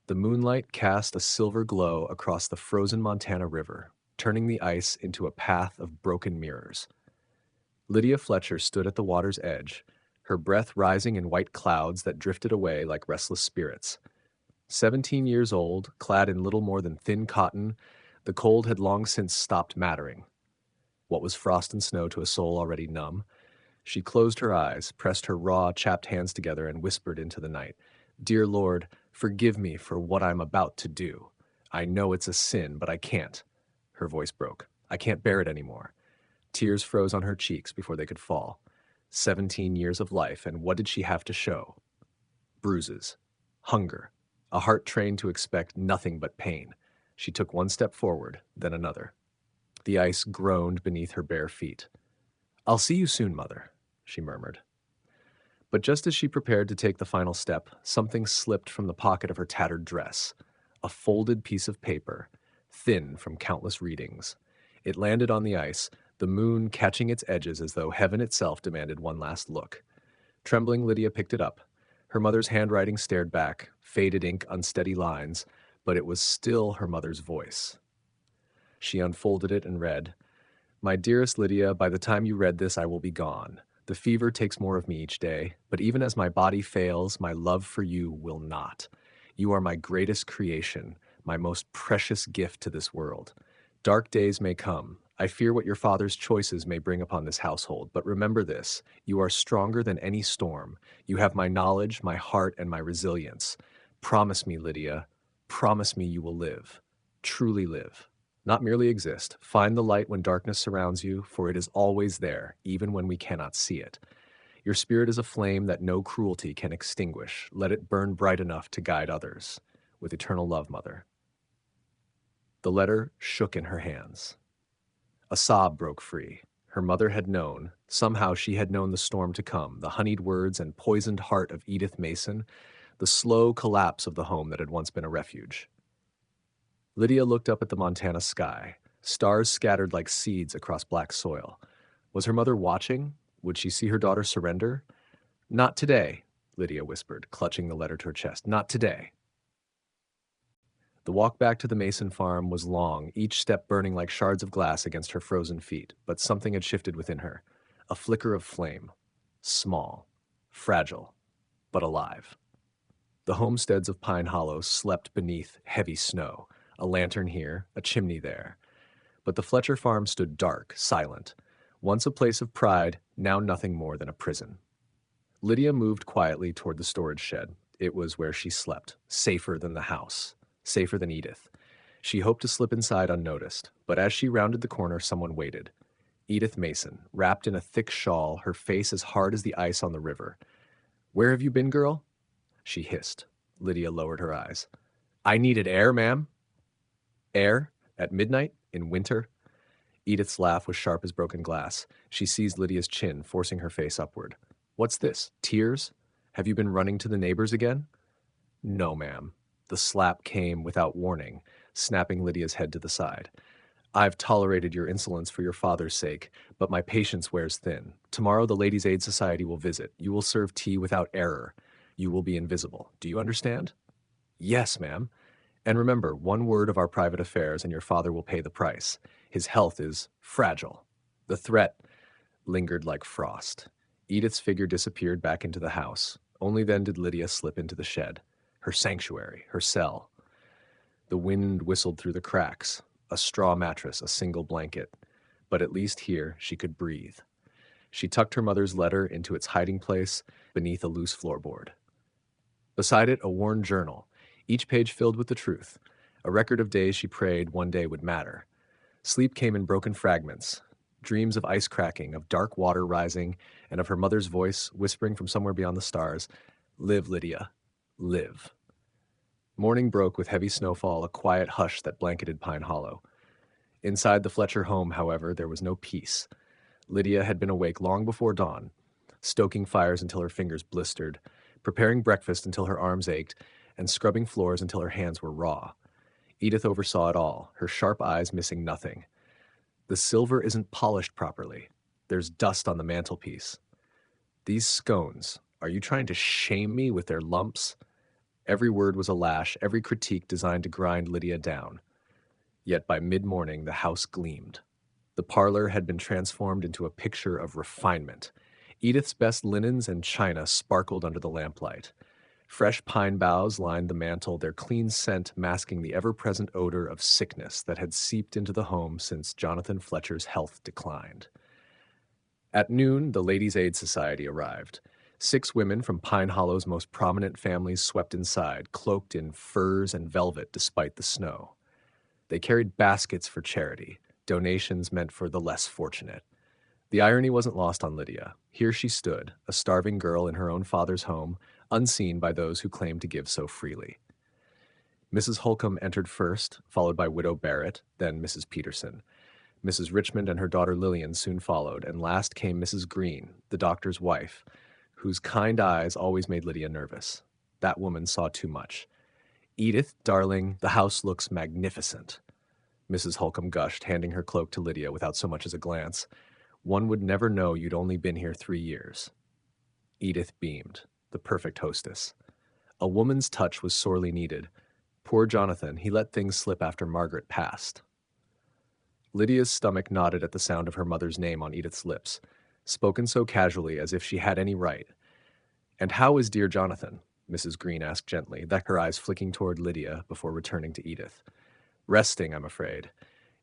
The moonlight cast a silver glow across the frozen Montana River, turning the ice into a path of broken mirrors. Lydia Fletcher stood at the water's edge, her breath rising in white clouds that drifted away like restless spirits. 17 years old, clad in little more than thin cotton, the cold had long since stopped mattering. What was frost and snow to a soul already numb? She closed her eyes, pressed her raw, chapped hands together, and whispered into the night, "Dear Lord, forgive me for what I'm about to do. I know it's a sin, but I can't." Her voice broke. "I can't bear it anymore." Tears froze on her cheeks before they could fall. 17 years of life, and what did she have to show? Bruises. Hunger. A heart trained to expect nothing but pain. She took one step forward, then another. The ice groaned beneath her bare feet. "I'll see you soon, Mother," she murmured. But just as she prepared to take the final step, something slipped from the pocket of her tattered dress. A folded piece of paper, thin from countless readings. It landed on the ice, the moon catching its edges as though heaven itself demanded one last look. Trembling, Lydia picked it up. Her mother's handwriting stared back, faded ink, unsteady lines, but it was still her mother's voice. She unfolded it and read, "My dearest Lydia, by the time you read this, I will be gone. The fever takes more of me each day, but even as my body fails, my love for you will not. You are my greatest creation, my most precious gift to this world. Dark days may come. I fear what your father's choices may bring upon this household, but remember this, you are stronger than any storm. You have my knowledge, my heart, and my resilience. Promise me, Lydia, promise me you will live. Truly live. Not merely exist. Find the light when darkness surrounds you, for it is always there, even when we cannot see it. Your spirit is a flame that no cruelty can extinguish. Let it burn bright enough to guide others. With eternal love, Mother." The letter shook in her hands. A sob broke free. Her mother had known, somehow she had known the storm to come, the honeyed words and poisoned heart of Edith Mason, the slow collapse of the home that had once been a refuge. Lydia looked up at the Montana sky, stars scattered like seeds across black soil. Was her mother watching? Would she see her daughter surrender? "Not today," Lydia whispered, clutching the letter to her chest. "Not today." The walk back to the Mason farm was long, each step burning like shards of glass against her frozen feet, but something had shifted within her. A flicker of flame. Small, fragile, but alive. The homesteads of Pine Hollow slept beneath heavy snow, a lantern here, a chimney there. But the Fletcher farm stood dark, silent. Once a place of pride, now nothing more than a prison. Lydia moved quietly toward the storage shed. It was where she slept, safer than the house, safer than Edith. She hoped to slip inside unnoticed, but as she rounded the corner, someone waited. Edith Mason, wrapped in a thick shawl, her face as hard as the ice on the river. "Where have you been, girl?" she hissed. Lydia lowered her eyes. "I needed air, ma'am." "Air? At midnight? In winter?" Edith's laugh was sharp as broken glass. She seized Lydia's chin, forcing her face upward. "What's this? Tears? Have you been running to the neighbors again?" "No, ma'am." The slap came without warning, snapping Lydia's head to the side. "I've tolerated your insolence for your father's sake, but my patience wears thin. Tomorrow the Ladies' Aid Society will visit. You will serve tea without error. You will be invisible. Do you understand?" "Yes, ma'am. And remember, one word of our private affairs and your father will pay the price. His health is fragile." The threat lingered like frost. Edith's figure disappeared back into the house. Only then did Lydia slip into the shed. Her sanctuary, her cell. The wind whistled through the cracks. A straw mattress, a single blanket. But at least here she could breathe. She tucked her mother's letter into its hiding place beneath a loose floorboard. Beside it, a worn journal, each page filled with the truth, a record of days she prayed one day would matter. Sleep came in broken fragments, dreams of ice cracking, of dark water rising, and of her mother's voice whispering from somewhere beyond the stars, "Live, Lydia, live." Morning broke with heavy snowfall, a quiet hush that blanketed Pine Hollow. Inside the Fletcher home, however, there was no peace. Lydia had been awake long before dawn, stoking fires until her fingers blistered, preparing breakfast until her arms ached, and scrubbing floors until her hands were raw. Edith oversaw it all, her sharp eyes missing nothing. "The silver isn't polished properly. There's dust on the mantelpiece. These scones, are you trying to shame me with their lumps? Every word was a lash, every critique designed to grind Lydia down. Yet by mid-morning, the house gleamed. The parlor had been transformed into a picture of refinement. Edith's best linens and china sparkled under the lamplight. Fresh pine boughs lined the mantel, their clean scent masking the ever-present odor of sickness that had seeped into the home since Jonathan Fletcher's health declined. At noon, the Ladies' Aid Society arrived. 6 women from Pine Hollow's most prominent families swept inside, cloaked in furs and velvet despite the snow. They carried baskets for charity, donations meant for the less fortunate. The irony wasn't lost on Lydia. Here she stood, a starving girl in her own father's home, unseen by those who claimed to give so freely. Mrs. Holcomb entered first, followed by Widow Barrett, then Mrs. Peterson. Mrs. Richmond and her daughter Lillian soon followed, and last came Mrs. Green, the doctor's wife, whose kind eyes always made Lydia nervous. That woman saw too much. "Edith, darling, the house looks magnificent," Mrs. Holcomb gushed, handing her cloak to Lydia without so much as a glance. "One would never know you'd only been here 3 years." Edith beamed, the perfect hostess. A woman's touch was sorely needed. Poor Jonathan, he let things slip after Margaret passed. Lydia's stomach knotted at the sound of her mother's name on Edith's lips, spoken so casually as if she had any right. "And how is dear Jonathan?" Mrs. Green asked gently, her eyes flicking toward Lydia before returning to Edith. "Resting, I'm afraid.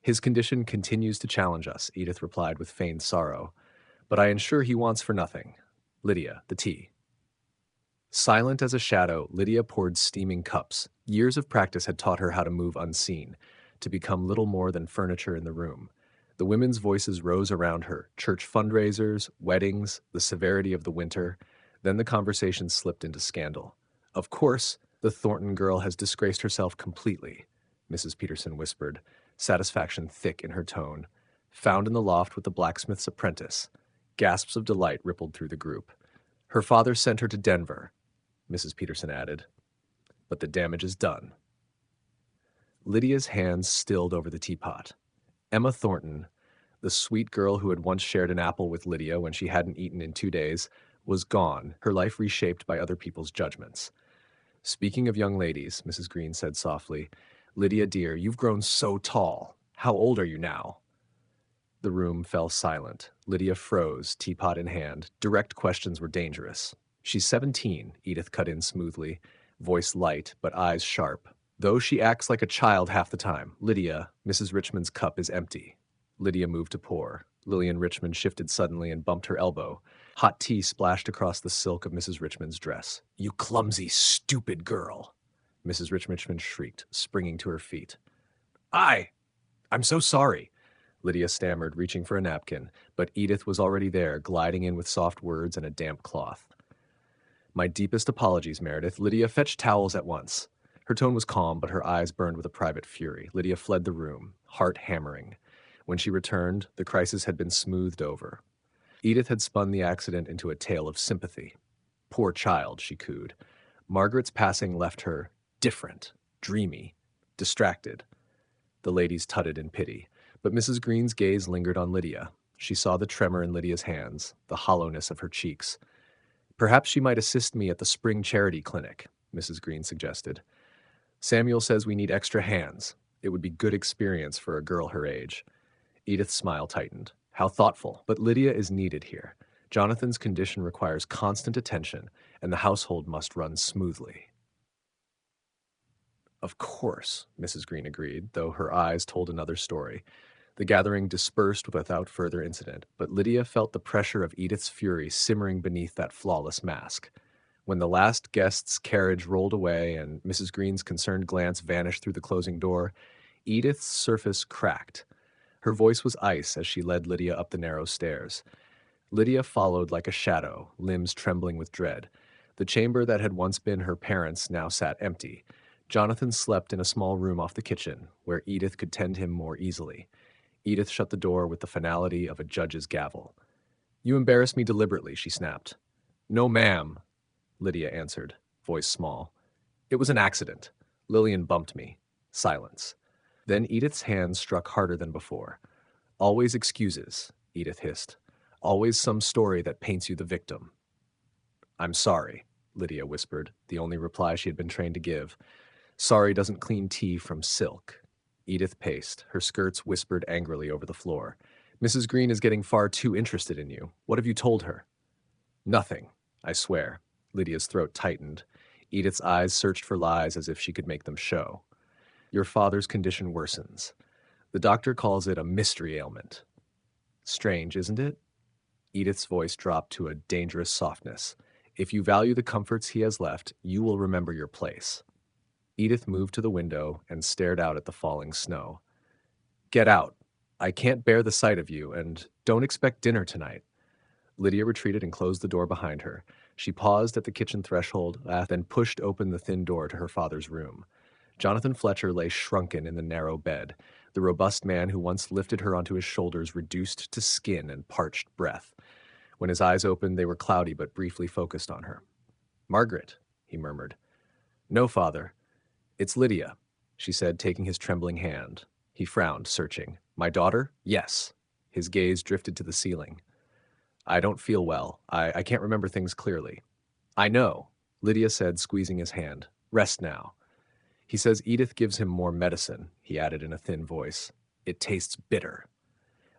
His condition continues to challenge us," Edith replied with feigned sorrow. "But I ensure he wants for nothing. Lydia, the tea." Silent as a shadow, Lydia poured steaming cups. Years of practice had taught her how to move unseen, to become little more than furniture in the room. The women's voices rose around her, church fundraisers, weddings, the severity of the winter. Then the conversation slipped into scandal. "Of course, the Thornton girl has disgraced herself completely," Mrs. Peterson whispered, satisfaction thick in her tone. "Found in the loft with the blacksmith's apprentice." Gasps of delight rippled through the group. "Her father sent her to Denver," Mrs. Peterson added. "But the damage is done." Lydia's hands stilled over the teapot. Emma Thornton, the sweet girl who had once shared an apple with Lydia when she hadn't eaten in 2 days, was gone, her life reshaped by other people's judgments. "Speaking of young ladies," Mrs. Green said softly, "Lydia, dear, you've grown so tall. How old are you now?" The room fell silent. Lydia froze, teapot in hand. Direct questions were dangerous. "She's 17, Edith cut in smoothly, voice light but eyes sharp. "Though she acts like a child half the time. Lydia, Mrs. Richmond's cup is empty." Lydia moved to pour. Lillian Richmond shifted suddenly and bumped her elbow. Hot tea splashed across the silk of Mrs. Richmond's dress. "You clumsy, stupid girl!" Mrs. Richmond shrieked, springing to her feet. I'm so sorry," Lydia stammered, reaching for a napkin, but Edith was already there, gliding in with soft words and a damp cloth. "My deepest apologies, Meredith. Lydia, fetch towels at once." Her tone was calm, but her eyes burned with a private fury. Lydia fled the room, heart hammering. When she returned, the crisis had been smoothed over. Edith had spun the accident into a tale of sympathy. "Poor child," she cooed. "Margaret's passing left her different, dreamy, distracted." The ladies tutted in pity, but Mrs. Green's gaze lingered on Lydia. She saw the tremor in Lydia's hands, the hollowness of her cheeks. "Perhaps she might assist me at the spring charity clinic," Mrs. Green suggested. "Samuel says we need extra hands. It would be good experience for a girl her age." Edith's smile tightened. "How thoughtful. But Lydia is needed here. Jonathan's condition requires constant attention, and the household must run smoothly." "Of course," Mrs. Green agreed, though her eyes told another story. The gathering dispersed without further incident, but Lydia felt the pressure of Edith's fury simmering beneath that flawless mask. When the last guest's carriage rolled away and Mrs. Green's concerned glance vanished through the closing door, Edith's surface cracked. Her voice was ice as she led Lydia up the narrow stairs. Lydia followed like a shadow, limbs trembling with dread. The chamber that had once been her parents' now sat empty. Jonathan slept in a small room off the kitchen, where Edith could tend him more easily. Edith shut the door with the finality of a judge's gavel. "You embarrass me deliberately," she snapped. "No, ma'am," Lydia answered, voice small. "It was an accident. Lillian bumped me." Silence. Then Edith's hands struck harder than before. "Always excuses," Edith hissed. "Always some story that paints you the victim." "I'm sorry." Lydia whispered, the only reply she had been trained to give. Sorry doesn't clean tea from silk. Edith paced, her skirts whispered angrily over the floor. Mrs. Green is getting far too interested in you. What have you told her? Nothing, I swear. Lydia's throat tightened. Edith's eyes searched for lies as if she could make them show. Your father's condition worsens. The doctor calls it a mystery ailment. Strange, isn't it? Edith's voice dropped to a dangerous softness. If you value the comforts he has left, you will remember your place. Edith moved to the window and stared out at the falling snow. Get out. I can't bear the sight of you, and don't expect dinner tonight. Lydia retreated and closed the door behind her. She paused at the kitchen threshold, then pushed open the thin door to her father's room. Jonathan Fletcher lay shrunken in the narrow bed, the robust man who once lifted her onto his shoulders reduced to skin and parched breath. When his eyes opened, they were cloudy but briefly focused on her. Margaret, he murmured. No, father. It's Lydia, she said, taking his trembling hand. He frowned, searching. My daughter? Yes. His gaze drifted to the ceiling. I don't feel well. I can't remember things clearly. I know, Lydia said, squeezing his hand. Rest now. He says Edith gives him more medicine, he added in a thin voice. It tastes bitter.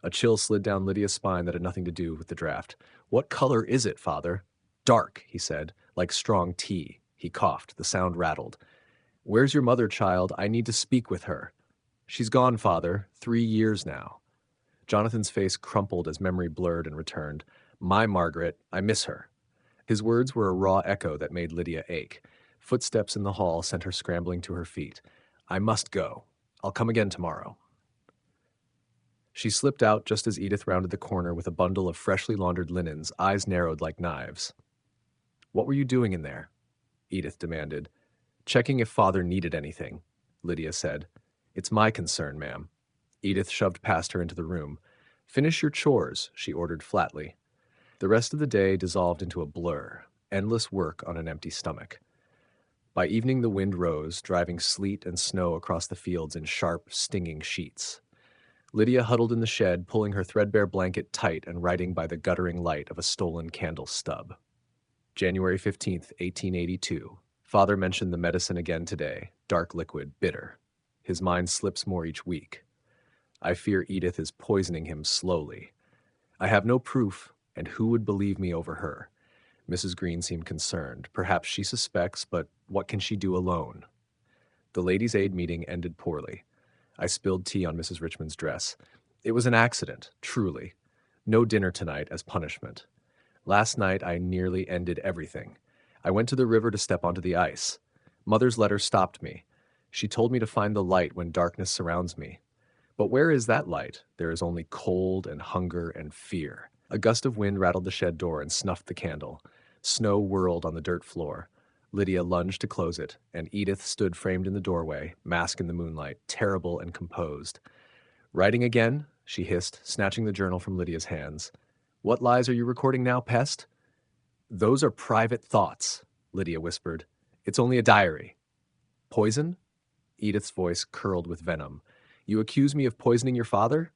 A chill slid down Lydia's spine that had nothing to do with the draft. What color is it, father? Dark, he said, like strong tea. He coughed. The sound rattled. Where's your mother, child? I need to speak with her. She's gone, father. 3 years now. Jonathan's face crumpled as memory blurred and returned. My Margaret, I miss her. His words were a raw echo that made Lydia ache. Footsteps in the hall sent her scrambling to her feet. I must go. I'll come again tomorrow. She slipped out just as Edith rounded the corner with a bundle of freshly laundered linens, eyes narrowed like knives. What were you doing in there? Edith demanded. Checking if father needed anything, Lydia said. It's my concern, ma'am. Edith shoved past her into the room. Finish your chores, she ordered flatly. The rest of the day dissolved into a blur, endless work on an empty stomach. By evening the wind rose, driving sleet and snow across the fields in sharp, stinging sheets. Lydia huddled in the shed, pulling her threadbare blanket tight and writing by the guttering light of a stolen candle stub. January 15th, 1882. Father mentioned the medicine again today, dark liquid, bitter. His mind slips more each week. I fear Edith is poisoning him slowly. I have no proof, and who would believe me over her? Mrs. Green seemed concerned. Perhaps she suspects, but what can she do alone? The ladies' aid meeting ended poorly. I spilled tea on Mrs. Richmond's dress. It was an accident, truly. No dinner tonight as punishment. Last night I nearly ended everything. I went to the river to step onto the ice. Mother's letter stopped me. She told me to find the light when darkness surrounds me. But where is that light? There is only cold and hunger and fear. A gust of wind rattled the shed door and snuffed the candle. Snow whirled on the dirt floor. Lydia lunged to close it, and Edith stood framed in the doorway, mask in the moonlight, terrible and composed. Writing again? She hissed, snatching the journal from Lydia's hands. What lies are you recording now, pest? Those are private thoughts, Lydia whispered. It's only a diary. Poison? Edith's voice curled with venom. You accuse me of poisoning your father?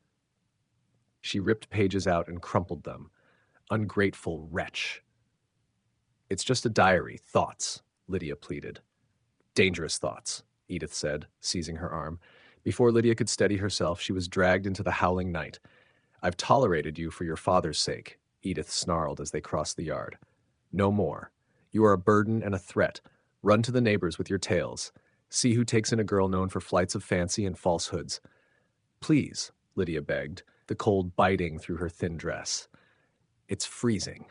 She ripped pages out and crumpled them. Ungrateful wretch. It's just a diary, thoughts, Lydia pleaded. Dangerous thoughts, Edith said, seizing her arm. Before Lydia could steady herself, she was dragged into the howling night. I've tolerated you for your father's sake, Edith snarled as they crossed the yard. No more. You are a burden and a threat. Run to the neighbors with your tales. See who takes in a girl known for flights of fancy and falsehoods. Please, Lydia begged, the cold biting through her thin dress. It's freezing.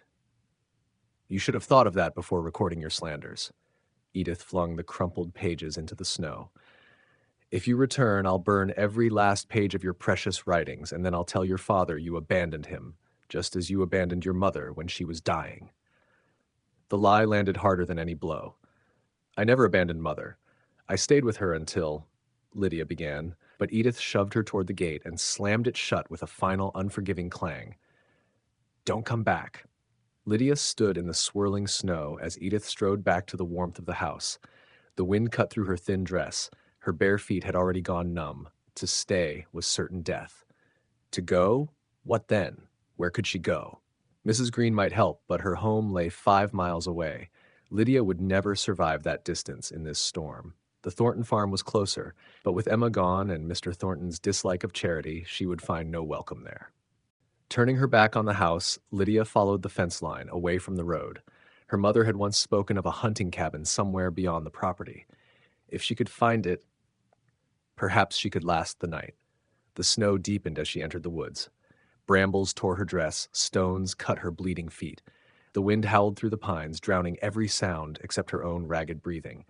You should have thought of that before recording your slanders. Edith flung the crumpled pages into the snow. If you return, I'll burn every last page of your precious writings, and then I'll tell your father you abandoned him, just as you abandoned your mother when she was dying. The lie landed harder than any blow. I never abandoned Mother. I stayed with her until, Lydia began, but Edith shoved her toward the gate and slammed it shut with a final unforgiving clang. Don't come back. Lydia stood in the swirling snow as Edith strode back to the warmth of the house. The wind cut through her thin dress. Her bare feet had already gone numb. To stay was certain death. To go? What then? Where could she go? Mrs. Green might help, but her home lay 5 miles away. Lydia would never survive that distance in this storm. The Thornton farm was closer, but with Emma gone and Mr. Thornton's dislike of Charity, she would find no welcome there. Turning her back on the house, Lydia followed the fence line away from the road. Her mother had once spoken of a hunting cabin somewhere beyond the property. If she could find it, perhaps she could last the night. The snow deepened as she entered the woods. Brambles tore her dress, stones cut her bleeding feet. The wind howled through the pines, drowning every sound except her own ragged breathing.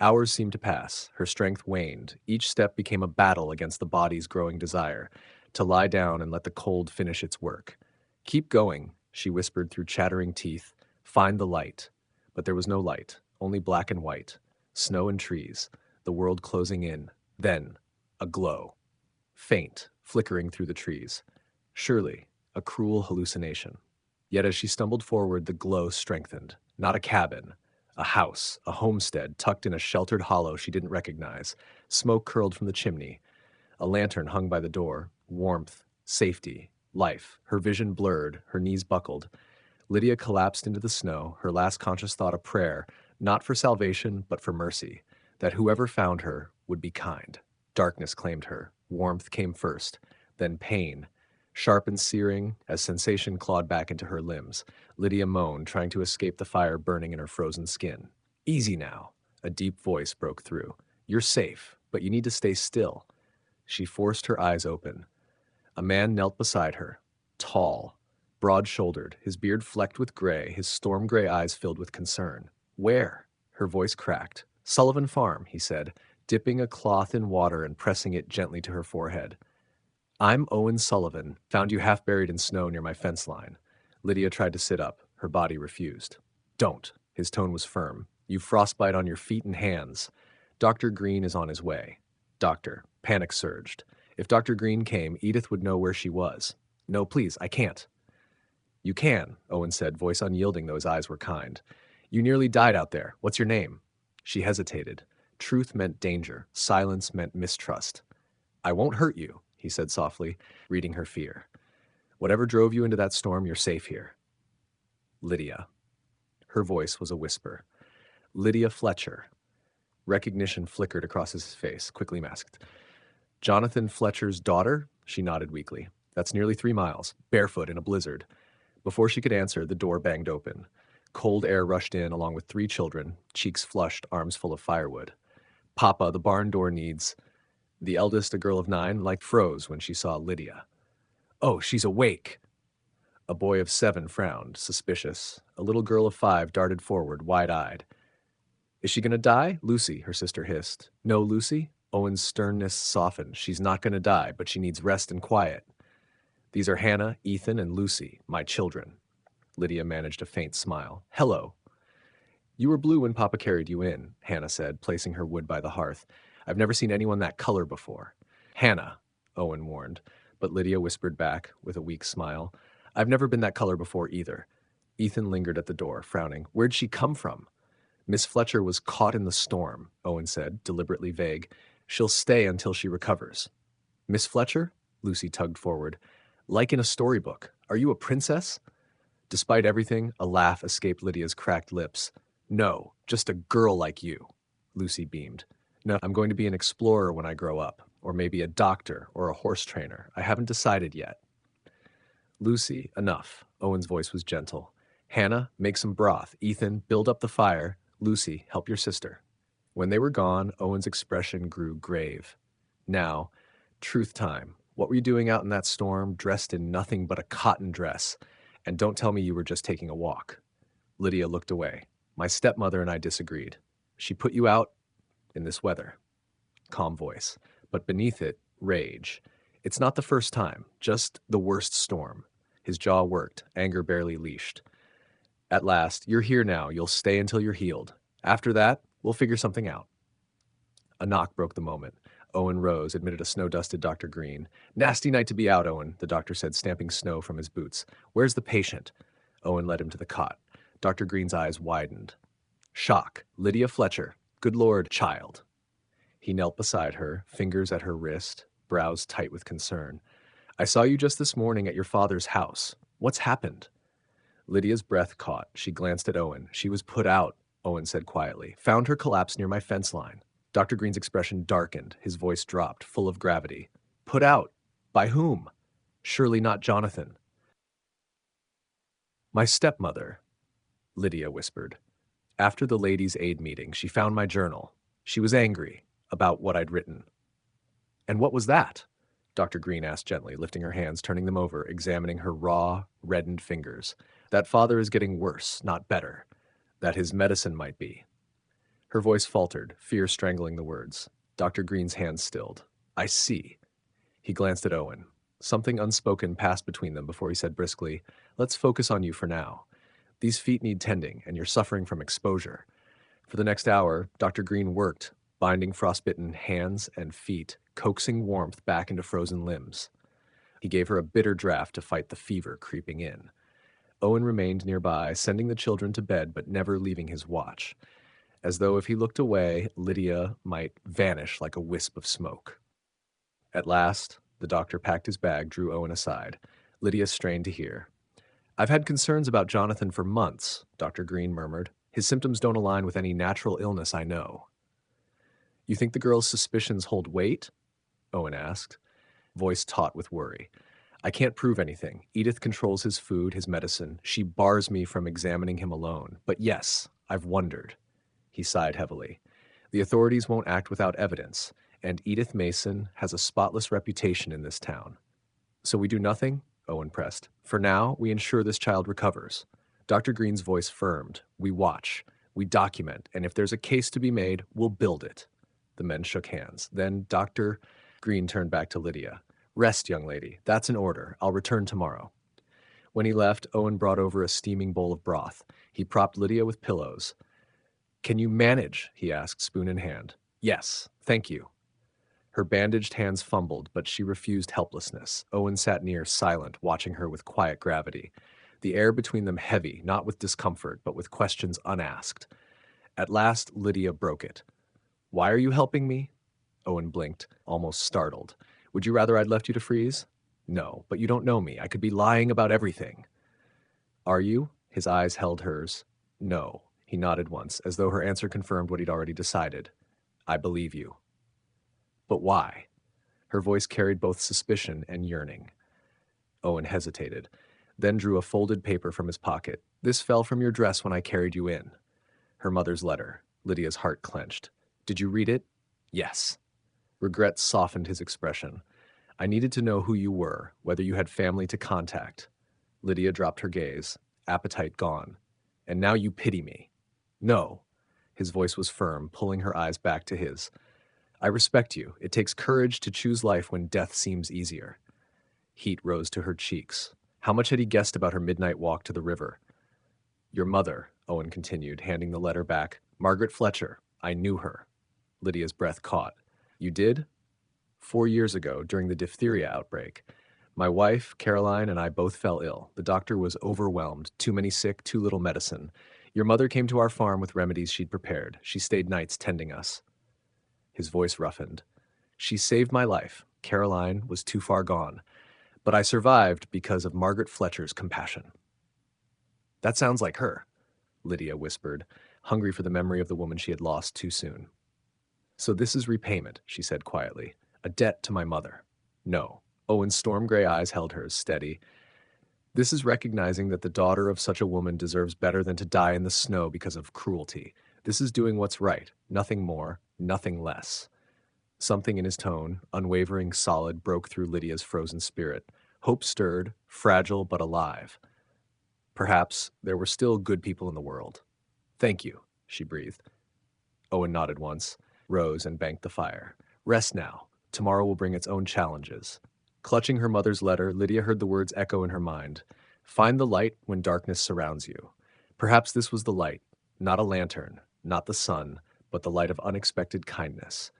Hours seemed to pass. Her strength waned. Each step became a battle against the body's growing desire to lie down and let the cold finish its work. "Keep going," she whispered through chattering teeth. "Find the light." But there was no light, only black and white, snow and trees, the world closing in. Then, a glow. Faint, flickering through the trees. Surely, a cruel hallucination. Yet as she stumbled forward, the glow strengthened. Not a cabin. A house, a homestead, tucked in a sheltered hollow she didn't recognize. Smoke curled from the chimney. A lantern hung by the door. Warmth, safety, life. Her vision blurred, her knees buckled. Lydia collapsed into the snow, her last conscious thought a prayer, not for salvation, but for mercy, that whoever found her would be kind. Darkness claimed her. Warmth came first, then pain. Sharp and searing, as sensation clawed back into her limbs, Lydia moaned, trying to escape the fire burning in her frozen skin. "Easy now," a deep voice broke through. "You're safe, but you need to stay still." She forced her eyes open. A man knelt beside her, tall, broad-shouldered, his beard flecked with gray, his storm-gray eyes filled with concern. "Where?" Her voice cracked. "Sullivan Farm," he said, dipping a cloth in water and pressing it gently to her forehead. "I'm Owen Sullivan, found you half buried in snow near my fence line." Lydia tried to sit up. Her body refused. "Don't." His tone was firm. "You've frostbite on your feet and hands. Dr. Green is on his way." "Doctor." Panic surged. If Dr. Green came, Edith would know where she was. "No, please, I can't." "You can," Owen said, voice unyielding though his eyes were kind. "You nearly died out there. What's your name?" She hesitated. Truth meant danger. Silence meant mistrust. "I won't hurt you," he said softly, reading her fear. "Whatever drove you into that storm, you're safe here." "Lydia." Her voice was a whisper. "Lydia Fletcher." Recognition flickered across his face, quickly masked. "Jonathan Fletcher's daughter?" She nodded weakly. "That's nearly 3 miles, barefoot in a blizzard." Before she could answer, the door banged open. Cold air rushed in along with 3 children, cheeks flushed, arms full of firewood. "Papa, the barn door needs—" The eldest, a girl of 9, froze when she saw Lydia. "Oh, she's awake!" A boy of 7 frowned, suspicious. A little girl of 5 darted forward, wide-eyed. "Is she gonna die?" "Lucy," her sister hissed. "No, Lucy?" Owen's sternness softened. "She's not gonna die, but she needs rest and quiet." "These are Hannah, Ethan, and Lucy, my children." Lydia managed a faint smile. "Hello." "You were blue when Papa carried you in," Hannah said, placing her wood by the hearth. "I've never seen anyone that color before." "Hannah," Owen warned, but Lydia whispered back with a weak smile, "I've never been that color before either." Ethan lingered at the door, frowning. "Where'd she come from?" "Miss Fletcher was caught in the storm," Owen said, deliberately vague. "She'll stay until she recovers." "Miss Fletcher?" Lucy tugged forward. "Like in a storybook. Are you a princess?" Despite everything, a laugh escaped Lydia's cracked lips. "No, just a girl like you." Lucy beamed. "No, I'm going to be an explorer when I grow up, or maybe a doctor or a horse trainer. I haven't decided yet." "Lucy, enough." Owen's voice was gentle. "Hannah, make some broth. Ethan, build up the fire. Lucy, help your sister." When they were gone, Owen's expression grew grave. "Now, truth time. What were you doing out in that storm, dressed in nothing but a cotton dress? And don't tell me you were just taking a walk." Lydia looked away. "My stepmother and I disagreed. She put you out in this weather." Calm voice, but beneath it, rage. "It's not the first time, just the worst storm." His jaw worked, anger barely leashed. "At last, you're here now. You'll stay until you're healed. After that, we'll figure something out." A knock broke the moment. Owen rose, admitted a snow-dusted Dr. Green. "Nasty night to be out, Owen," the doctor said, stamping snow from his boots. "Where's the patient?" Owen led him to the cot. Dr. Green's eyes widened. "Shock. Lydia Fletcher. Good Lord, child." He knelt beside her, fingers at her wrist, brows tight with concern. "I saw you just this morning at your father's house. What's happened?" Lydia's breath caught. She glanced at Owen. She was put out. Owen said quietly. Found her collapsed near my fence line. Dr. Green's expression darkened. His voice dropped, full of gravity. Put out? By whom? Surely not Jonathan. My stepmother, Lydia whispered. After the ladies' aid meeting, she found my journal. She was angry about what I'd written. And what was that? Dr. Green asked gently, lifting her hands, turning them over, examining her raw, reddened fingers. That father is getting worse, not better. That his medicine might be. Her voice faltered, fear strangling the words. Dr. Green's hands stilled. I see. He glanced at Owen. Something unspoken passed between them before he said briskly, Let's focus on you for now. These feet need tending, and you're suffering from exposure. For the next hour, Dr. Green worked, binding frostbitten hands and feet, coaxing warmth back into frozen limbs. He gave her a bitter draught to fight the fever creeping in. Owen remained nearby, sending the children to bed but never leaving his watch, as though if he looked away, Lydia might vanish like a wisp of smoke. At last, the doctor packed his bag, drew Owen aside. Lydia strained to hear. I've had concerns about Jonathan for months, Dr. Green murmured. His symptoms don't align with any natural illness I know. You think the girl's suspicions hold weight? Owen asked, voice taut with worry. I can't prove anything. Edith controls his food, his medicine. She bars me from examining him alone. But yes, I've wondered. He sighed heavily. The authorities won't act without evidence, and Edith Mason has a spotless reputation in this town. So we do nothing? Owen pressed. For now, we ensure this child recovers. Dr. Green's voice firmed. We watch. We document, and if there's a case to be made, we'll build it. The men shook hands. Then Dr. Green turned back to Lydia. Rest, young lady. That's an order. I'll return tomorrow. When he left, Owen brought over a steaming bowl of broth. He propped Lydia with pillows. Can you manage? He asked, spoon in hand. Yes, thank you. Her bandaged hands fumbled, but she refused helplessness. Owen sat near, silent, watching her with quiet gravity. The air between them heavy, not with discomfort, but with questions unasked. At last, Lydia broke it. Why are you helping me? Owen blinked, almost startled. Would you rather I'd left you to freeze? No, but you don't know me. I could be lying about everything. Are you? His eyes held hers. No. He nodded once, as though her answer confirmed what he'd already decided. I believe you. But why? Her voice carried both suspicion and yearning. Owen hesitated, then drew a folded paper from his pocket. This fell from your dress when I carried you in. Her mother's letter. Lydia's heart clenched. Did you read it? Yes. Regret softened his expression. I needed to know who you were, whether you had family to contact. Lydia dropped her gaze, appetite gone. And now you pity me. No. His voice was firm, pulling her eyes back to his. I respect you. It takes courage to choose life when death seems easier. Heat rose to her cheeks. How much had he guessed about her midnight walk to the river? Your mother, Owen continued, handing the letter back. Margaret Fletcher. I knew her. Lydia's breath caught. You did? 4 years ago, during the diphtheria outbreak. My wife, Caroline, and I both fell ill. The doctor was overwhelmed. Too many sick, too little medicine. Your mother came to our farm with remedies she'd prepared. She stayed nights tending us. His voice roughened. She saved my life. Caroline was too far gone. But I survived because of Margaret Fletcher's compassion. That sounds like her, Lydia whispered, hungry for the memory of the woman she had lost too soon. So this is repayment, she said quietly. A debt to my mother. No. Owen's storm-gray eyes held hers steady. This is recognizing that the daughter of such a woman deserves better than to die in the snow because of cruelty. This is doing what's right, nothing more, nothing less. Something in his tone, unwavering, solid, broke through Lydia's frozen spirit. Hope stirred, fragile but alive. Perhaps there were still good people in the world. Thank you, she breathed. Owen nodded once, rose and banked the fire. Rest now. Tomorrow will bring its own challenges. Clutching her mother's letter, Lydia heard the words echo in her mind. Find the light when darkness surrounds you. Perhaps this was the light, not a lantern, not the sun, but the light of unexpected kindness.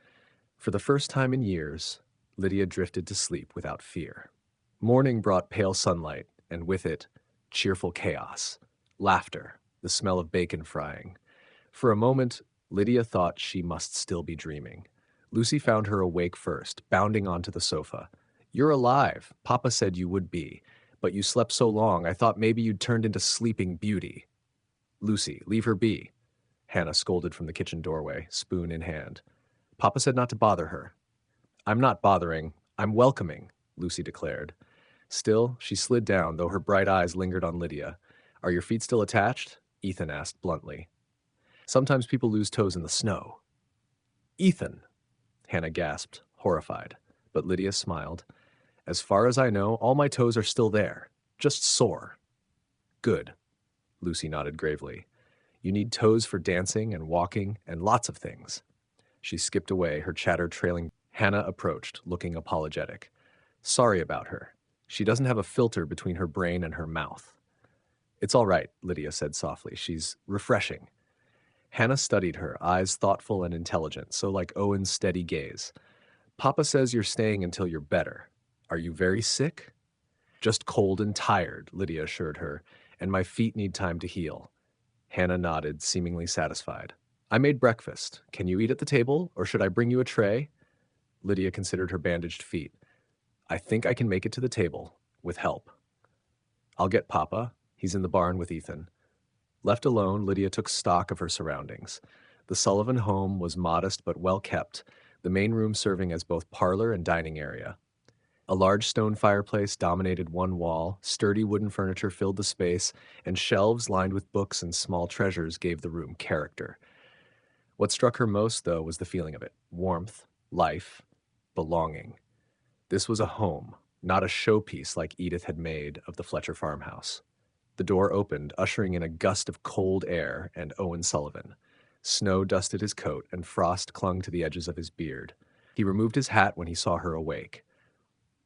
For the first time in years, Lydia drifted to sleep without fear. Morning brought pale sunlight, and with it, cheerful chaos, laughter, the smell of bacon frying. For a moment, Lydia thought she must still be dreaming. Lucy found her awake first, bounding onto the sofa. You're alive. Papa said you would be. But you slept so long, I thought maybe you'd turned into sleeping beauty. Lucy, leave her be. Hannah scolded from the kitchen doorway, spoon in hand. Papa said not to bother her. I'm not bothering, I'm welcoming, Lucy declared. Still, she slid down, though her bright eyes lingered on Lydia. Are your feet still attached? Ethan asked bluntly. Sometimes people lose toes in the snow. Ethan, Hannah gasped, horrified, but Lydia smiled. As far as I know, all my toes are still there, just sore. Good, Lucy nodded gravely. You need toes for dancing and walking and lots of things. She skipped away, her chatter trailing. Hannah approached, looking apologetic. Sorry about her. She doesn't have a filter between her brain and her mouth. It's all right, Lydia said softly. She's refreshing. Hannah studied her, eyes thoughtful and intelligent, so like Owen's steady gaze. Papa says you're staying until you're better. Are you very sick? Just cold and tired, Lydia assured her, and my feet need time to heal. Hannah nodded, seemingly satisfied. I made breakfast. Can you eat at the table, or should I bring you a tray? Lydia considered her bandaged feet. I think I can make it to the table, with help. I'll get Papa. He's in the barn with Ethan. Left alone, Lydia took stock of her surroundings. The Sullivan home was modest but well kept, the main room serving as both parlor and dining area. A large stone fireplace dominated one wall, sturdy wooden furniture filled the space, and shelves lined with books and small treasures gave the room character. What struck her most, though, was the feeling of it: warmth, life, belonging. This was a home, not a showpiece like Edith had made of the Fletcher farmhouse. The door opened, ushering in a gust of cold air and Owen Sullivan. Snow dusted his coat, and frost clung to the edges of his beard. He removed his hat when he saw her awake.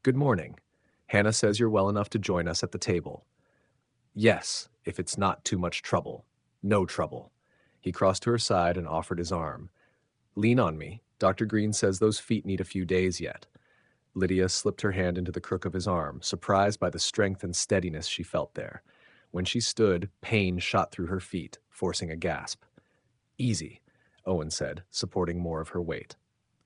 Good morning. Hannah says you're well enough to join us at the table. Yes, if it's not too much trouble. No trouble. He crossed to her side and offered his arm. Lean on me. Dr. Green says those feet need a few days yet. Lydia slipped her hand into the crook of his arm, surprised by the strength and steadiness she felt there. When she stood, pain shot through her feet, forcing a gasp. Easy, Owen said, supporting more of her weight.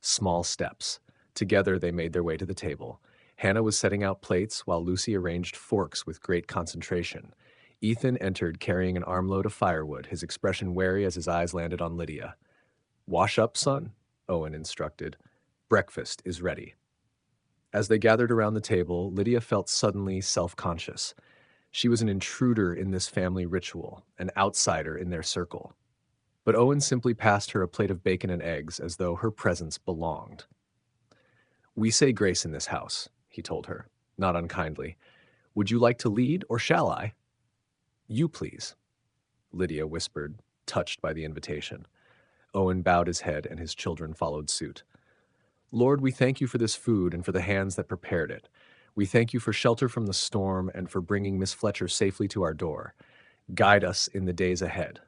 Small steps. Together they made their way to the table. Hannah was setting out plates while Lucy arranged forks with great concentration. Ethan entered carrying an armload of firewood, his expression wary as his eyes landed on Lydia. Wash up, son, Owen instructed. Breakfast is ready. As they gathered around the table, Lydia felt suddenly self-conscious. She was an intruder in this family ritual, an outsider in their circle. But Owen simply passed her a plate of bacon and eggs as though her presence belonged. We say grace in this house, he told her, not unkindly. Would you like to lead, or shall I? You please, Lydia whispered, touched by the invitation. Owen bowed his head, and his children followed suit. Lord, we thank you for this food and for the hands that prepared it. We thank you for shelter from the storm and for bringing Miss Fletcher safely to our door. Guide us in the days ahead.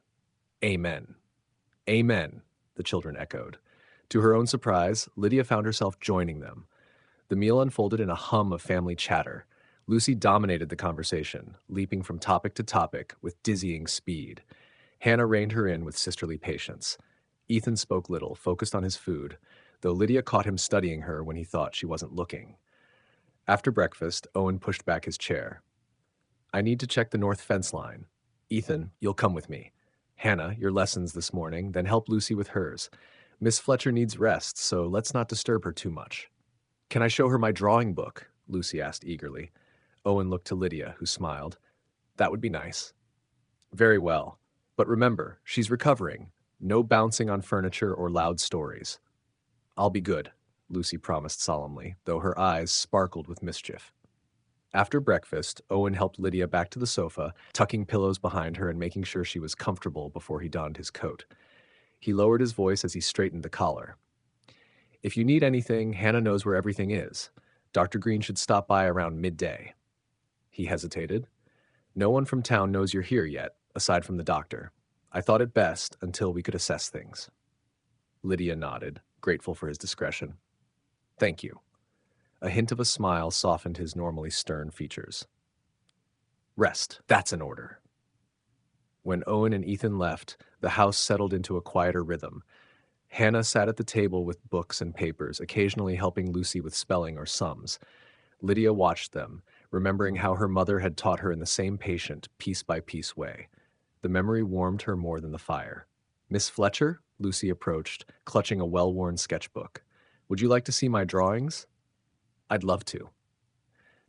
Amen. Amen, the children echoed. To her own surprise, Lydia found herself joining them. The meal unfolded in a hum of family chatter. Lucy dominated the conversation, leaping from topic to topic with dizzying speed. Hannah reined her in with sisterly patience. Ethan spoke little, focused on his food, though Lydia caught him studying her when he thought she wasn't looking. After breakfast, Owen pushed back his chair. I need to check the north fence line. Ethan, you'll come with me. Hannah, your lessons this morning, then help Lucy with hers. Miss Fletcher needs rest, so let's not disturb her too much. Can I show her my drawing book? Lucy asked eagerly. Owen looked to Lydia, who smiled. That would be nice. Very well. But remember, she's recovering. No bouncing on furniture or loud stories. I'll be good, Lucy promised solemnly, though her eyes sparkled with mischief. After breakfast, Owen helped Lydia back to the sofa, tucking pillows behind her and making sure she was comfortable before he donned his coat. He lowered his voice as he straightened the collar. If you need anything, Hannah knows where everything is. Dr. Green should stop by around midday. He hesitated. No one from town knows you're here yet, aside from the doctor. I thought it best until we could assess things. Lydia nodded, grateful for his discretion. Thank you. A hint of a smile softened his normally stern features. Rest, that's an order. When Owen and Ethan left, the house settled into a quieter rhythm. Hannah sat at the table with books and papers, occasionally helping Lucy with spelling or sums. Lydia watched them, remembering how her mother had taught her in the same patient, piece-by-piece way. The memory warmed her more than the fire. Miss Fletcher? Lucy approached, clutching a well-worn sketchbook. Would you like to see my drawings? I'd love to.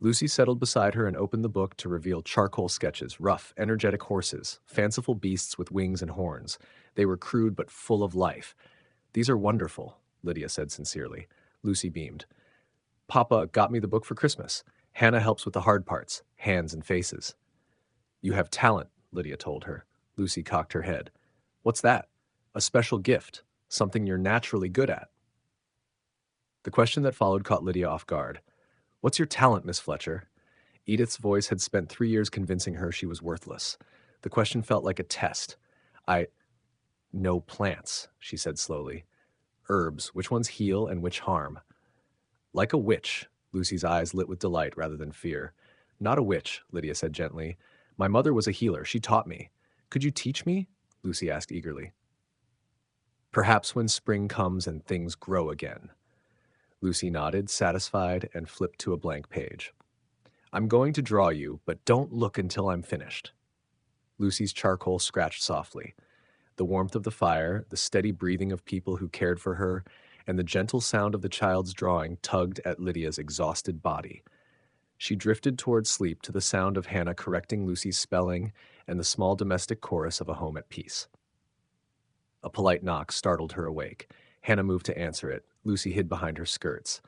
Lucy settled beside her and opened the book to reveal charcoal sketches, rough, energetic horses, fanciful beasts with wings and horns. They were crude but full of life. These are wonderful, Lydia said sincerely. Lucy beamed. Papa got me the book for Christmas. Hannah helps with the hard parts, hands and faces. You have talent, Lydia told her. Lucy cocked her head. What's that? A special gift, something you're naturally good at. The question that followed caught Lydia off guard. What's your talent, Miss Fletcher? Edith's voice had spent 3 years convincing her she was worthless. The question felt like a test. I know plants, she said slowly. Herbs, which ones heal and which harm? Like a witch, Lucy's eyes lit with delight rather than fear. Not a witch, Lydia said gently. My mother was a healer. She taught me. Could you teach me? Lucy asked eagerly. Perhaps when spring comes and things grow again. Lucy nodded, satisfied, and flipped to a blank page. I'm going to draw you, but don't look until I'm finished. Lucy's charcoal scratched softly. The warmth of the fire, the steady breathing of people who cared for her, and the gentle sound of the child's drawing tugged at Lydia's exhausted body. She drifted toward sleep to the sound of Hannah correcting Lucy's spelling and the small domestic chorus of a home at peace. A polite knock startled her awake. Hannah moved to answer it. Lucy hid behind her skirts.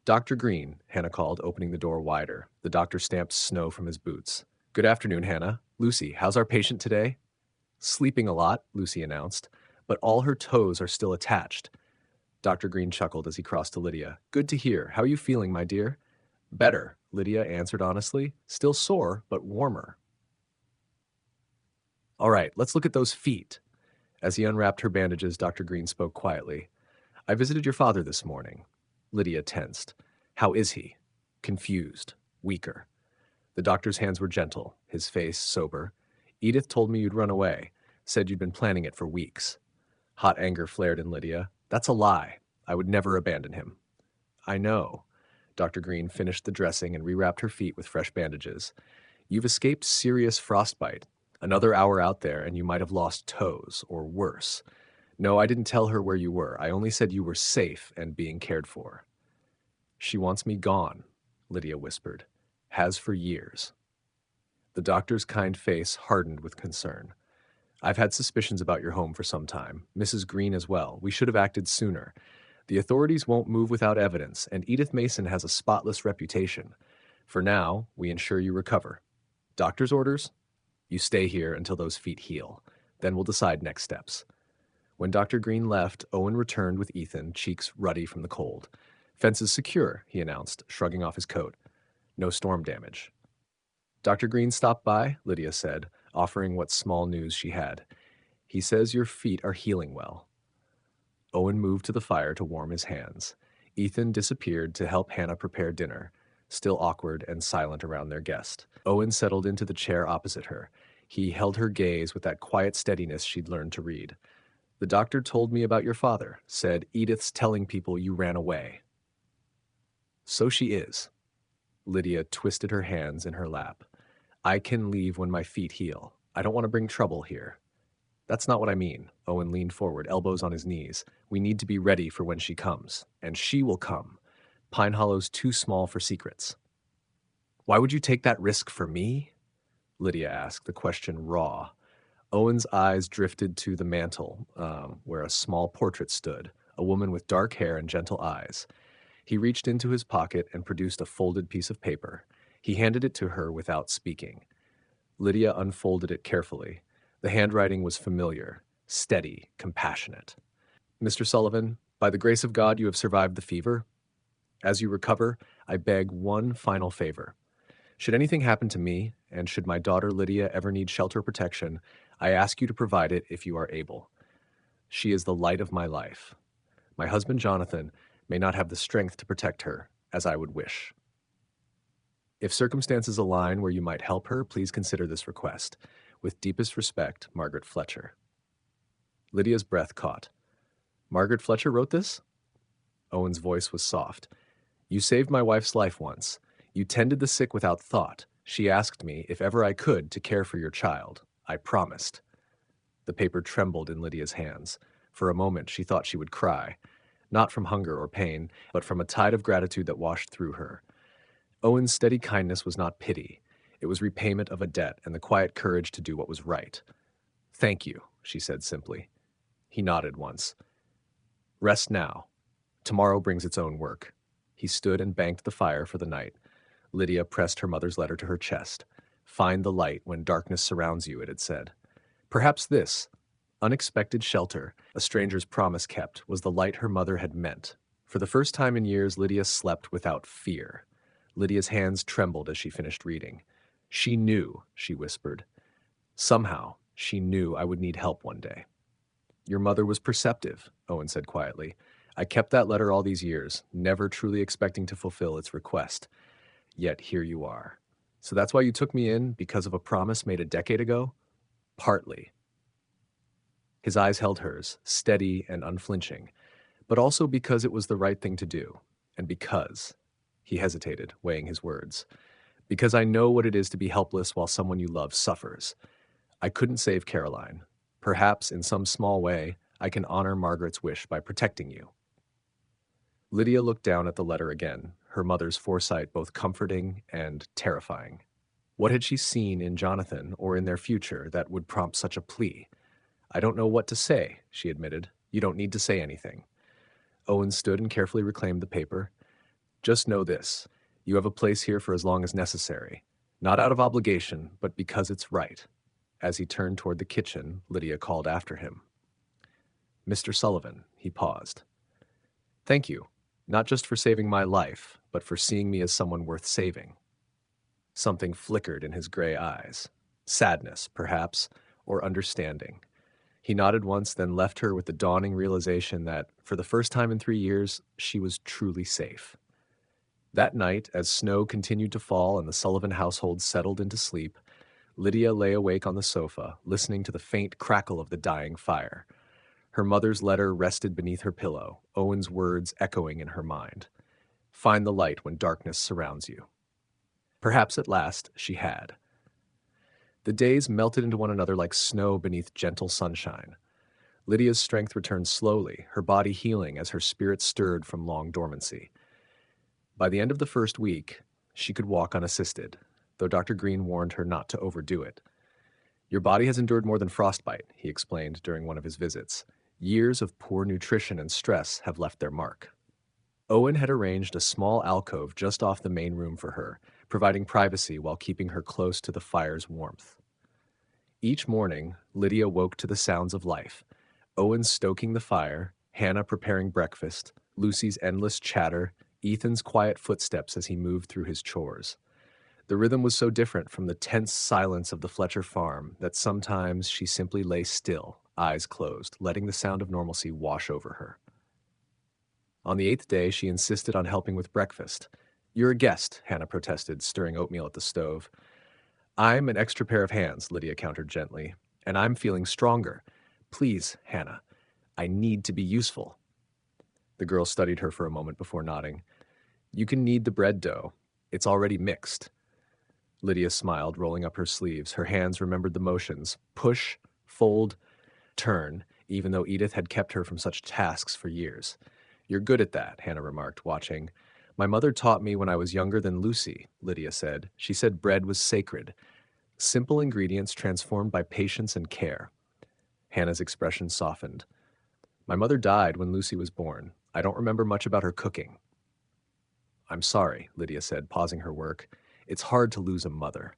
Dr. Green, Hannah called, opening the door wider. The doctor stamped snow from his boots. Good afternoon, Hannah. Lucy, how's our patient today? Sleeping a lot, Lucy announced, but all her toes are still attached. Dr. Green chuckled as he crossed to Lydia. Good to hear. How are you feeling, my dear? Better, Lydia answered honestly. Still sore, but warmer. All right, let's look at those feet. As he unwrapped her bandages, Dr. Green spoke quietly. I visited your father this morning. Lydia tensed. How is he? Confused. Weaker. The doctor's hands were gentle, his face sober. Edith told me you'd run away. Said you'd been planning it for weeks. Hot anger flared in Lydia. That's a lie. I would never abandon him. I know. Dr. Green finished the dressing and rewrapped her feet with fresh bandages. You've escaped serious frostbite. Another hour out there and you might have lost toes, or worse. No, I didn't tell her where you were. I only said you were safe and being cared for. She wants me gone, Lydia whispered. Has for years. The doctor's kind face hardened with concern. I've had suspicions about your home for some time. Mrs. Green as well. We should have acted sooner. The authorities won't move without evidence, and Edith Mason has a spotless reputation. For now, we ensure you recover. Doctor's orders? You stay here until those feet heal. Then we'll decide next steps. When Dr. Green left, Owen returned with Ethan, cheeks ruddy from the cold. Fence is secure, he announced, shrugging off his coat. No storm damage. Dr. Green stopped by, Lydia said, offering what small news she had. He says your feet are healing well. Owen moved to the fire to warm his hands. Ethan disappeared to help Hannah prepare dinner, still awkward and silent around their guest. Owen settled into the chair opposite her. He held her gaze with that quiet steadiness she'd learned to read. The doctor told me about your father, said Edith's telling people you ran away. So she is. Lydia twisted her hands in her lap. I can leave when my feet heal. I don't want to bring trouble here. That's not what I mean. Owen leaned forward, elbows on his knees. We need to be ready for when she comes. And she will come. Pine Hollow's too small for secrets. Why would you take that risk for me? Lydia asked, the question raw. Owen's eyes drifted to the mantel, where a small portrait stood, a woman with dark hair and gentle eyes. He reached into his pocket and produced a folded piece of paper. He handed it to her without speaking. Lydia unfolded it carefully. The handwriting was familiar, steady, compassionate. Mr. Sullivan, by the grace of God, you have survived the fever. As you recover, I beg one final favor. Should anything happen to me, and should my daughter Lydia ever need shelter or protection, I ask you to provide it if you are able. She is the light of my life. My husband Jonathan may not have the strength to protect her, as I would wish. If circumstances align where you might help her, please consider this request. With deepest respect, Margaret Fletcher. Lydia's breath caught. Margaret Fletcher wrote this? Owen's voice was soft. You saved my wife's life once. You tended the sick without thought. She asked me, if ever I could, to care for your child. I promised. The paper trembled in Lydia's hands. For a moment, she thought she would cry, not from hunger or pain, but from a tide of gratitude that washed through her. Owen's steady kindness was not pity. It was repayment of a debt and the quiet courage to do what was right. "Thank you," she said simply. He nodded once. "Rest now. Tomorrow brings its own work." He stood and banked the fire for the night. Lydia pressed her mother's letter to her chest. "Find the light when darkness surrounds you," it had said. Perhaps this, unexpected shelter, a stranger's promise kept, was the light her mother had meant. For the first time in years, Lydia slept without fear. Lydia's hands trembled as she finished reading. "She knew," she whispered. "Somehow, she knew I would need help one day." "Your mother was perceptive," Owen said quietly. "I kept that letter all these years, never truly expecting to fulfill its request. Yet here you are. So that's why you took me in, because of a promise made a decade ago?" "Partly." His eyes held hers, steady and unflinching, but also because it was the right thing to do, and because, he hesitated, weighing his words, because I know what it is to be helpless while someone you love suffers. I couldn't save Caroline. Perhaps, in some small way, I can honor Margaret's wish by protecting you. Lydia looked down at the letter again, her mother's foresight both comforting and terrifying. What had she seen in Jonathan or in their future that would prompt such a plea? "I don't know what to say," she admitted. "You don't need to say anything." Owen stood and carefully reclaimed the paper. "Just know this. You have a place here for as long as necessary. Not out of obligation, but because it's right." As he turned toward the kitchen, Lydia called after him. "Mr. Sullivan," he paused. "Thank you, not just for saving my life, but for seeing me as someone worth saving." Something flickered in his gray eyes. Sadness, perhaps, or understanding. He nodded once, then left her with the dawning realization that, for the first time in 3 years, she was truly safe. That night, as snow continued to fall and the Sullivan household settled into sleep, Lydia lay awake on the sofa, listening to the faint crackle of the dying fire. Her mother's letter rested beneath her pillow, Owen's words echoing in her mind. "Find the light when darkness surrounds you." Perhaps at last she had. The days melted into one another like snow beneath gentle sunshine. Lydia's strength returned slowly, her body healing as her spirit stirred from long dormancy. By the end of the first week, she could walk unassisted, though Dr. Green warned her not to overdo it. "Your body has endured more than frostbite," he explained during one of his visits. "Years of poor nutrition and stress have left their mark." Owen had arranged a small alcove just off the main room for her, providing privacy while keeping her close to the fire's warmth. Each morning, Lydia woke to the sounds of life. Owen stoking the fire, Hannah preparing breakfast, Lucy's endless chatter, Ethan's quiet footsteps as he moved through his chores. The rhythm was so different from the tense silence of the Fletcher farm that sometimes she simply lay still, eyes closed, letting the sound of normalcy wash over her. On the 8th day, she insisted on helping with breakfast. "You're a guest," Hannah protested, stirring oatmeal at the stove. "I'm an extra pair of hands," Lydia countered gently, "and I'm feeling stronger. Please, Hannah, I need to be useful." The girl studied her for a moment before nodding. "You can knead the bread dough. It's already mixed." Lydia smiled, rolling up her sleeves. Her hands remembered the motions: push, fold, turn, even though Edith had kept her from such tasks for years. "You're good at that," Hannah remarked, watching. "My mother taught me when I was younger than Lucy," Lydia said. "She said bread was sacred. Simple ingredients transformed by patience and care." Hannah's expression softened. "My mother died when Lucy was born. I don't remember much about her cooking." "I'm sorry," Lydia said, pausing her work. "It's hard to lose a mother.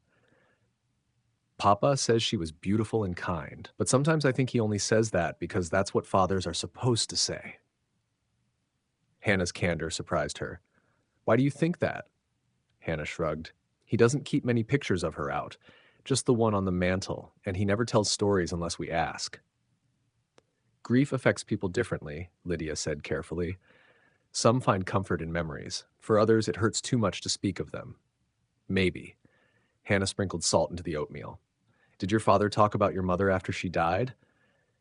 Papa says she was beautiful and kind, but sometimes I think he only says that because that's what fathers are supposed to say." Hannah's candor surprised her. "Why do you think that?" Hannah shrugged. "He doesn't keep many pictures of her out, just the one on the mantle, and he never tells stories unless we ask." "Grief affects people differently," Lydia said carefully. "Some find comfort in memories. For others, it hurts too much to speak of them." "Maybe." Hannah sprinkled salt into the oatmeal. "Did your father talk about your mother after she died?"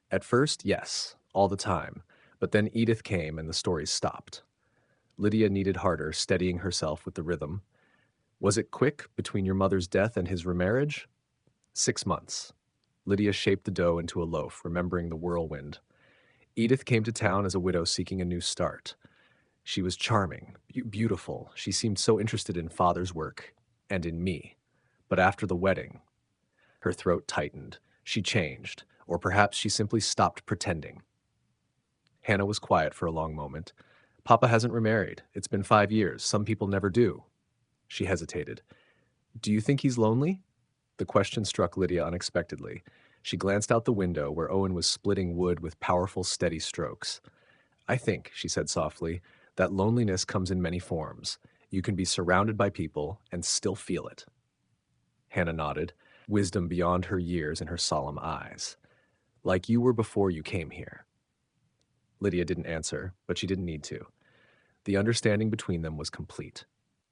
"At first, yes, all the time. But then Edith came and the stories stopped." Lydia kneaded harder, steadying herself with the rhythm. "Was it quick between your mother's death and his remarriage?" 6 months. Lydia shaped the dough into a loaf, remembering the whirlwind. Edith came to town as a widow seeking a new start. She was charming, beautiful. She seemed so interested in father's work and in me. But after the wedding, her throat tightened. She changed, or perhaps she simply stopped pretending. Hannah was quiet for a long moment. Papa hasn't remarried. It's been 5 years. Some people never do. She hesitated. Do you think he's lonely? The question struck Lydia unexpectedly. She glanced out the window where Owen was splitting wood with powerful, steady strokes. I think, she said softly, that loneliness comes in many forms. You can be surrounded by people and still feel it. Hannah nodded, wisdom beyond her years in her solemn eyes. Like you were before you came here. Lydia didn't answer, but she didn't need to. The understanding between them was complete.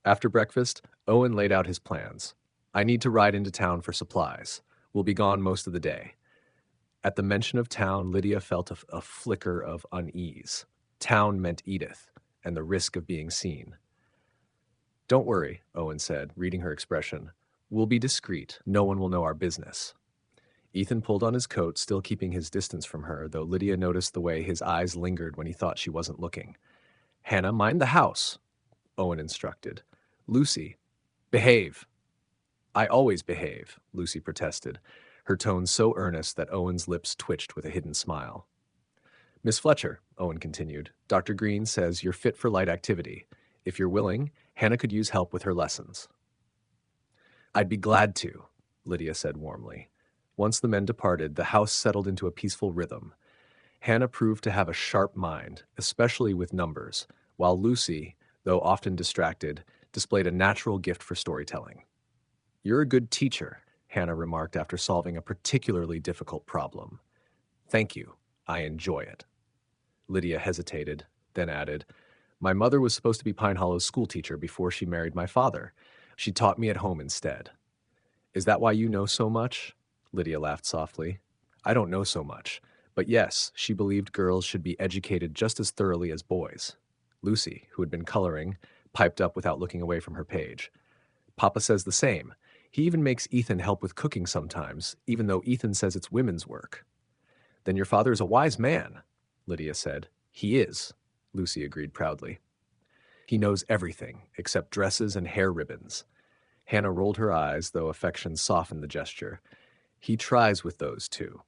After breakfast, Owen laid out his plans. I need to ride into town for supplies. We'll be gone most of the day. At the mention of town, Lydia felt a flicker of unease. Town meant Edith, and the risk of being seen. Don't worry, Owen said, reading her expression. We'll be discreet. No one will know our business. Ethan pulled on his coat, still keeping his distance from her, though Lydia noticed the way his eyes lingered when he thought she wasn't looking. Hannah, mind the house, Owen instructed. Lucy, behave. I always behave, Lucy protested, her tone so earnest that Owen's lips twitched with a hidden smile. Miss Fletcher, Owen continued, Dr. Green says you're fit for light activity. If you're willing, Hannah could use help with her lessons. I'd be glad to, Lydia said warmly. Once the men departed, the house settled into a peaceful rhythm. Hannah proved to have a sharp mind, especially with numbers, while Lucy, though often distracted, displayed a natural gift for storytelling. You're a good teacher, Hannah remarked after solving a particularly difficult problem. Thank you. I enjoy it. Lydia hesitated, then added, My mother was supposed to be Pine Hollow's schoolteacher before she married my father. She taught me at home instead. Is that why you know so much? Lydia laughed softly. I don't know so much, but yes, she believed girls should be educated just as thoroughly as boys. Lucy, who had been coloring, piped up without looking away from her page. Papa says the same. He even makes Ethan help with cooking sometimes, even though Ethan says it's women's work. Then your father is a wise man, Lydia said. He is, Lucy agreed proudly. He knows everything, except dresses and hair ribbons. Hannah rolled her eyes, though affection softened the gesture. He tries with those, too.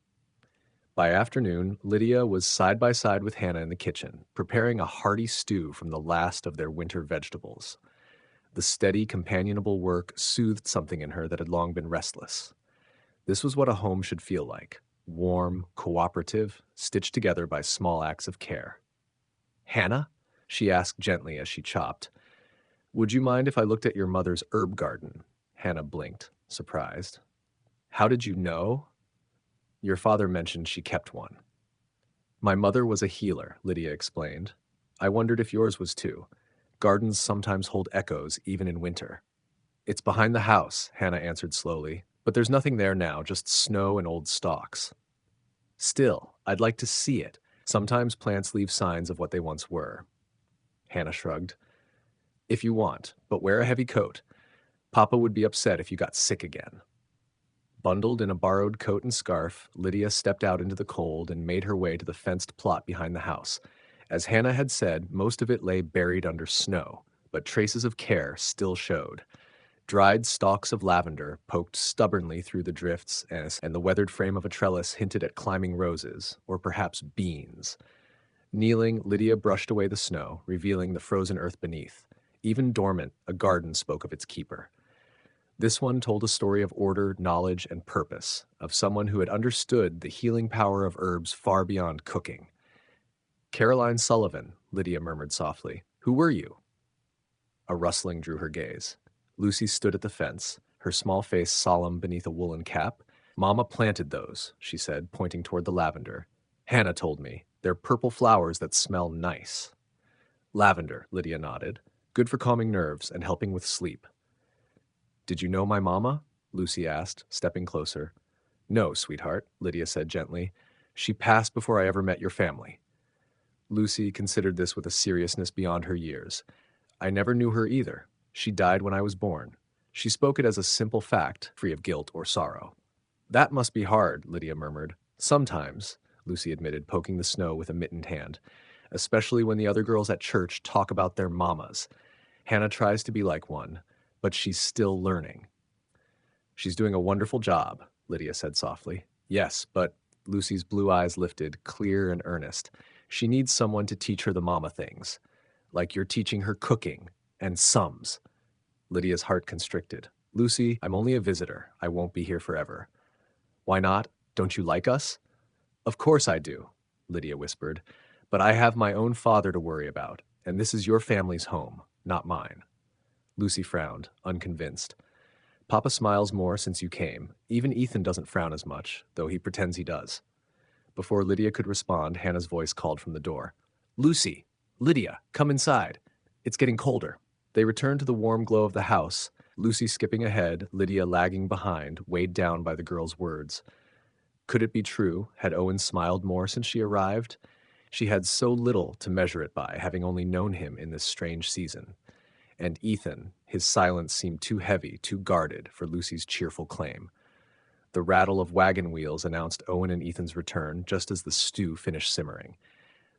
By afternoon, Lydia was side by side with Hannah in the kitchen, preparing a hearty stew from the last of their winter vegetables. The steady, companionable work soothed something in her that had long been restless. This was what a home should feel like, warm, cooperative, stitched together by small acts of care. Hannah? She asked gently as she chopped. Would you mind if I looked at your mother's herb garden? Hannah blinked, surprised. How did you know? Your father mentioned she kept one. My mother was a healer, Lydia explained. I wondered if yours was too. Gardens sometimes hold echoes, even in winter. It's behind the house, Hannah answered slowly, but there's nothing there now, just snow and old stalks. Still, I'd like to see it. Sometimes plants leave signs of what they once were. Hannah shrugged. If you want, but wear a heavy coat. Papa would be upset if you got sick again. Bundled in a borrowed coat and scarf, Lydia stepped out into the cold and made her way to the fenced plot behind the house. As Hannah had said, most of it lay buried under snow, but traces of care still showed. Dried stalks of lavender poked stubbornly through the drifts, and the weathered frame of a trellis hinted at climbing roses, or perhaps beans. Kneeling, Lydia brushed away the snow, revealing the frozen earth beneath. Even dormant, a garden spoke of its keeper. This one told a story of order, knowledge, and purpose, of someone who had understood the healing power of herbs far beyond cooking. Caroline Sullivan, Lydia murmured softly. Who were you? A rustling drew her gaze. Lucy stood at the fence, her small face solemn beneath a woolen cap. Mama planted those, she said, pointing toward the lavender. Hannah told me. They're purple flowers that smell nice. Lavender, Lydia nodded. Good for calming nerves and helping with sleep. Did you know my mama? Lucy asked, stepping closer. No, sweetheart, Lydia said gently. She passed before I ever met your family. Lucy considered this with a seriousness beyond her years. I never knew her either. She died when I was born. She spoke it as a simple fact, free of guilt or sorrow. That must be hard, Lydia murmured. Sometimes, Lucy admitted, poking the snow with a mittened hand, especially when the other girls at church talk about their mamas. Hannah tries to be like one, but she's still learning. She's doing a wonderful job, Lydia said softly. Yes, but Lucy's blue eyes lifted, clear and earnest. She needs someone to teach her the mama things, like you're teaching her cooking and sums. Lydia's heart constricted. Lucy, I'm only a visitor. I won't be here forever. Why not? Don't you like us? Of course I do, Lydia whispered. But I have my own father to worry about, and this is your family's home, not mine. Lucy frowned, unconvinced. Papa smiles more since you came. Even Ethan doesn't frown as much, though he pretends he does. Before Lydia could respond, Hannah's voice called from the door. Lucy! Lydia! Come inside! It's getting colder. They returned to the warm glow of the house, Lucy skipping ahead, Lydia lagging behind, weighed down by the girl's words. Could it be true? Had Owen smiled more since she arrived? She had so little to measure it by, having only known him in this strange season. And Ethan, his silence seemed too heavy, too guarded for Lucy's cheerful claim. The rattle of wagon wheels announced Owen and Ethan's return just as the stew finished simmering.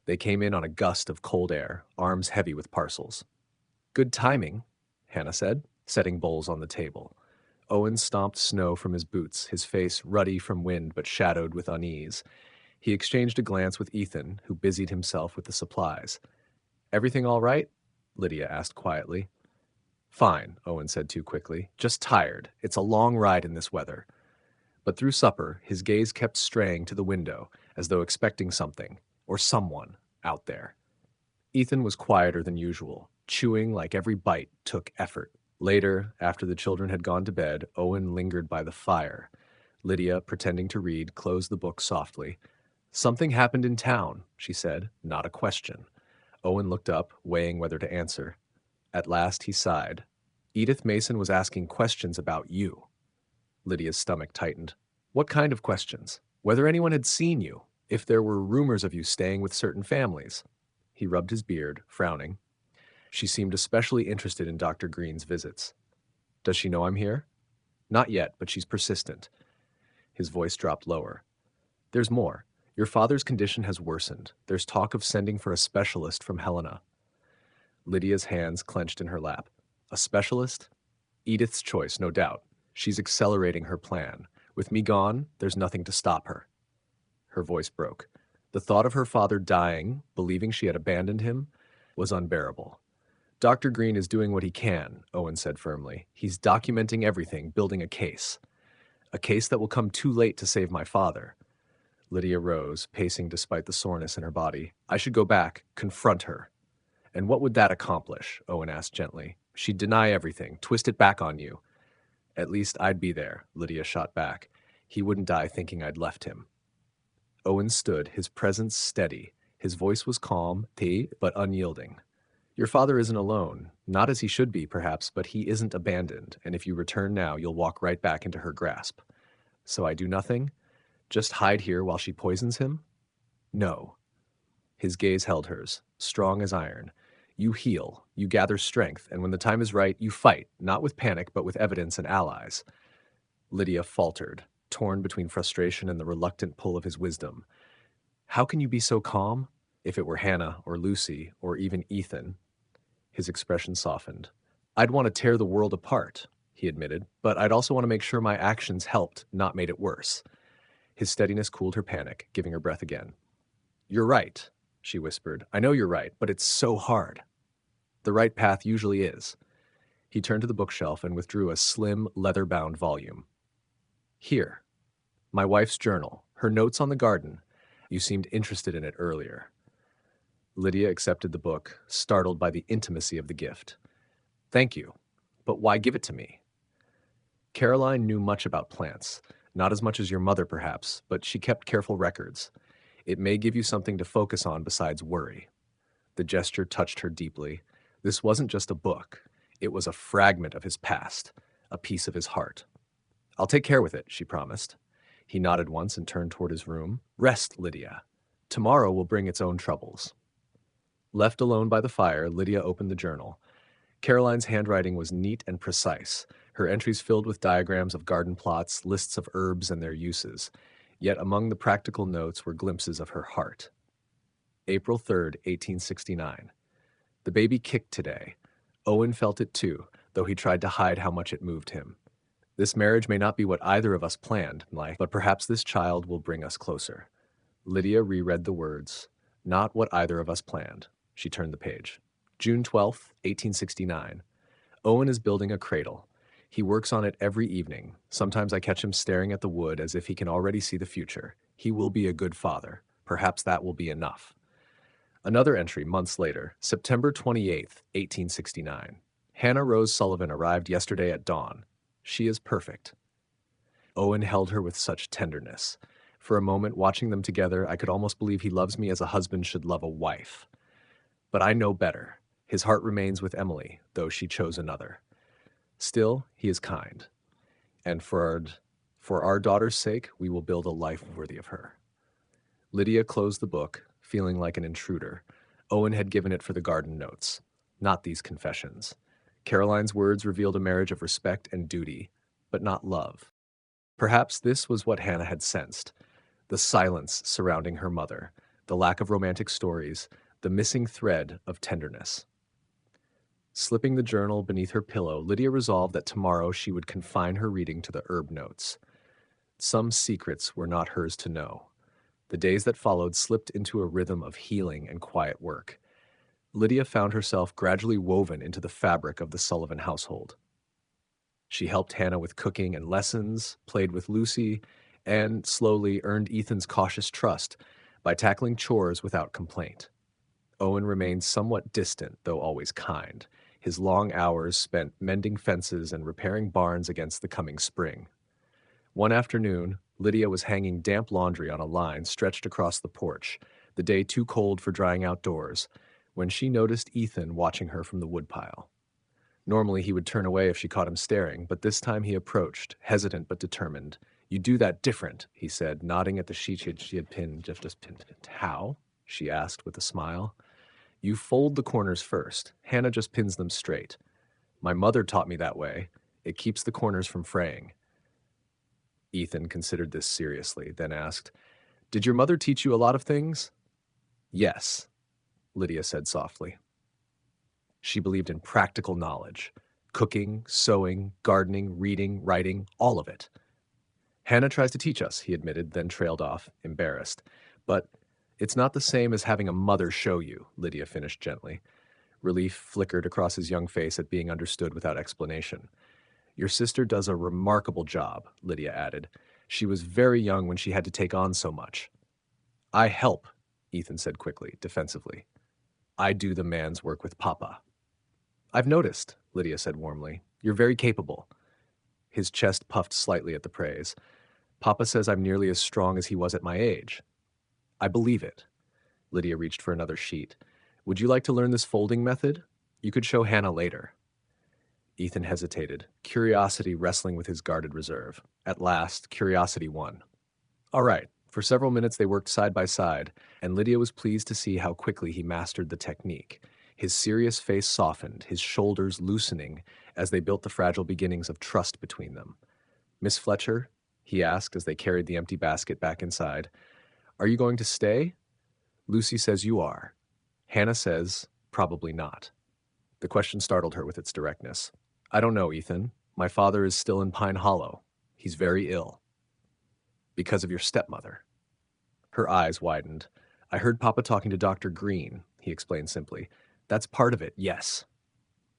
They came in on a gust of cold air, arms heavy with parcels. Good timing, Hannah said, setting bowls on the table. Owen stomped snow from his boots, his face ruddy from wind but shadowed with unease. He exchanged a glance with Ethan, who busied himself with the supplies. Everything all right? Lydia asked quietly. Fine, Owen said too quickly. Just tired. It's a long ride in this weather. But through supper, his gaze kept straying to the window, as though expecting something, or someone, out there. Ethan was quieter than usual, chewing like every bite took effort. Later, after the children had gone to bed, Owen lingered by the fire. Lydia, pretending to read, closed the book softly. Something happened in town, she said, not a question. Owen looked up, weighing whether to answer. At last he sighed. Edith Mason was asking questions about you. Lydia's stomach tightened. What kind of questions? Whether anyone had seen you, if there were rumors of you staying with certain families. He rubbed his beard, frowning. She seemed especially interested in Dr. Green's visits. Does she know I'm here? Not yet, but she's persistent. His voice dropped lower. There's more. Your father's condition has worsened. There's talk of sending for a specialist from Helena. Lydia's hands clenched in her lap. A specialist? Edith's choice, no doubt. She's accelerating her plan. With me gone, there's nothing to stop her. Her voice broke. The thought of her father dying, believing she had abandoned him, was unbearable. Dr. Green is doing what he can, Owen said firmly. He's documenting everything, building a case. A case that will come too late to save my father. Lydia rose, pacing despite the soreness in her body. I should go back, confront her. And what would that accomplish? Owen asked gently. She'd deny everything, twist it back on you. At least I'd be there, Lydia shot back. He wouldn't die thinking I'd left him. Owen stood, his presence steady. His voice was calm, but unyielding. Your father isn't alone. Not as he should be, perhaps, but he isn't abandoned, and if you return now, you'll walk right back into her grasp. So I do nothing? Just hide here while she poisons him? No. His gaze held hers, strong as iron. You heal, you gather strength, and when the time is right, you fight, not with panic, but with evidence and allies. Lydia faltered, torn between frustration and the reluctant pull of his wisdom. How can you be so calm? If it were Hannah or Lucy or even Ethan. His expression softened. I'd want to tear the world apart, he admitted, but I'd also want to make sure my actions helped, not made it worse. His steadiness cooled her panic, giving her breath again. You're right, she whispered. I know you're right, but it's so hard. The right path usually is. He turned to the bookshelf and withdrew a slim, leather-bound volume. Here. My wife's journal, her notes on the garden. You seemed interested in it earlier. Lydia accepted the book, startled by the intimacy of the gift. Thank you, but why give it to me? Caroline knew much about plants, not as much as your mother perhaps, but she kept careful records. It may give you something to focus on besides worry. The gesture touched her deeply. This wasn't just a book. It was a fragment of his past, a piece of his heart. I'll take care with it, she promised. He nodded once and turned toward his room. Rest, Lydia. Tomorrow will bring its own troubles. Left alone by the fire, Lydia opened the journal. Caroline's handwriting was neat and precise, her entries filled with diagrams of garden plots, lists of herbs and their uses. Yet among the practical notes were glimpses of her heart. April 3rd, 1869. The baby kicked today. Owen felt it too, though he tried to hide how much it moved him. This marriage may not be what either of us planned, but perhaps this child will bring us closer. Lydia reread the words, not what either of us planned. She turned the page. June 12th, 1869. Owen is building a cradle. He works on it every evening. Sometimes I catch him staring at the wood as if he can already see the future. He will be a good father. Perhaps that will be enough. Another entry months later, September 28th, 1869. Hannah Rose Sullivan arrived yesterday at dawn. She is perfect. Owen held her with such tenderness. For a moment, watching them together, I could almost believe he loves me as a husband should love a wife. But I know better. His heart remains with Emily, though she chose another. Still, he is kind. And for our daughter's sake, we will build a life worthy of her. Lydia closed the book, feeling like an intruder. Owen had given it for the garden notes, not these confessions. Caroline's words revealed a marriage of respect and duty, but not love. Perhaps this was what Hannah had sensed. The silence surrounding her mother, the lack of romantic stories, the missing thread of tenderness. Slipping the journal beneath her pillow, Lydia resolved that tomorrow she would confine her reading to the herb notes. Some secrets were not hers to know. The days that followed slipped into a rhythm of healing and quiet work. Lydia found herself gradually woven into the fabric of the Sullivan household. She helped Hannah with cooking and lessons, played with Lucy, and slowly earned Ethan's cautious trust by tackling chores without complaint. Owen remained somewhat distant, though always kind, his long hours spent mending fences and repairing barns against the coming spring. One afternoon, Lydia was hanging damp laundry on a line stretched across the porch, the day too cold for drying outdoors, when she noticed Ethan watching her from the woodpile. Normally he would turn away if she caught him staring, but this time he approached, hesitant but determined. "You do that different," he said, nodding at the sheet she had pinned. Just pinned. "How?" she asked with a smile. "You fold the corners first. Hannah just pins them straight. My mother taught me that way. It keeps the corners from fraying." Ethan considered this seriously, then asked, "Did your mother teach you a lot of things?" "Yes," Lydia said softly. She believed in practical knowledge. Cooking, sewing, gardening, reading, writing, all of it. "Hannah tries to teach us," he admitted, then trailed off, embarrassed. "But it's not the same as having a mother show you," Lydia finished gently. Relief flickered across his young face at being understood without explanation. "Your sister does a remarkable job," Lydia added. "She was very young when she had to take on so much." "I help," Ethan said quickly, defensively. "I do the man's work with Papa." "I've noticed," Lydia said warmly. "You're very capable." His chest puffed slightly at the praise. "Papa says I'm nearly as strong as he was at my age." "I believe it." Lydia reached for another sheet. "Would you like to learn this folding method? You could show Hannah later." Ethan hesitated, curiosity wrestling with his guarded reserve. At last, curiosity won. All right. For several minutes they worked side by side, and Lydia was pleased to see how quickly he mastered the technique. His serious face softened, his shoulders loosening as they built the fragile beginnings of trust between them. "Miss Fletcher," he asked as they carried the empty basket back inside, "are you going to stay?" "Lucy says you are. Hannah says probably not." The question startled her with its directness. "I don't know, Ethan. My father is still in Pine Hollow. He's very ill." "Because of your stepmother." Her eyes widened. "I heard Papa talking to Dr. Green," he explained simply. "That's part of it, yes."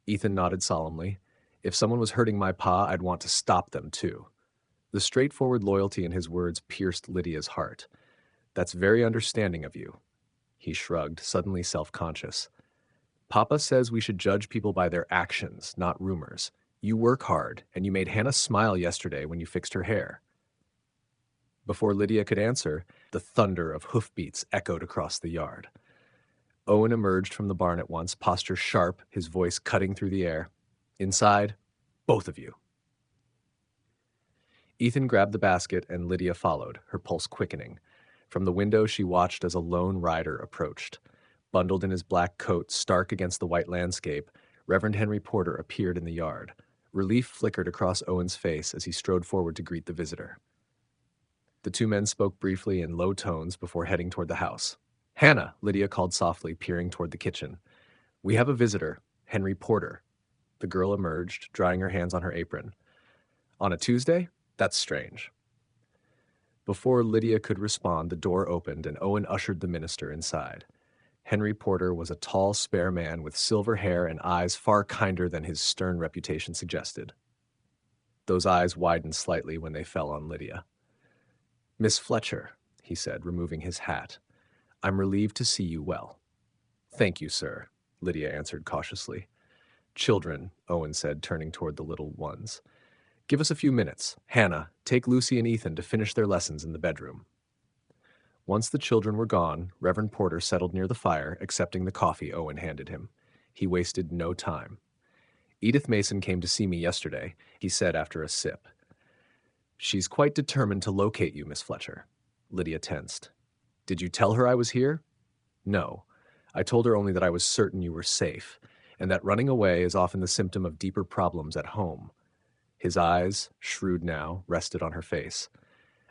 Ethan nodded solemnly. "If someone was hurting my pa, I'd want to stop them, too." The straightforward loyalty in his words pierced Lydia's heart. "That's very understanding of you." He shrugged, suddenly self-conscious. "Papa says we should judge people by their actions, not rumors. You work hard, and you made Hannah smile yesterday when you fixed her hair." Before Lydia could answer, the thunder of hoofbeats echoed across the yard. Owen emerged from the barn at once, posture sharp, his voice cutting through the air. "Inside, both of you." Ethan grabbed the basket and Lydia followed, her pulse quickening. From the window she watched as a lone rider approached. Bundled in his black coat, stark against the white landscape, Reverend Henry Porter appeared in the yard. Relief flickered across Owen's face as he strode forward to greet the visitor. The two men spoke briefly in low tones before heading toward the house. "Hannah," Lydia called softly, peering toward the kitchen. "We have a visitor, Henry Porter." The girl emerged, drying her hands on her apron. "On a Tuesday? That's strange." Before Lydia could respond, the door opened and Owen ushered the minister inside. Henry Porter was a tall, spare man with silver hair and eyes far kinder than his stern reputation suggested. Those eyes widened slightly when they fell on Lydia. "Miss Fletcher," he said, removing his hat, "I'm relieved to see you well." "Thank you, sir," Lydia answered cautiously. "Children," Owen said, turning toward the little ones. "Give us a few minutes. Hannah, take Lucy and Ethan to finish their lessons in the bedroom." Once the children were gone, Reverend Porter settled near the fire, accepting the coffee Owen handed him. He wasted no time. "Edith Mason came to see me yesterday," he said after a sip. "She's quite determined to locate you, Miss Fletcher." Lydia tensed. "Did you tell her I was here?" "No. I told her only that I was certain you were safe, and that running away is often the symptom of deeper problems at home." His eyes, shrewd now, rested on her face.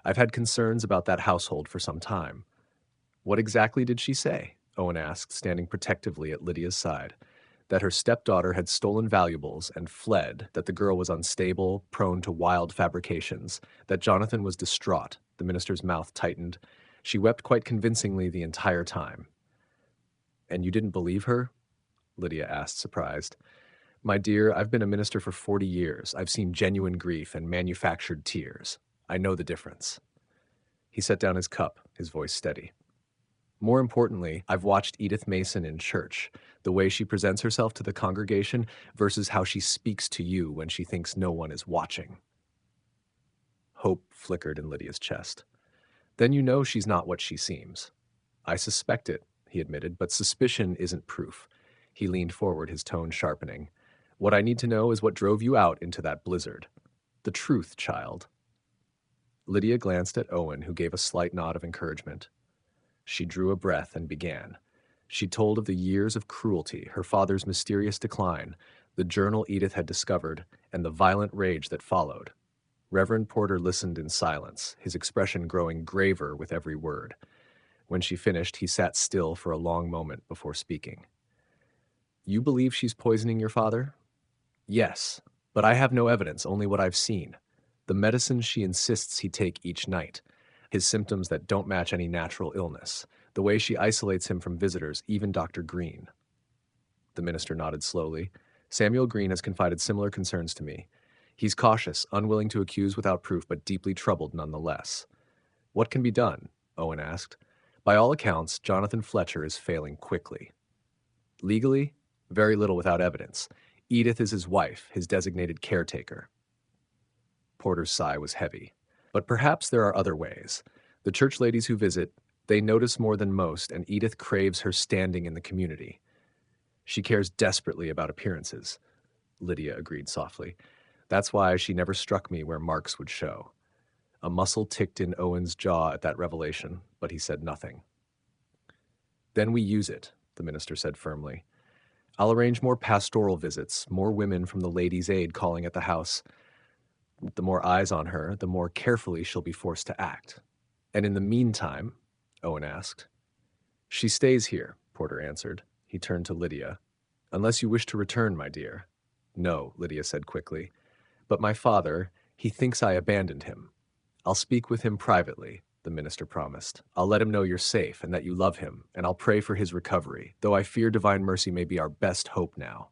"I've had concerns about that household for some time." "What exactly did she say?" Owen asked, standing protectively at Lydia's side. "That her stepdaughter had stolen valuables and fled, that the girl was unstable, prone to wild fabrications, that Jonathan was distraught." The minister's mouth tightened. "She wept quite convincingly the entire time." "And you didn't believe her?" Lydia asked, surprised. "My dear, I've been a minister for 40 years. I've seen genuine grief and manufactured tears. I know the difference." He set down his cup, his voice steady. "More importantly, I've watched Edith Mason in church, the way she presents herself to the congregation versus how she speaks to you when she thinks no one is watching." Hope flickered in Lydia's chest. "Then you know she's not what she seems." "I suspect it," he admitted, "but suspicion isn't proof." He leaned forward, his tone sharpening. "What I need to know is what drove you out into that blizzard. The truth, child." Lydia glanced at Owen, who gave a slight nod of encouragement. She drew a breath and began. She told of the years of cruelty, her father's mysterious decline, the journal Edith had discovered, and the violent rage that followed. Reverend Porter listened in silence, his expression growing graver with every word. When she finished, he sat still for a long moment before speaking. "You believe she's poisoning your father?" "Yes, but I have no evidence, only what I've seen. The medicine she insists he take each night, his symptoms that don't match any natural illness, the way she isolates him from visitors, even Dr. Green." The minister nodded slowly. "Samuel Green has confided similar concerns to me. He's cautious, unwilling to accuse without proof, but deeply troubled nonetheless." "What can be done?" Owen asked. "By all accounts, Jonathan Fletcher is failing quickly." "Legally, very little without evidence. Edith is his wife, his designated caretaker." Porter's sigh was heavy. "But perhaps there are other ways. The church ladies who visit, they notice more than most, and Edith craves her standing in the community. She cares desperately about appearances," Lydia agreed softly. "That's why she never struck me where marks would show." A muscle ticked in Owen's jaw at that revelation, but he said nothing. "Then we use it," the minister said firmly. "I'll arrange more pastoral visits, more women from the Ladies' Aid calling at the house. The more eyes on her, the more carefully she'll be forced to act." "And in the meantime?" Owen asked. "She stays here," Porter answered. He turned to Lydia. "Unless you wish to return, my dear." "No," Lydia said quickly. "But my father, he thinks I abandoned him." "I'll speak with him privately," the minister promised. "I'll let him know you're safe and that you love him, and I'll pray for his recovery, though I fear divine mercy may be our best hope now."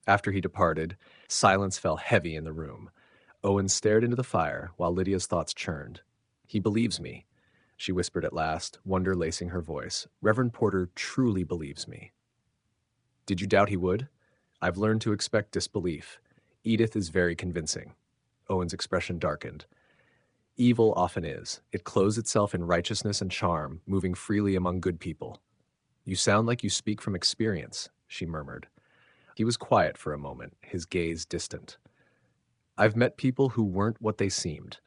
After he departed, silence fell heavy in the room. Owen stared into the fire while Lydia's thoughts churned. "He believes me," she whispered at last, wonder lacing her voice. "Reverend Porter truly believes me." "Did you doubt he would?" "I've learned to expect disbelief. Edith is very convincing." Owen's expression darkened. "Evil often is. It clothes itself in righteousness and charm, moving freely among good people." "You sound like you speak from experience," she murmured. He was quiet for a moment, his gaze distant. "I've met people who weren't what they seemed.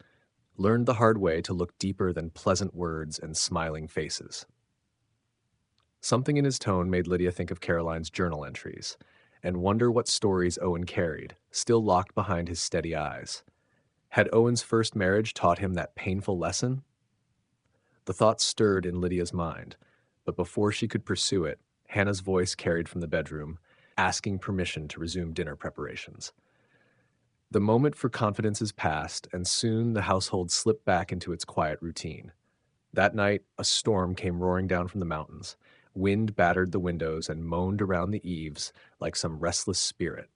Learned the hard way to look deeper than pleasant words and smiling faces." Something in his tone made Lydia think of Caroline's journal entries and wonder what stories Owen carried, still locked behind his steady eyes. Had Owen's first marriage taught him that painful lesson? The thought stirred in Lydia's mind, but before she could pursue it, Hannah's voice carried from the bedroom, asking permission to resume dinner preparations. The moment for confidences passed, and soon the household slipped back into its quiet routine. That night, a storm came roaring down from the mountains. Wind battered the windows and moaned around the eaves like some restless spirit.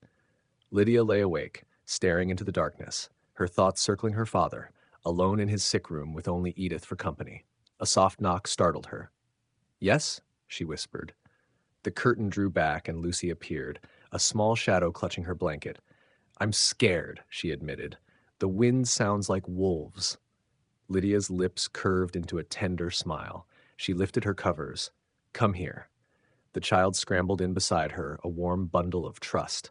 Lydia lay awake, staring into the darkness, her thoughts circling her father, alone in his sick room with only Edith for company. A soft knock startled her. "Yes?" she whispered. The curtain drew back and Lucy appeared, a small shadow clutching her blanket. "I'm scared," she admitted. "The wind sounds like wolves." Lydia's lips curved into a tender smile. She lifted her covers. "Come here." The child scrambled in beside her, a warm bundle of trust.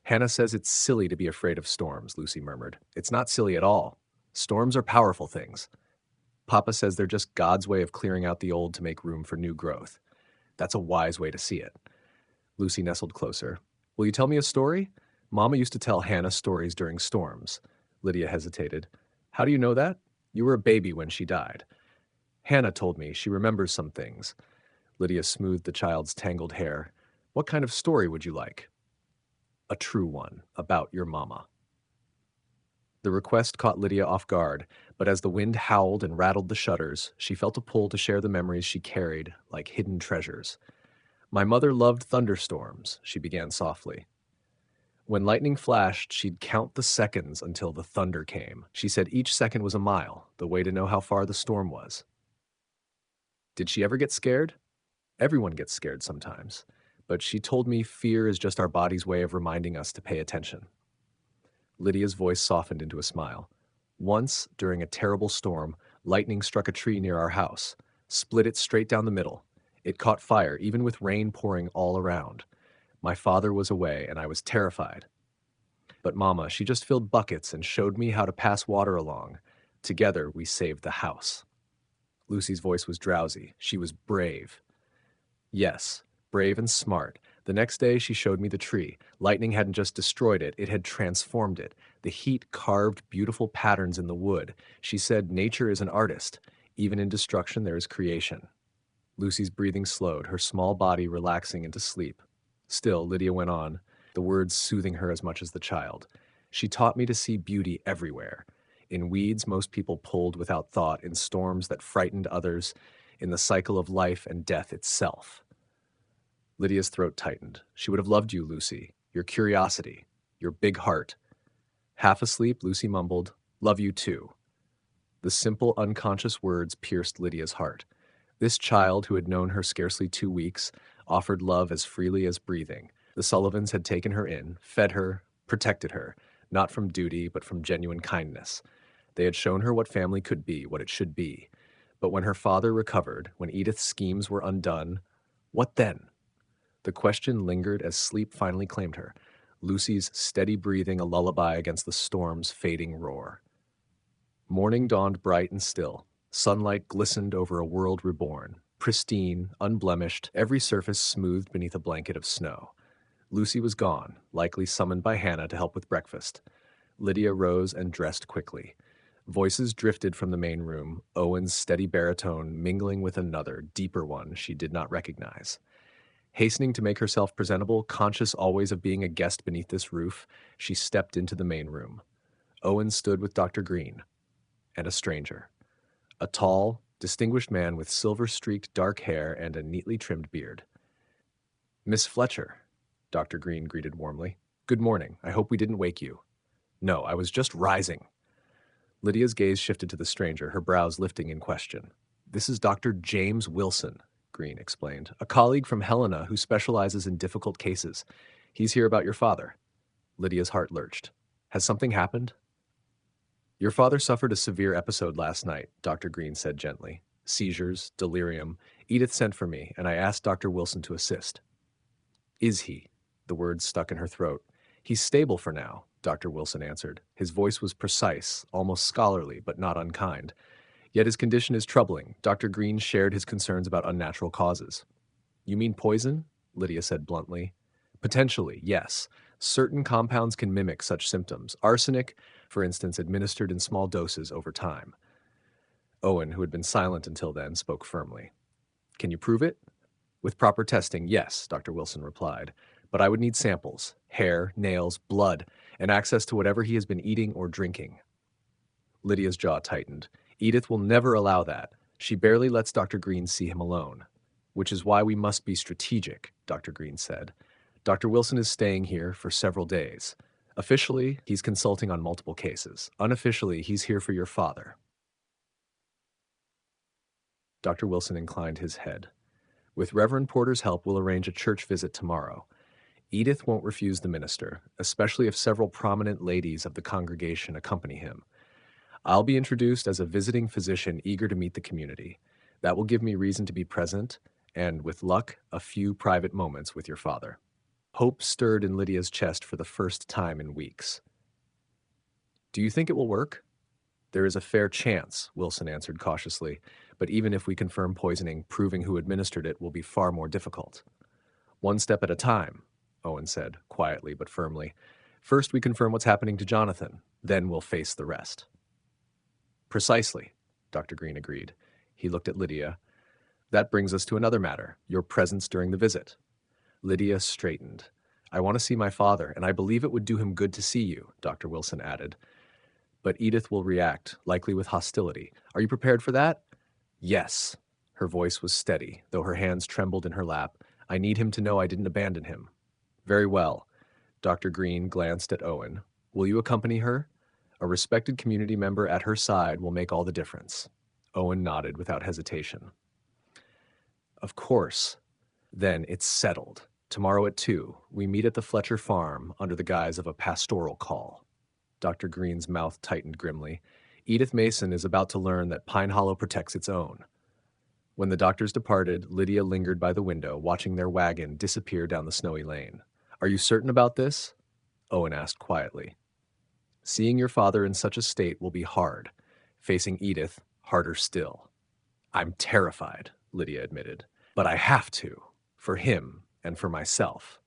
"Hannah says it's silly to be afraid of storms," Lucy murmured. "It's not silly at all. Storms are powerful things. Papa says they're just God's way of clearing out the old to make room for new growth. That's a wise way to see it." Lucy nestled closer. "Will you tell me a story? Mama used to tell Hannah stories during storms." Lydia hesitated. "How do you know that? You were a baby when she died." "Hannah told me she remembers some things." Lydia smoothed the child's tangled hair. "What kind of story would you like?" "A true one, about your mama." The request caught Lydia off guard, but as the wind howled and rattled the shutters, she felt a pull to share the memories she carried, like hidden treasures. "My mother loved thunderstorms," she began softly. "When lightning flashed, she'd count the seconds until the thunder came. She said each second was a mile, the way to know how far the storm was." "Did she ever get scared?" "Everyone gets scared sometimes. But she told me fear is just our body's way of reminding us to pay attention." Lydia's voice softened into a smile. "Once, during a terrible storm, lightning struck a tree near our house, split it straight down the middle. It caught fire, even with rain pouring all around. My father was away, and I was terrified. But Mama, she just filled buckets and showed me how to pass water along. Together, we saved the house." Lucy's voice was drowsy. She was brave. "Yes, brave and smart. The next day, she showed me the tree. Lightning hadn't just destroyed it, it had transformed it. The heat carved beautiful patterns in the wood. She said nature is an artist. Even in destruction, there is creation." Lucy's breathing slowed, her small body relaxing into sleep. Still, Lydia went on, the words soothing her as much as the child. "She taught me to see beauty everywhere. In weeds most people pulled without thought, in storms that frightened others, in the cycle of life and death itself." Lydia's throat tightened. "She would have loved you, Lucy. Your curiosity. Your big heart." Half asleep, Lucy mumbled, "Love you too." The simple, unconscious words pierced Lydia's heart. This child, who had known her scarcely 2 weeks, offered love as freely as breathing. The Sullivans had taken her in, fed her, protected her, not from duty, but from genuine kindness. They had shown her what family could be, what it should be. But when her father recovered, when Edith's schemes were undone, what then? The question lingered as sleep finally claimed her, Lucy's steady breathing a lullaby against the storm's fading roar. Morning dawned bright and still. Sunlight glistened over a world reborn, pristine, unblemished, every surface smoothed beneath a blanket of snow. Lucy was gone, likely summoned by Hannah to help with breakfast. Lydia rose and dressed quickly. Voices drifted from the main room, Owen's steady baritone mingling with another, deeper one she did not recognize. Hastening to make herself presentable, conscious always of being a guest beneath this roof, she stepped into the main room. Owen stood with Dr. Green and a stranger. A tall, distinguished man with silver-streaked dark hair and a neatly trimmed beard. "Miss Fletcher," Dr. Green greeted warmly. "Good morning. I hope we didn't wake you." "No, I was just rising." Lydia's gaze shifted to the stranger, her brows lifting in question. "This is Dr. James Wilson," Green explained, "a colleague from Helena who specializes in difficult cases. He's here about your father." Lydia's heart lurched. "Has something happened?" "Your father suffered a severe episode last night," Dr. Green said gently. "Seizures, delirium. Edith sent for me, and I asked Dr. Wilson to assist." "Is he?" The words stuck in her throat. "He's stable for now," Dr. Wilson answered. His voice was precise, almost scholarly, but not unkind. "Yet his condition is troubling." Dr. Green shared his concerns about unnatural causes. You mean poison? Lydia said bluntly. Potentially, yes. Certain compounds can mimic such symptoms. Arsenic, for instance, administered in small doses over time. Owen, who had been silent until then, spoke firmly. Can you prove it? With proper testing, yes, Dr. Wilson replied. But I would need samples, hair, nails, blood, and access to whatever he has been eating or drinking. Lydia's jaw tightened. Edith will never allow that. She barely lets Dr. Green see him alone. Which is why we must be strategic, Dr. Green said. Dr. Wilson is staying here for several days. Officially, he's consulting on multiple cases. Unofficially, he's here for your father. Dr. Wilson inclined his head. With Reverend Porter's help, we'll arrange a church visit tomorrow. Edith won't refuse the minister, especially if several prominent ladies of the congregation accompany him. I'll be introduced as a visiting physician eager to meet the community. That will give me reason to be present, and with luck, a few private moments with your father. Hope stirred in Lydia's chest for the first time in weeks. Do you think it will work? There is a fair chance, Wilson answered cautiously, but even if we confirm poisoning, proving who administered it will be far more difficult. One step at a time, Owen said, quietly but firmly. First we confirm what's happening to Jonathan, then we'll face the rest. Precisely, Dr. Green agreed. He looked at Lydia. That brings us to another matter, your presence during the visit. Lydia straightened. I want to see my father, and I believe it would do him good to see you, Dr. Wilson added. But Edith will react, likely with hostility. Are you prepared for that? Yes. Her voice was steady, though her hands trembled in her lap. I need him to know I didn't abandon him. Very well. Dr. Green glanced at Owen. Will you accompany her? A respected community member at her side will make all the difference. Owen nodded without hesitation. Of course. Then it's settled. Tomorrow at 2, we meet at the Fletcher farm under the guise of a pastoral call. Dr. Green's mouth tightened grimly. Edith Mason is about to learn that Pine Hollow protects its own. When the doctors departed, Lydia lingered by the window, watching their wagon disappear down the snowy lane. Are you certain about this? Owen asked quietly. Seeing your father in such a state will be hard. Facing Edith, harder still. I'm terrified, Lydia admitted. But I have to, for him and for myself.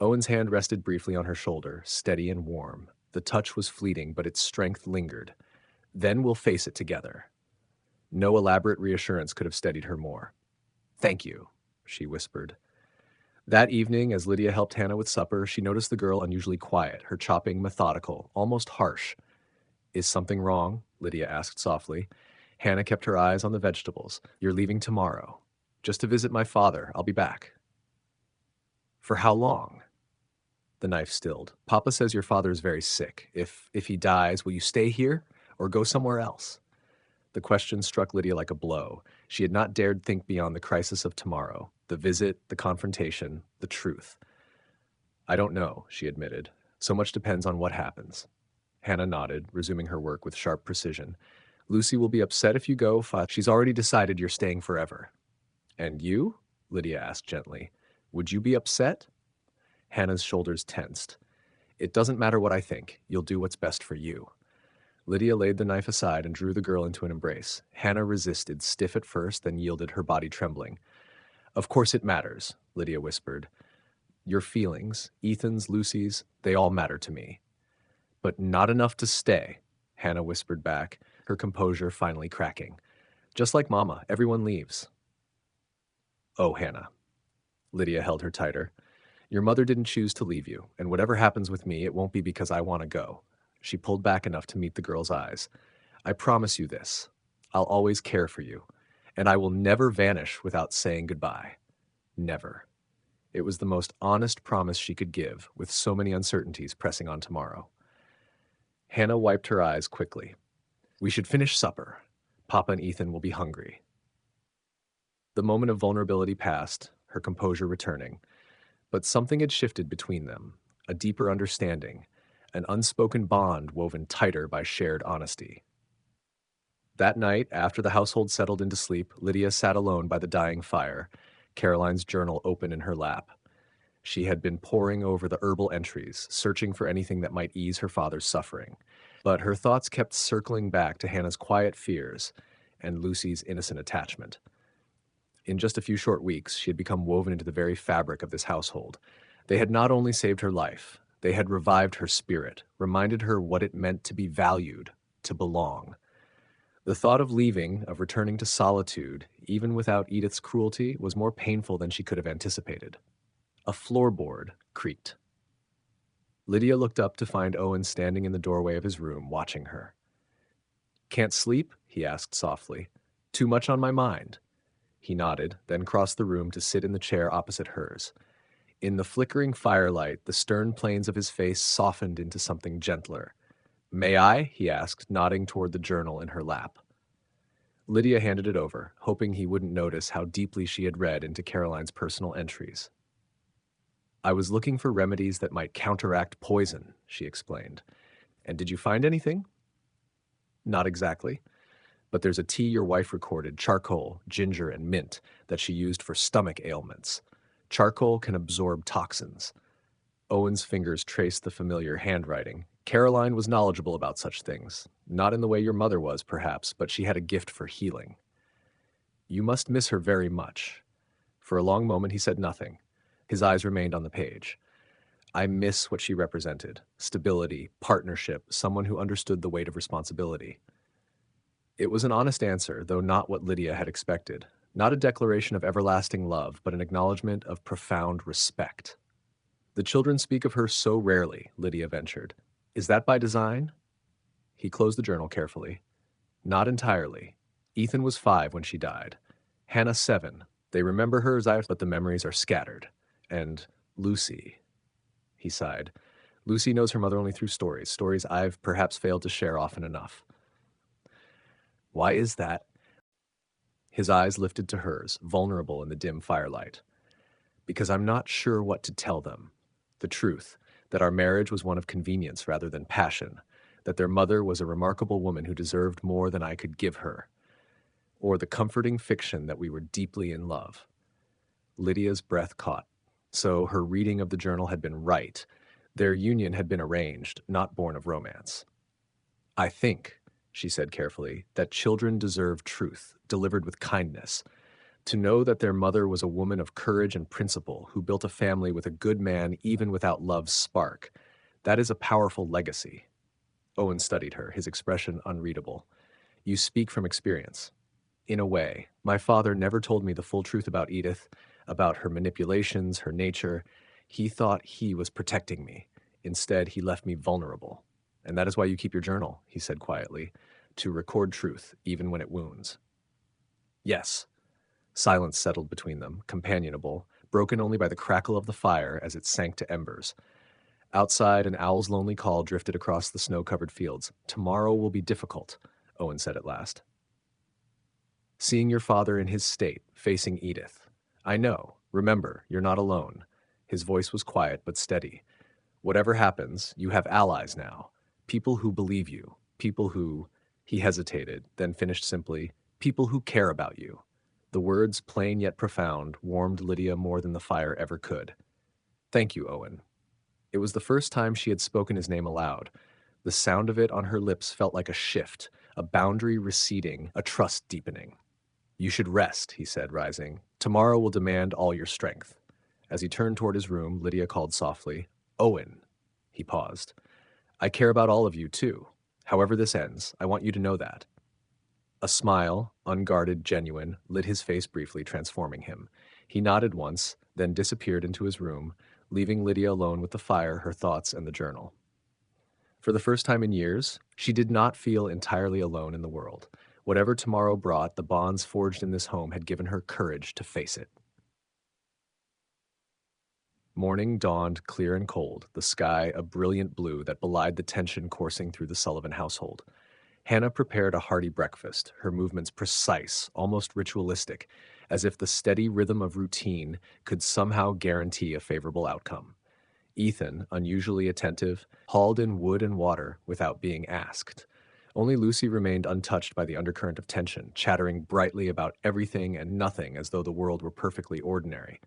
Owen's hand rested briefly on her shoulder, steady and warm. The touch was fleeting, but its strength lingered. Then we'll face it together. No elaborate reassurance could have steadied her more. Thank you, she whispered. That evening, as Lydia helped Hannah with supper, she noticed the girl unusually quiet, her chopping methodical, almost harsh. Is something wrong? Lydia asked softly. Hannah kept her eyes on the vegetables. You're leaving tomorrow. Just to visit my father. I'll be back. For how long? The knife stilled. Papa says your father is very sick. If he dies, will you stay here or go somewhere else? The question struck Lydia like a blow. She had not dared think beyond the crisis of tomorrow, the visit, the confrontation, the truth. I don't know, she admitted. So much depends on what happens. Hannah nodded, resuming her work with sharp precision. Lucy will be upset if you go. She's already decided you're staying forever. And you? Lydia asked gently. Would you be upset? Hannah's shoulders tensed. It doesn't matter what I think. You'll do what's best for you. Lydia laid the knife aside and drew the girl into an embrace. Hannah resisted, stiff at first, then yielded, her body trembling. Of course it matters, Lydia whispered. Your feelings, Ethan's, Lucy's, they all matter to me. But not enough to stay, Hannah whispered back, her composure finally cracking. Just like Mama, everyone leaves. Oh, Hannah. Lydia held her tighter. Your mother didn't choose to leave you, and whatever happens with me, it won't be because I want to go. She pulled back enough to meet the girl's eyes. I promise you this. I'll always care for you, and I will never vanish without saying goodbye. Never. It was the most honest promise she could give, with so many uncertainties pressing on tomorrow. Hannah wiped her eyes quickly. We should finish supper. Papa and Ethan will be hungry. The moment of vulnerability passed, her composure returning. But something had shifted between them, a deeper understanding, an unspoken bond woven tighter by shared honesty. That night, after the household settled into sleep, Lydia sat alone by the dying fire, Caroline's journal open in her lap. She had been poring over the herbal entries, searching for anything that might ease her father's suffering. But her thoughts kept circling back to Hannah's quiet fears and Lucy's innocent attachment. In just a few short weeks, she had become woven into the very fabric of this household. They had not only saved her life, they had revived her spirit, reminded her what it meant to be valued, to belong. The thought of leaving, of returning to solitude, even without Edith's cruelty, was more painful than she could have anticipated. A floorboard creaked. Lydia looked up to find Owen standing in the doorway of his room, watching her. "Can't sleep?" he asked softly. "Too much on my mind." He nodded, then crossed the room to sit in the chair opposite hers. In the flickering firelight, the stern planes of his face softened into something gentler. "May I?" he asked, nodding toward the journal in her lap. Lydia handed it over, hoping he wouldn't notice how deeply she had read into Caroline's personal entries. "I was looking for remedies that might counteract poison," she explained. "And did you find anything?" "Not exactly. But there's a tea your wife recorded, charcoal, ginger, and mint, that she used for stomach ailments. Charcoal can absorb toxins." Owen's fingers traced the familiar handwriting. Caroline was knowledgeable about such things. Not in the way your mother was, perhaps, but she had a gift for healing. "You must miss her very much." For a long moment he said nothing. His eyes remained on the page. "I miss what she represented. Stability, partnership, someone who understood the weight of responsibility." It was an honest answer, though not what Lydia had expected. Not a declaration of everlasting love, but an acknowledgement of profound respect. "The children speak of her so rarely," Lydia ventured. "Is that by design?" He closed the journal carefully. "Not entirely. Ethan was 5 when she died. Hannah 7. They remember her as I have, but the memories are scattered. And Lucy," he sighed. "Lucy knows her mother only through stories, stories I've perhaps failed to share often enough." "Why is that?" His eyes lifted to hers, vulnerable in the dim firelight. "Because I'm not sure what to tell them. The truth, that our marriage was one of convenience rather than passion, that their mother was a remarkable woman who deserved more than I could give her, or the comforting fiction that we were deeply in love." Lydia's breath caught. So her reading of the journal had been right. Their union had been arranged, not born of romance. "I think," she said carefully, "that children deserve truth, delivered with kindness. To know that their mother was a woman of courage and principle who built a family with a good man even without love's spark, that is a powerful legacy." Owen studied her, his expression unreadable. "You speak from experience." "In a way. My father never told me the full truth about Edith, about her manipulations, her nature. He thought he was protecting me. Instead, he left me vulnerable. And that is why you keep your journal," he said quietly, "to record truth, even when it wounds." "Yes." Silence settled between them, companionable, broken only by the crackle of the fire as it sank to embers. Outside, an owl's lonely call drifted across the snow-covered fields. "Tomorrow will be difficult," Owen said at last. "Seeing your father in his state, facing Edith. I know. Remember, you're not alone." His voice was quiet but steady. "Whatever happens, you have allies now. People who believe you. People who—" He hesitated, then finished simply, "People who care about you." The words, plain yet profound, warmed Lydia more than the fire ever could. "Thank you, Owen." It was the first time she had spoken his name aloud. The sound of it on her lips felt like a shift, a boundary receding, a trust deepening. "You should rest," he said, rising. "Tomorrow will demand all your strength." As he turned toward his room, Lydia called softly, "Owen." He paused. "I care about all of you, too. However this ends, I want you to know that." A smile, unguarded, genuine, lit his face briefly, transforming him. He nodded once, then disappeared into his room, leaving Lydia alone with the fire, her thoughts, and the journal. For the first time in years, she did not feel entirely alone in the world. Whatever tomorrow brought, the bonds forged in this home had given her courage to face it. Morning dawned clear and cold, the sky a brilliant blue that belied the tension coursing through the Sullivan household. Hannah prepared a hearty breakfast, her movements precise, almost ritualistic, as if the steady rhythm of routine could somehow guarantee a favorable outcome. Ethan, unusually attentive, hauled in wood and water without being asked. Only Lucy remained untouched by the undercurrent of tension, chattering brightly about everything and nothing as though the world were perfectly ordinary.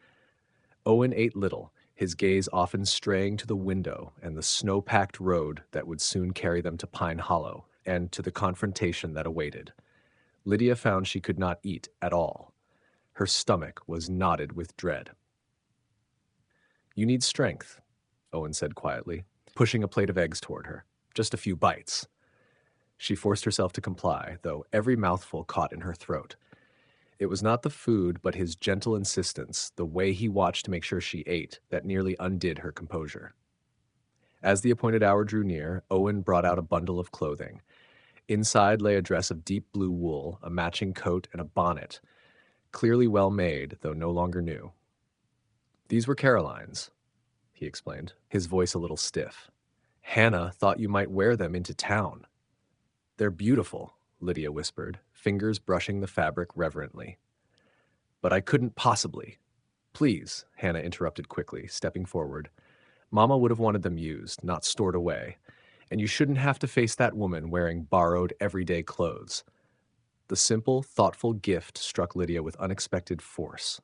Owen ate little, his gaze often straying to the window and the snow-packed road that would soon carry them to Pine Hollow, and to the confrontation that awaited. Lydia found she could not eat at all. Her stomach was knotted with dread. "You need strength," Owen said quietly, pushing a plate of eggs toward her. "Just a few bites." She forced herself to comply, though every mouthful caught in her throat. It was not the food, but his gentle insistence, the way he watched to make sure she ate, that nearly undid her composure. As the appointed hour drew near, Owen brought out a bundle of clothing. Inside lay a dress of deep blue wool, a matching coat, and a bonnet, clearly well made, though no longer new. "These were Caroline's," he explained, his voice a little stiff. "Hannah thought you might wear them into town." "They're beautiful," Lydia whispered, fingers brushing the fabric reverently. "But I couldn't possibly." "Please," Hannah interrupted quickly, stepping forward. "Mama would have wanted them used, not stored away. And you shouldn't have to face that woman wearing borrowed, everyday clothes." The simple, thoughtful gift struck Lydia with unexpected force.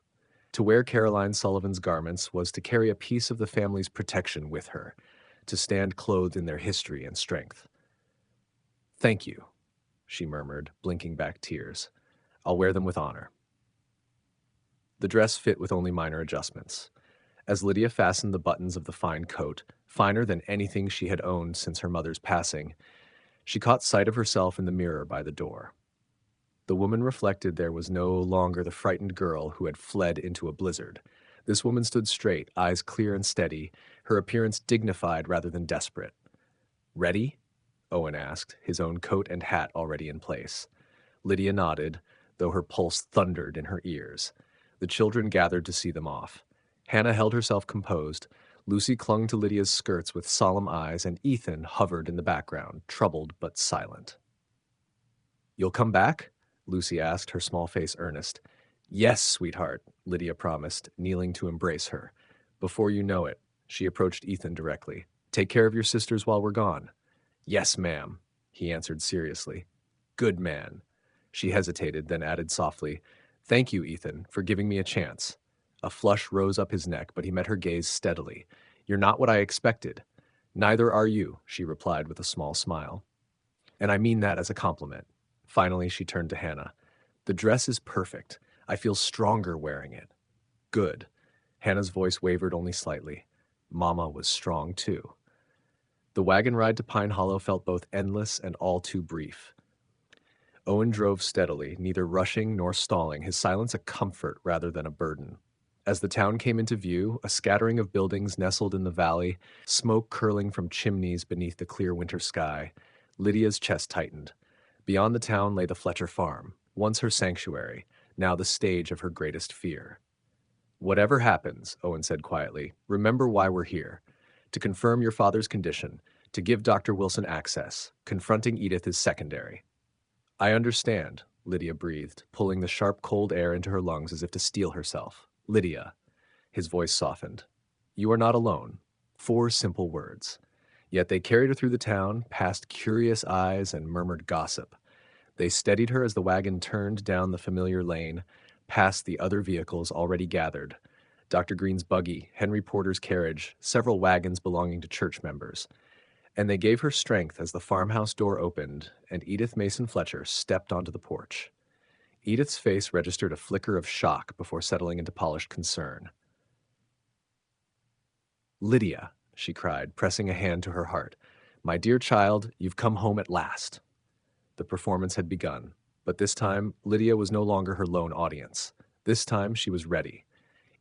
To wear Caroline Sullivan's garments was to carry a piece of the family's protection with her, to stand clothed in their history and strength. "Thank you," she murmured, blinking back tears. "I'll wear them with honor." The dress fit with only minor adjustments. As Lydia fastened the buttons of the fine coat, finer than anything she had owned since her mother's passing, she caught sight of herself in the mirror by the door. The woman reflected there was no longer the frightened girl who had fled into a blizzard. This woman stood straight, eyes clear and steady, her appearance dignified rather than desperate. "Ready?" Owen asked, his own coat and hat already in place. Lydia nodded, though her pulse thundered in her ears. The children gathered to see them off. Hannah held herself composed. Lucy clung to Lydia's skirts with solemn eyes, and Ethan hovered in the background, troubled but silent. "You'll come back?" Lucy asked, her small face earnest. "Yes, sweetheart," Lydia promised, kneeling to embrace her. "Before you know it," she approached Ethan directly. "Take care of your sisters while we're gone." "Yes, ma'am," he answered seriously. "Good man." She hesitated, then added softly, "Thank you, Ethan, for giving me a chance." A flush rose up his neck, but he met her gaze steadily. "You're not what I expected." "Neither are you," she replied with a small smile. "And I mean that as a compliment." Finally, she turned to Hannah. "The dress is perfect. I feel stronger wearing it." "Good." Hannah's voice wavered only slightly. Mama was strong, too. The wagon ride to Pine Hollow felt both endless and all too brief. Owen drove steadily, neither rushing nor stalling, his silence a comfort rather than a burden. As the town came into view, a scattering of buildings nestled in the valley, smoke curling from chimneys beneath the clear winter sky, Lydia's chest tightened. Beyond the town lay the Fletcher farm, once her sanctuary, now the stage of her greatest fear. "Whatever happens," Owen said quietly, "remember why we're here. To confirm your father's condition, to give Dr. Wilson access. Confronting Edith is secondary." "I understand," Lydia breathed, pulling the sharp cold air into her lungs as if to steel herself. "Lydia." His voice softened. "You are not alone." 4 simple words. Yet they carried her through the town, past curious eyes and murmured gossip. They steadied her as the wagon turned down the familiar lane, past the other vehicles already gathered. Dr. Green's buggy, Henry Porter's carriage, several wagons belonging to church members. And they gave her strength as the farmhouse door opened and Edith Mason Fletcher stepped onto the porch. Edith's face registered a flicker of shock before settling into polished concern. "Lydia," she cried, pressing a hand to her heart. "My dear child, you've come home at last." The performance had begun, but this time Lydia was no longer her lone audience. This time she was ready.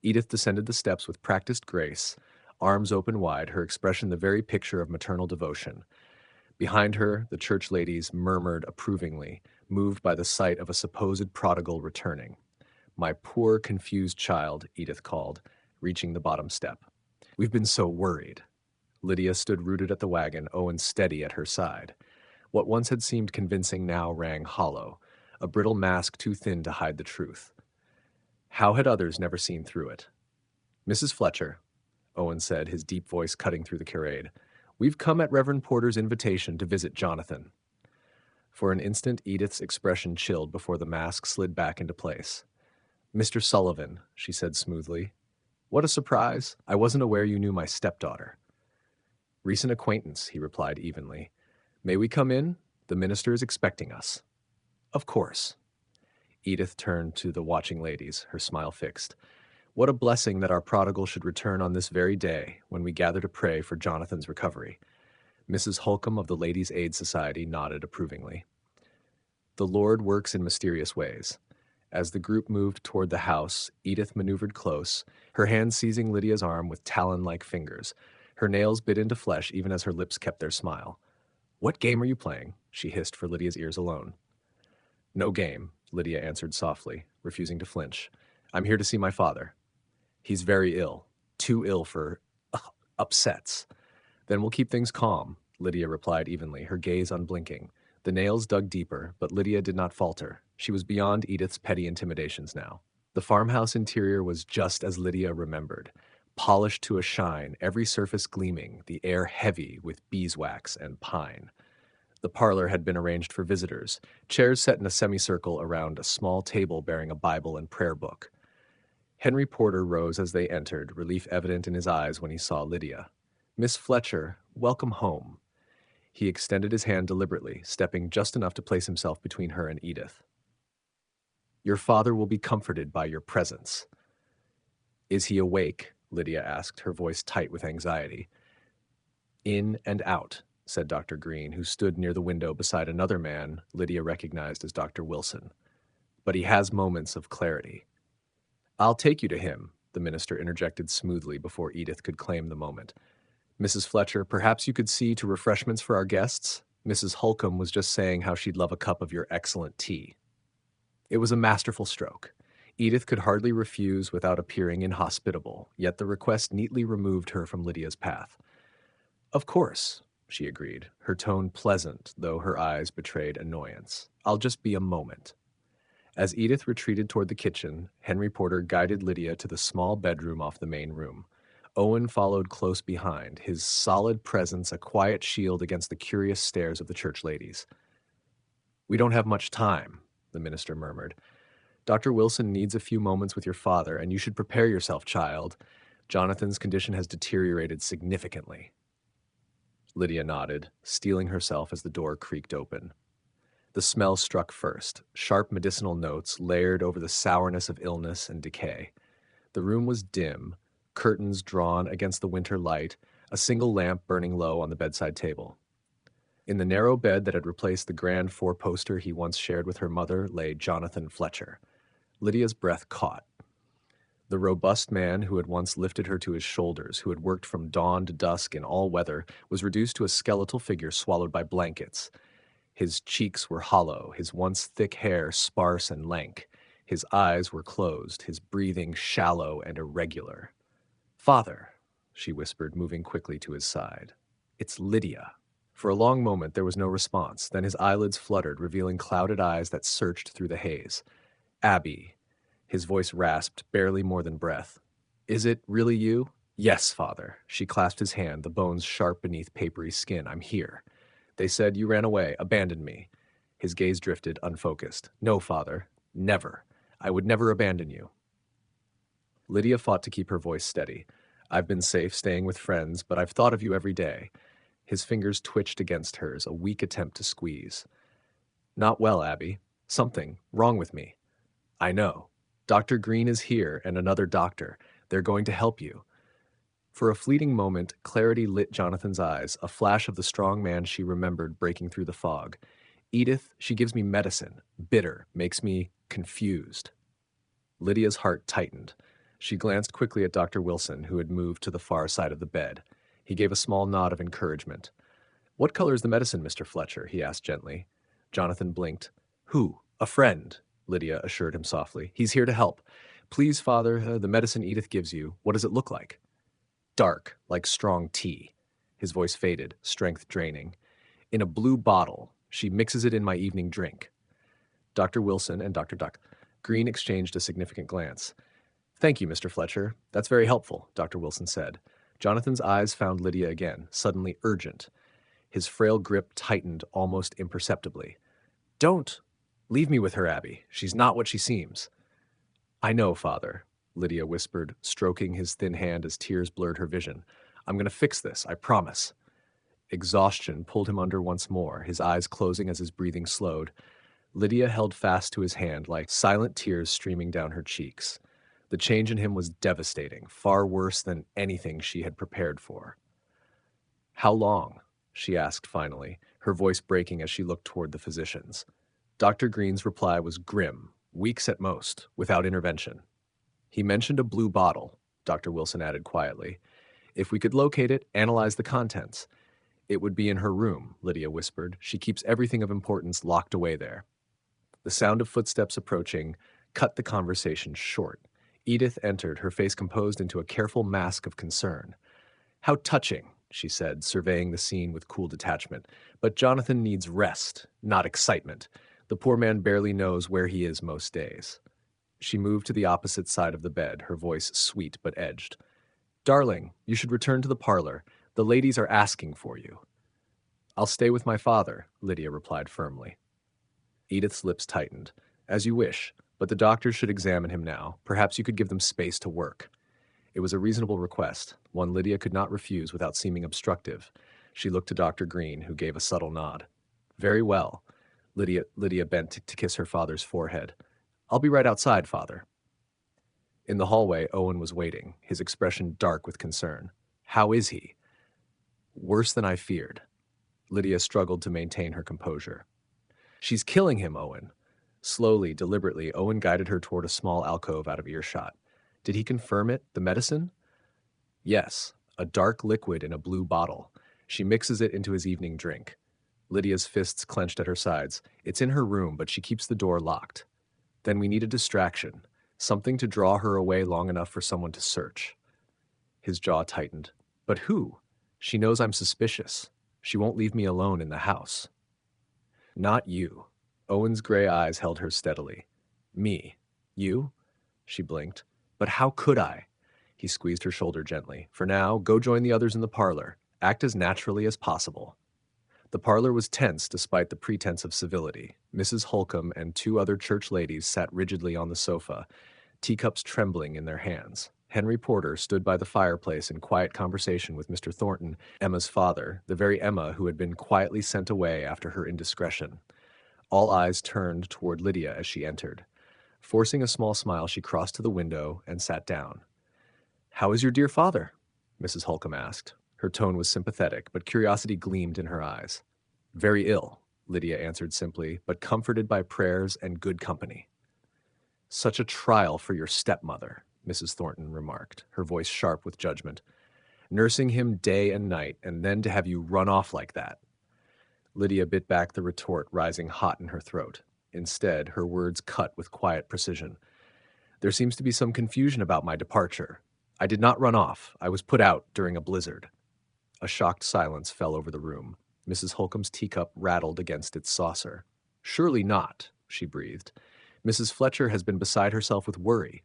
Edith descended the steps with practiced grace, arms open wide, her expression the very picture of maternal devotion. Behind her, the church ladies murmured approvingly, moved by the sight of a supposed prodigal returning. "My poor, confused child," Edith called, reaching the bottom step. "We've been so worried." Lydia stood rooted at the wagon, Owen steady at her side. What once had seemed convincing now rang hollow, a brittle mask too thin to hide the truth. How had others never seen through it? "Mrs. Fletcher," Owen said, his deep voice cutting through the charade, "we've come at Reverend Porter's invitation to visit Jonathan." For an instant, Edith's expression chilled before the mask slid back into place. "Mr. Sullivan," she said smoothly. "What a surprise. I wasn't aware you knew my stepdaughter." "Recent acquaintance," he replied evenly. "May we come in? The minister is expecting us." "Of course." Edith turned to the watching ladies, her smile fixed. What a blessing that our prodigal should return on this very day, when we gather to pray for Jonathan's recovery. Mrs. Holcomb of the Ladies' Aid Society nodded approvingly. The Lord works in mysterious ways. As the group moved toward the house, Edith maneuvered close, her hand seizing Lydia's arm with talon-like fingers. Her nails bit into flesh even as her lips kept their smile. "What game are you playing?" she hissed for Lydia's ears alone. "No game," Lydia answered softly, refusing to flinch. "I'm here to see my father. He's very ill. Too ill for upsets." "Then we'll keep things calm," Lydia replied evenly, her gaze unblinking. The nails dug deeper, but Lydia did not falter. She was beyond Edith's petty intimidations now. The farmhouse interior was just as Lydia remembered. Polished to a shine, every surface gleaming, the air heavy with beeswax and pine. The parlor had been arranged for visitors, chairs set in a semicircle around a small table bearing a Bible and prayer book. Henry Porter rose as they entered, relief evident in his eyes when he saw Lydia. "Miss Fletcher, welcome home." He extended his hand deliberately, stepping just enough to place himself between her and Edith. "Your father will be comforted by your presence." "Is he awake?" Lydia asked, her voice tight with anxiety. "In and out," said Dr. Green, who stood near the window beside another man Lydia recognized as Dr. Wilson. "But he has moments of clarity." "I'll take you to him," the minister interjected smoothly before Edith could claim the moment. "Mrs. Fletcher, perhaps you could see to refreshments for our guests? Mrs. Holcomb was just saying how she'd love a cup of your excellent tea." It was a masterful stroke. Edith could hardly refuse without appearing inhospitable, yet the request neatly removed her from Lydia's path. "Of course," she agreed, her tone pleasant, though her eyes betrayed annoyance. "I'll just be a moment." As Edith retreated toward the kitchen, Henry Porter guided Lydia to the small bedroom off the main room. Owen followed close behind, his solid presence a quiet shield against the curious stares of the church ladies. "We don't have much time," the minister murmured. "Dr. Wilson needs a few moments with your father, and you should prepare yourself, child. Jonathan's condition has deteriorated significantly." Lydia nodded, steeling herself as the door creaked open. The smell struck first, sharp medicinal notes layered over the sourness of illness and decay. The room was dim, curtains drawn against the winter light, a single lamp burning low on the bedside table. In the narrow bed that had replaced the grand four-poster he once shared with her mother lay Jonathan Fletcher. Lydia's breath caught. The robust man who had once lifted her to his shoulders, who had worked from dawn to dusk in all weather, was reduced to a skeletal figure swallowed by blankets. His cheeks were hollow, his once thick hair sparse and lank. His eyes were closed, his breathing shallow and irregular. "Father," she whispered, moving quickly to his side. "It's Lydia." For a long moment there was no response, then his eyelids fluttered, revealing clouded eyes that searched through the haze. "Abby." His voice rasped, barely more than breath. "Is it really you?" "Yes, Father." She clasped his hand, the bones sharp beneath papery skin. "I'm here. They said you ran away, abandoned me." His gaze drifted, unfocused. "No, Father. Never. I would never abandon you." Lydia fought to keep her voice steady. "I've been safe staying with friends, but I've thought of you every day." His fingers twitched against hers, a weak attempt to squeeze. "Not well, Abby. Something wrong with me." "I know. Dr. Green is here, and another doctor. They're going to help you." For a fleeting moment, clarity lit Jonathan's eyes, a flash of the strong man she remembered breaking through the fog. "Edith, she gives me medicine. Bitter. Makes me confused." Lydia's heart tightened. She glanced quickly at Dr. Wilson, who had moved to the far side of the bed. He gave a small nod of encouragement. "What color is the medicine, Mr. Fletcher?" he asked gently. Jonathan blinked. "Who? A friend," Lydia assured him softly. "He's here to help. Please, Father, the medicine Edith gives you, what does it look like?" "Dark, like strong tea." His voice faded, strength draining. "In a blue bottle. She mixes it in my evening drink." Dr. Wilson and Dr. Green exchanged a significant glance. "Thank you, Mr. Fletcher. That's very helpful," Dr. Wilson said. Jonathan's eyes found Lydia again, suddenly urgent. His frail grip tightened almost imperceptibly. "Don't! Leave me with her, Abby. She's not what she seems." "I know, Father," Lydia whispered, stroking his thin hand as tears blurred her vision. "I'm going to fix this, I promise." Exhaustion pulled him under once more, his eyes closing as his breathing slowed. Lydia held fast to his hand like silent tears streaming down her cheeks. The change in him was devastating, far worse than anything she had prepared for. "How long?" she asked finally, her voice breaking as she looked toward the physicians. Dr. Green's reply was grim, weeks at most, without intervention. "He mentioned a blue bottle," Dr. Wilson added quietly. "If we could locate it, analyze the contents." "It would be in her room," Lydia whispered. "She keeps everything of importance locked away there." The sound of footsteps approaching cut the conversation short. Edith entered, her face composed into a careful mask of concern. "How touching," she said, surveying the scene with cool detachment. "But Jonathan needs rest, not excitement. The poor man barely knows where he is most days." She moved to the opposite side of the bed, her voice sweet but edged. "Darling, you should return to the parlor. The ladies are asking for you." "I'll stay with my father," Lydia replied firmly. Edith's lips tightened. "As you wish, but the doctors should examine him now. Perhaps you could give them space to work." It was a reasonable request, one Lydia could not refuse without seeming obstructive. She looked to Dr. Green, who gave a subtle nod. "Very well." Lydia bent to kiss her father's forehead. "I'll be right outside, Father." In the hallway, Owen was waiting, his expression dark with concern. "How is he?" "Worse than I feared." Lydia struggled to maintain her composure. "She's killing him, Owen." Slowly, deliberately, Owen guided her toward a small alcove out of earshot. "Did he confirm it, the medicine?" "Yes, a dark liquid in a blue bottle. She mixes it into his evening drink." Lydia's fists clenched at her sides. "It's in her room, but she keeps the door locked." "Then we need a distraction, something to draw her away long enough for someone to search." His jaw tightened. "But who? She knows I'm suspicious. She won't leave me alone in the house." "Not you." Owen's gray eyes held her steadily. "Me. You?" She blinked. "But how could I?" He squeezed her shoulder gently. "For now, go join the others in the parlor. Act as naturally as possible." The parlor was tense despite the pretense of civility. Mrs. Holcomb and two other church ladies sat rigidly on the sofa, teacups trembling in their hands. Henry Porter stood by the fireplace in quiet conversation with Mr. Thornton, Emma's father, the very Emma who had been quietly sent away after her indiscretion. All eyes turned toward Lydia as she entered. Forcing a small smile, she crossed to the window and sat down. "How is your dear father?" Mrs. Holcomb asked. Her tone was sympathetic, but curiosity gleamed in her eyes. "Very ill," Lydia answered simply, but comforted by prayers and good company. "Such a trial for your stepmother," Mrs. Thornton remarked, her voice sharp with judgment. "Nursing him day and night, and then to have you run off like that." Lydia bit back the retort rising hot in her throat. Instead, her words cut with quiet precision. "There seems to be some confusion about my departure. I did not run off. I was put out during a blizzard." A shocked silence fell over the room. Mrs. Holcomb's teacup rattled against its saucer. "Surely not," she breathed. "Mrs. Fletcher has been beside herself with worry."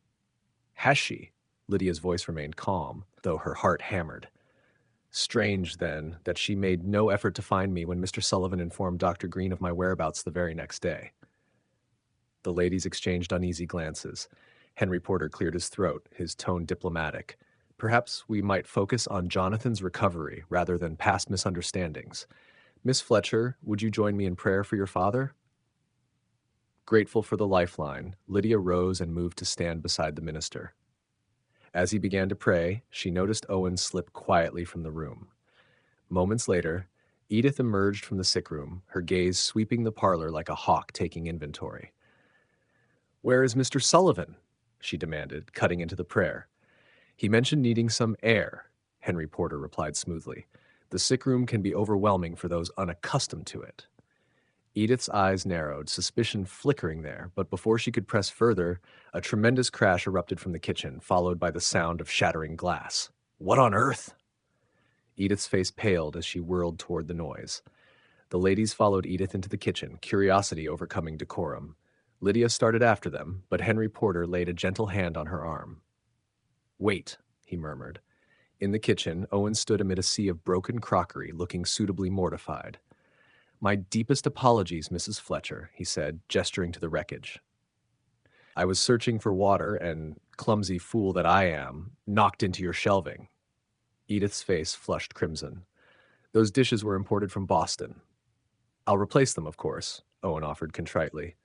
"Has she?" Lydia's voice remained calm, though her heart hammered. "Strange, then, that she made no effort to find me when Mr. Sullivan informed Dr. Green of my whereabouts the very next day." The ladies exchanged uneasy glances. Henry Porter cleared his throat, his tone diplomatic. "Perhaps we might focus on Jonathan's recovery rather than past misunderstandings. Miss Fletcher, would you join me in prayer for your father?" Grateful for the lifeline, Lydia rose and moved to stand beside the minister. As he began to pray, she noticed Owen slip quietly from the room. Moments later, Edith emerged from the sick room, her gaze sweeping the parlor like a hawk taking inventory. "Where is Mr. Sullivan?" she demanded, cutting into the prayer. "He mentioned needing some air," Henry Porter replied smoothly. "The sick room can be overwhelming for those unaccustomed to it." Edith's eyes narrowed, suspicion flickering there, but before she could press further, a tremendous crash erupted from the kitchen, followed by the sound of shattering glass. "What on earth?" Edith's face paled as she whirled toward the noise. The ladies followed Edith into the kitchen, curiosity overcoming decorum. Lydia started after them, but Henry Porter laid a gentle hand on her arm. "Wait," he murmured. In the kitchen, Owen stood amid a sea of broken crockery, looking suitably mortified. "My deepest apologies, Mrs. Fletcher," he said, gesturing to the wreckage. "I was searching for water and, clumsy fool that I am, knocked into your shelving." Edith's face flushed crimson. "Those dishes were imported from Boston." "I'll replace them, of course." Owen offered contritely.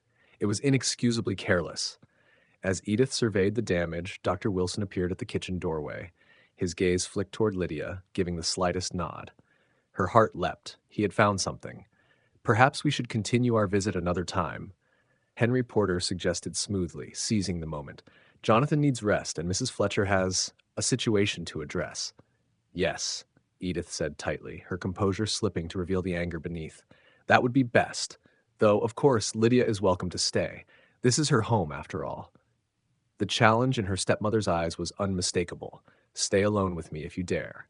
It was inexcusably careless. As Edith surveyed the damage, Dr. Wilson appeared at the kitchen doorway. His gaze flicked toward Lydia, giving the slightest nod. Her heart leapt. He had found something. Perhaps we should continue our visit another time. Henry Porter suggested smoothly, seizing the moment. Jonathan needs rest, and Mrs. Fletcher has a situation to address. Yes, Edith said tightly, her composure slipping to reveal the anger beneath. That would be best. Though, of course, Lydia is welcome to stay. This is her home, after all. The challenge in her stepmother's eyes was unmistakable. Stay alone with me if you dare.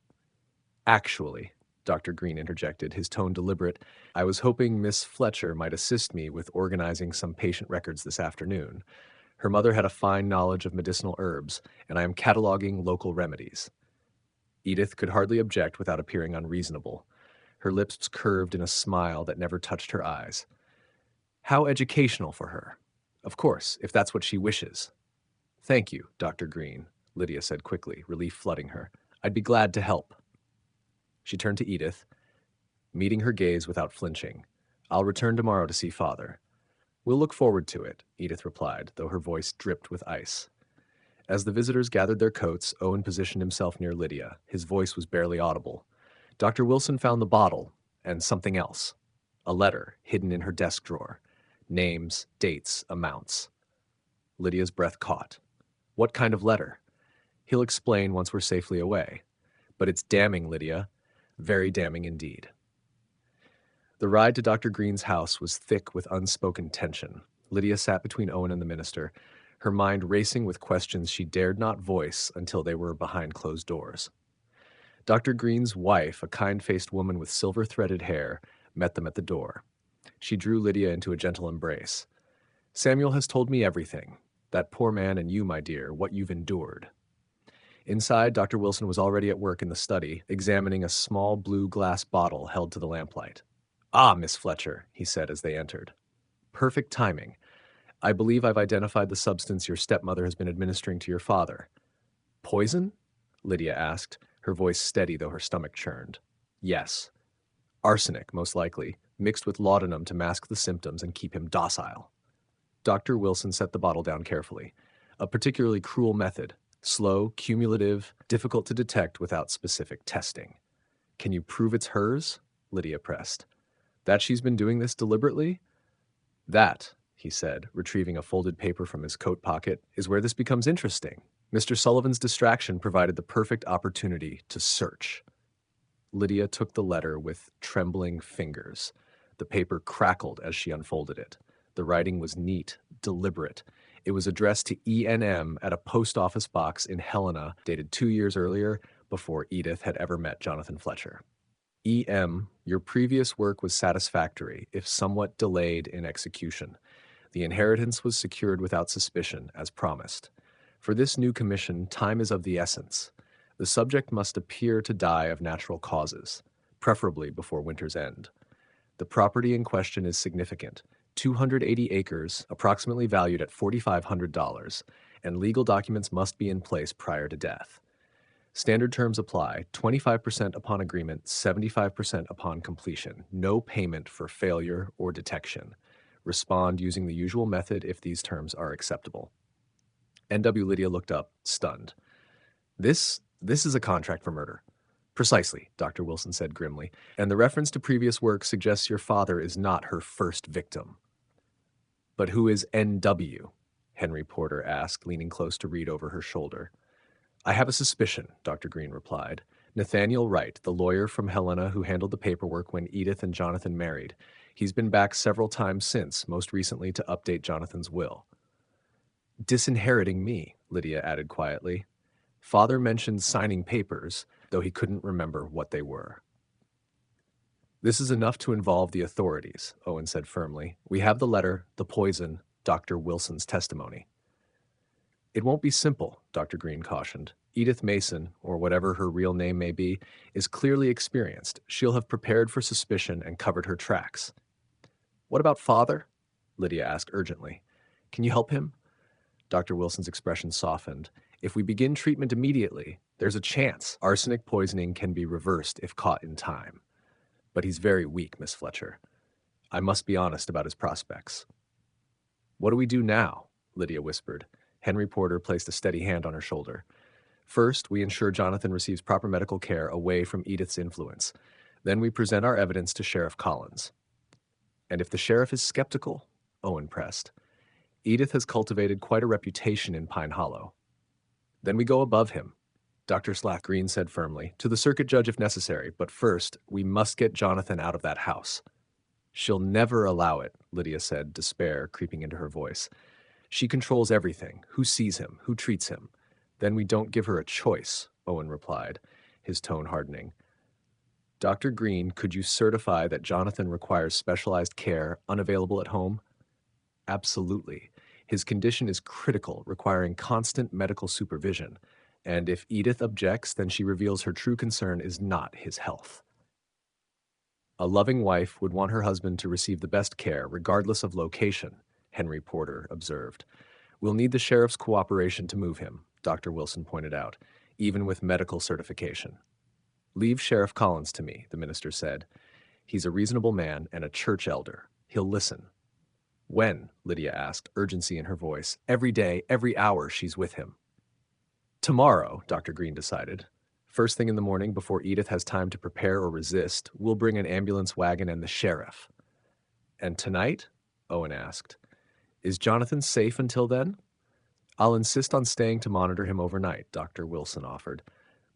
Actually, Dr. Green interjected, his tone deliberate, I was hoping Miss Fletcher might assist me with organizing some patient records this afternoon. Her mother had a fine knowledge of medicinal herbs, and I am cataloging local remedies. Edith could hardly object without appearing unreasonable. Her lips curved in a smile that never touched her eyes. How educational for her. Of course, if that's what she wishes. Thank you, Dr. Green, Lydia said quickly, relief flooding her. I'd be glad to help. She turned to Edith, meeting her gaze without flinching. I'll return tomorrow to see Father. We'll look forward to it, Edith replied, though her voice dripped with ice. As the visitors gathered their coats, Owen positioned himself near Lydia. His voice was barely audible. Dr. Wilson found the bottle and something else. A letter hidden in her desk drawer. Names, dates, amounts. Lydia's breath caught. What kind of letter? He'll explain once we're safely away. But it's damning, Lydia. Very damning indeed. The ride to Dr. Green's house was thick with unspoken tension. Lydia sat between Owen and the minister, her mind racing with questions she dared not voice until they were behind closed doors. Dr. Green's wife, a kind-faced woman with silver-threaded hair, met them at the door. She drew Lydia into a gentle embrace. Samuel has told me everything. That poor man and you, my dear, what you've endured. Inside, Dr. Wilson was already at work in the study, examining a small blue glass bottle held to the lamplight. Ah, Miss Fletcher, he said as they entered. Perfect timing. I believe I've identified the substance your stepmother has been administering to your father. Poison? Lydia asked, her voice steady though her stomach churned. Yes. Arsenic, most likely, mixed with laudanum to mask the symptoms and keep him docile. Dr. Wilson set the bottle down carefully. A particularly cruel method. Slow, cumulative, difficult to detect without specific testing. Can you prove it's hers? Lydia pressed. That she's been doing this deliberately? That, he said, retrieving a folded paper from his coat pocket, is where this becomes interesting. Mr. Sullivan's distraction provided the perfect opportunity to search. Lydia took the letter with trembling fingers. The paper crackled as she unfolded it. The writing was neat, deliberate. It was addressed to E&M at a post office box in Helena, dated 2 years earlier, before Edith had ever met Jonathan Fletcher. E.M., your previous work was satisfactory, if somewhat delayed in execution. The inheritance was secured without suspicion, as promised. For this new commission, time is of the essence. The subject must appear to die of natural causes, preferably before winter's end. The property in question is significant, 280 acres, approximately valued at $4,500, and legal documents must be in place prior to death. Standard terms apply, 25% upon agreement, 75% upon completion. No payment for failure or detection. Respond using the usual method if these terms are acceptable. N.W. Lydia looked up, stunned. This is a contract for murder. Precisely, Dr. Wilson said grimly, and the reference to previous work suggests your father is not her first victim. But who is N.W.? Henry Porter asked, leaning close to read over her shoulder. I have a suspicion, Dr. Green replied. Nathaniel Wright, the lawyer from Helena who handled the paperwork when Edith and Jonathan married. He's been back several times since, most recently to update Jonathan's will. Disinheriting me, Lydia added quietly. Father mentioned signing papers, though he couldn't remember what they were. This is enough to involve the authorities, Owen said firmly. We have the letter, the poison, Dr. Wilson's testimony. It won't be simple, Dr. Green cautioned. Edith Mason, or whatever her real name may be, is clearly experienced. She'll have prepared for suspicion and covered her tracks. What about Father? Lydia asked urgently. Can you help him? Dr. Wilson's expression softened. If we begin treatment immediately, there's a chance arsenic poisoning can be reversed if caught in time. But he's very weak, Miss Fletcher. I must be honest about his prospects. What do we do now? Lydia whispered. Henry Porter placed a steady hand on her shoulder. First, we ensure Jonathan receives proper medical care away from Edith's influence. Then we present our evidence to Sheriff Collins. And if the sheriff is skeptical, Owen pressed, Edith has cultivated quite a reputation in Pine Hollow. Then we go above him, Dr. Green said firmly, to the circuit judge if necessary, but first, we must get Jonathan out of that house. She'll never allow it, Lydia said, despair creeping into her voice. She controls everything, who sees him, who treats him. Then we don't give her a choice, Owen replied, his tone hardening. Dr. Green, could you certify that Jonathan requires specialized care unavailable at home? Absolutely. His condition is critical, requiring constant medical supervision. And if Edith objects, then she reveals her true concern is not his health. A loving wife would want her husband to receive the best care, regardless of location, Henry Porter observed. We'll need the sheriff's cooperation to move him, Dr. Wilson pointed out, even with medical certification. Leave Sheriff Collins to me, the minister said. He's a reasonable man and a church elder. He'll listen. When? Lydia asked, urgency in her voice. Every day, every hour, she's with him. Tomorrow, Dr. Green decided. First thing in the morning, before Edith has time to prepare or resist, we'll bring an ambulance wagon and the sheriff. And tonight? Owen asked. Is Jonathan safe until then? I'll insist on staying to monitor him overnight, Dr. Wilson offered.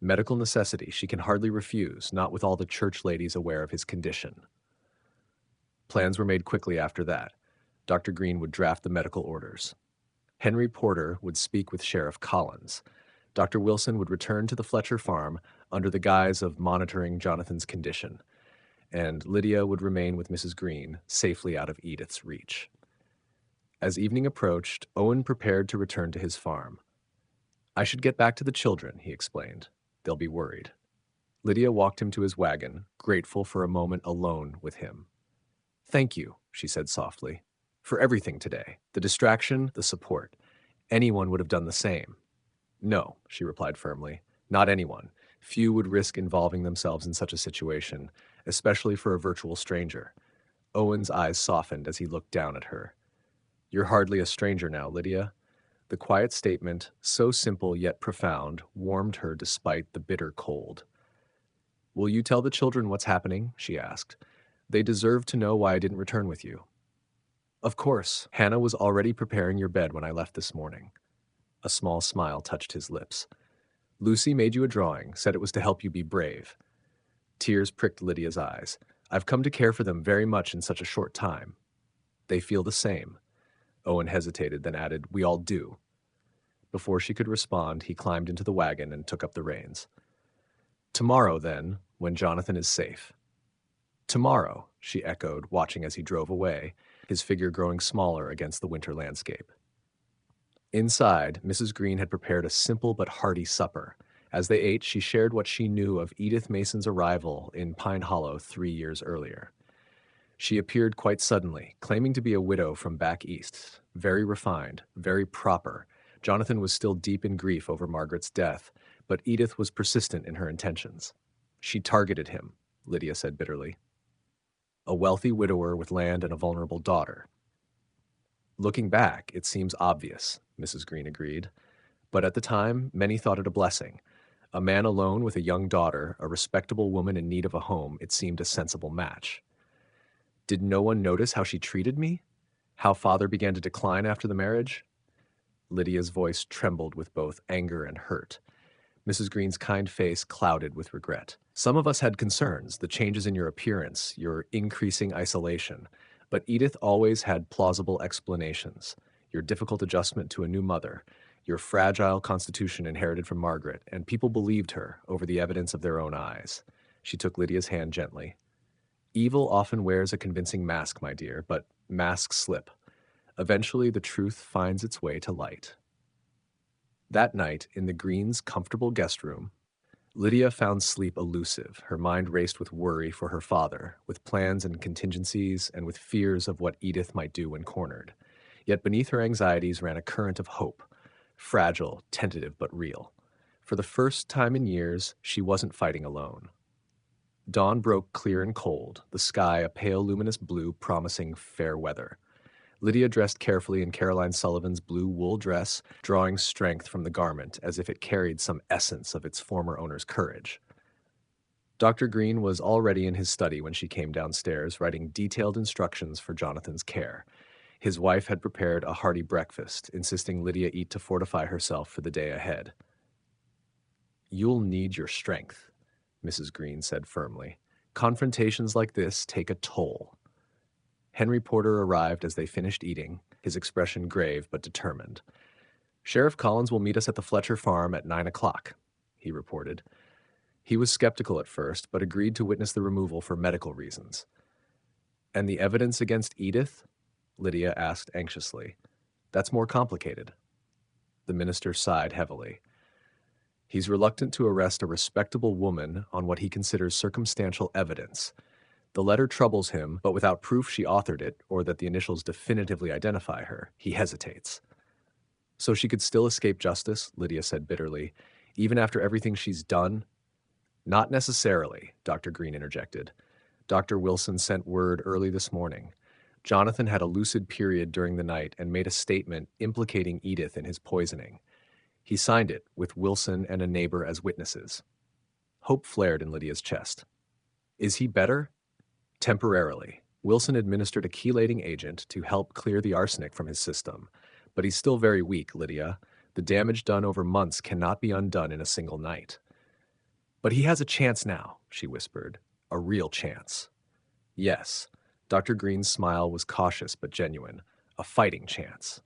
Medical necessity, she can hardly refuse, not with all the church ladies aware of his condition. Plans were made quickly after that. Dr. Green would draft the medical orders. Henry Porter would speak with Sheriff Collins. Dr. Wilson would return to the Fletcher farm under the guise of monitoring Jonathan's condition, and Lydia would remain with Mrs. Green, safely out of Edith's reach. As evening approached, Owen prepared to return to his farm. I should get back to the children, he explained. They'll be worried. Lydia walked him to his wagon, grateful for a moment alone with him. Thank you, she said softly, for everything today, the distraction, the support. Anyone would have done the same. No, she replied firmly, not anyone. Few would risk involving themselves in such a situation, especially for a virtual stranger. Owen's eyes softened as he looked down at her. You're hardly a stranger now, Lydia. The quiet statement, so simple yet profound, warmed her despite the bitter cold. Will you tell the children what's happening? She asked. They deserve to know why I didn't return with you. Of course. Hannah was already preparing your bed when I left this morning. A small smile touched his lips. Lucy made you a drawing, said it was to help you be brave. Tears pricked Lydia's eyes. I've come to care for them very much in such a short time. They feel the same. Owen hesitated, then added, we all do. Before she could respond, he climbed into the wagon and took up the reins. Tomorrow, then, when Jonathan is safe. Tomorrow, she echoed, watching as he drove away, his figure growing smaller against the winter landscape. Inside, Mrs. Green had prepared a simple but hearty supper. As they ate, she shared what she knew of Edith Mason's arrival in Pine Hollow 3 years earlier. She appeared quite suddenly, claiming to be a widow from back east, very refined, very proper. Jonathan was still deep in grief over Margaret's death, but Edith was persistent in her intentions. She targeted him, Lydia said bitterly. A wealthy widower with land and a vulnerable daughter. Looking back, it seems obvious, Mrs. Green agreed. But at the time, many thought it a blessing. A man alone with a young daughter, a respectable woman in need of a home, it seemed a sensible match. Did no one notice how she treated me? How father began to decline after the marriage? Lydia's voice trembled with both anger and hurt. Mrs. Green's kind face clouded with regret. Some of us had concerns, the changes in your appearance, your increasing isolation. But Edith always had plausible explanations. Your difficult adjustment to a new mother, your fragile constitution inherited from Margaret, and people believed her over the evidence of their own eyes. She took Lydia's hand gently. Evil often wears a convincing mask, my dear, but masks slip. Eventually, the truth finds its way to light. That night, in the Greens' comfortable guest room, Lydia found sleep elusive. Her mind raced with worry for her father, with plans and contingencies, and with fears of what Edith might do when cornered. Yet beneath her anxieties ran a current of hope, fragile, tentative, but real. For the first time in years, she wasn't fighting alone. Dawn broke clear and cold, the sky a pale luminous blue promising fair weather. Lydia dressed carefully in Caroline Sullivan's blue wool dress, drawing strength from the garment as if it carried some essence of its former owner's courage. Dr. Green was already in his study when she came downstairs, writing detailed instructions for Jonathan's care. His wife had prepared a hearty breakfast, insisting Lydia eat to fortify herself for the day ahead. "You'll need your strength," Mrs. Green said firmly. "Confrontations like this take a toll." Henry Porter arrived as they finished eating, his expression grave but determined. "Sheriff Collins will meet us at the Fletcher farm at 9 o'clock, he reported. He was skeptical at first, but agreed to witness the removal for medical reasons. "And the evidence against Edith?" Lydia asked anxiously. "That's more complicated." The minister sighed heavily. "He's reluctant to arrest a respectable woman on what he considers circumstantial evidence. The letter troubles him, but without proof she authored it or that the initials definitively identify her, he hesitates." "So she could still escape justice," Lydia said bitterly, "even after everything she's done?" "Not necessarily," Dr. Green interjected. "Dr. Wilson sent word early this morning. Jonathan had a lucid period during the night and made a statement implicating Edith in his poisoning. He signed it with Wilson and a neighbor as witnesses." Hope flared in Lydia's chest. "Is he better?" "Temporarily. Wilson administered a chelating agent to help clear the arsenic from his system. But he's still very weak, Lydia. The damage done over months cannot be undone in a single night." "But he has a chance now," she whispered. "A real chance." "Yes." Dr. Green's smile was cautious but genuine. "A fighting chance."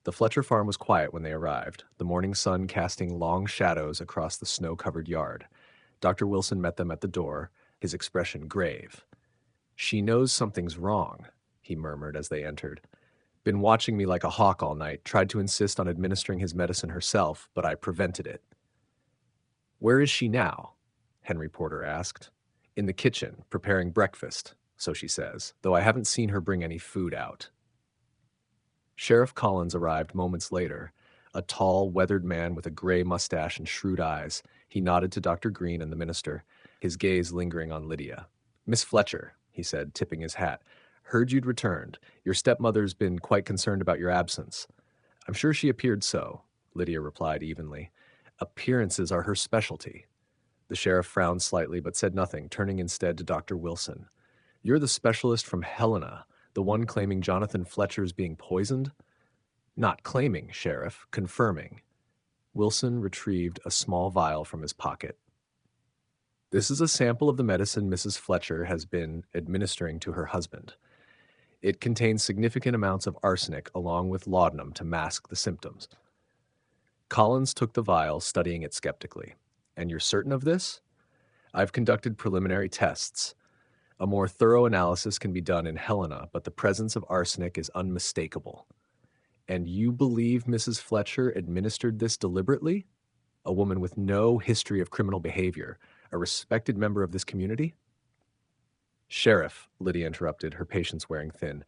The Fletcher farm was quiet when they arrived, the morning sun casting long shadows across the snow-covered yard. Dr. Wilson met them at the door, his expression grave. "She knows something's wrong," he murmured as they entered. "Been watching me like a hawk all night, tried to insist on administering his medicine herself, but I prevented it." "Where is she now?" Henry Porter asked. "In the kitchen, preparing breakfast, so she says, though I haven't seen her bring any food out." Sheriff Collins arrived moments later, a tall, weathered man with a gray mustache and shrewd eyes. He nodded to Dr. Green and the minister, his gaze lingering on Lydia. "Miss Fletcher," he said, tipping his hat, "heard you'd returned. Your stepmother's been quite concerned about your absence." "I'm sure she appeared so," Lydia replied evenly. "Appearances are her specialty." The sheriff frowned slightly but said nothing, turning instead to Dr. Wilson. "You're the specialist from Helena, the one claiming Jonathan Fletcher's being poisoned?" "Not claiming, Sheriff, confirming." Wilson retrieved a small vial from his pocket. "This is a sample of the medicine Mrs. Fletcher has been administering to her husband. It contains significant amounts of arsenic along with laudanum to mask the symptoms." Collins took the vial, studying it skeptically. "And you're certain of this?" "I've conducted preliminary tests. A more thorough analysis can be done in Helena, but the presence of arsenic is unmistakable." "And you believe Mrs. Fletcher administered this deliberately? A woman with no history of criminal behavior, a respected member of this community?" "Sheriff," Lydia interrupted, her patience wearing thin,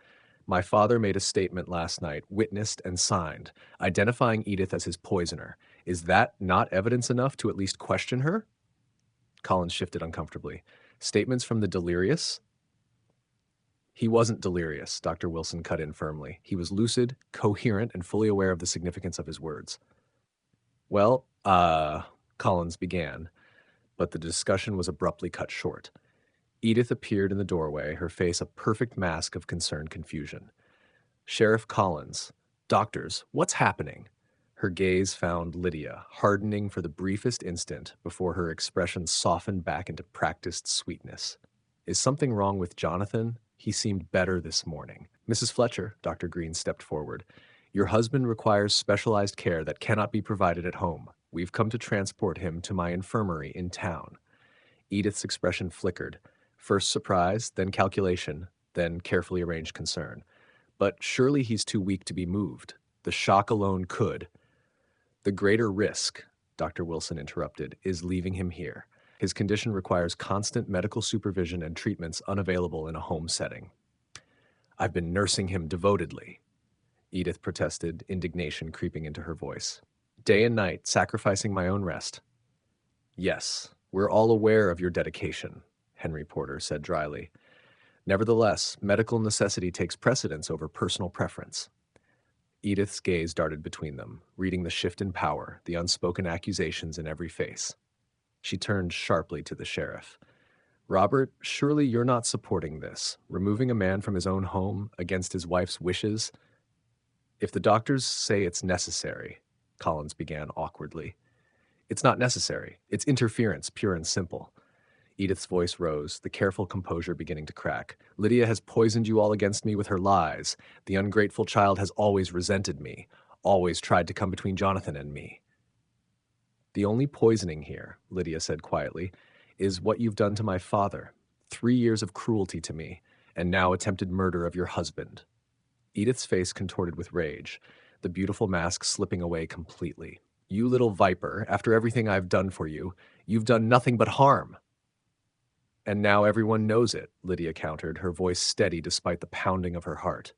"my father made a statement last night, witnessed and signed, identifying Edith as his poisoner. Is that not evidence enough to at least question her?" Collins shifted uncomfortably. "Statements from the delirious?" "He wasn't delirious," Dr. Wilson cut in firmly. "He was lucid, coherent, and fully aware of the significance of his words." "Well, Collins began, but the discussion was abruptly cut short. Edith appeared in the doorway, her face a perfect mask of concerned confusion. "Sheriff Collins, doctors, what's happening?" Her gaze found Lydia, hardening for the briefest instant before her expression softened back into practiced sweetness. "Is something wrong with Jonathan? He seemed better this morning." "Mrs. Fletcher," Dr. Green stepped forward, "your husband requires specialized care that cannot be provided at home. We've come to transport him to my infirmary in town." Edith's expression flickered. First surprise, then calculation, then carefully arranged concern. "But surely he's too weak to be moved. The shock alone could." "The greater risk," Dr. Wilson interrupted, "is leaving him here. His condition requires constant medical supervision and treatments unavailable in a home setting." "I've been nursing him devotedly," Edith protested, indignation creeping into her voice. "Day and night, sacrificing my own rest." "Yes, we're all aware of your dedication," Henry Porter said dryly. Nevertheless, medical necessity takes precedence over personal preference. Edith's gaze darted between them, reading the shift in power, the unspoken accusations in every face. She turned sharply to the sheriff. Robert, surely you're not supporting this, removing a man from his own home against his wife's wishes? If the doctors say it's necessary, Collins began awkwardly. It's not necessary. It's interference, pure and simple. Edith's voice rose, the careful composure beginning to crack. Lydia has poisoned you all against me with her lies. The ungrateful child has always resented me, always tried to come between Jonathan and me. The only poisoning here, Lydia said quietly, is what you've done to my father. 3 years of cruelty to me, and now attempted murder of your husband. Edith's face contorted with rage, the beautiful mask slipping away completely. You little viper, after everything I've done for you, you've done nothing but harm. And now everyone knows it, Lydia countered, her voice steady despite the pounding of her heart.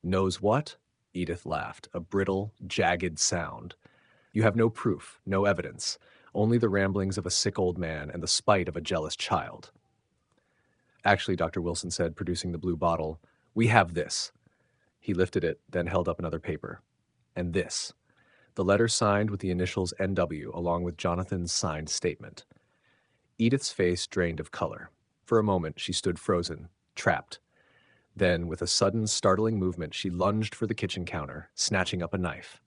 Knows what? Edith laughed, a brittle, jagged sound. You have no proof, no evidence, only the ramblings of a sick old man and the spite of a jealous child. Actually, Dr. Wilson said, producing the blue bottle, we have this. He lifted it, then held up another paper. And this. The letter signed with the initials NW, along with Jonathan's signed statement. Edith's face drained of color. For a moment, she stood frozen, trapped. Then, with a sudden, startling movement, she lunged for the kitchen counter, snatching up a knife.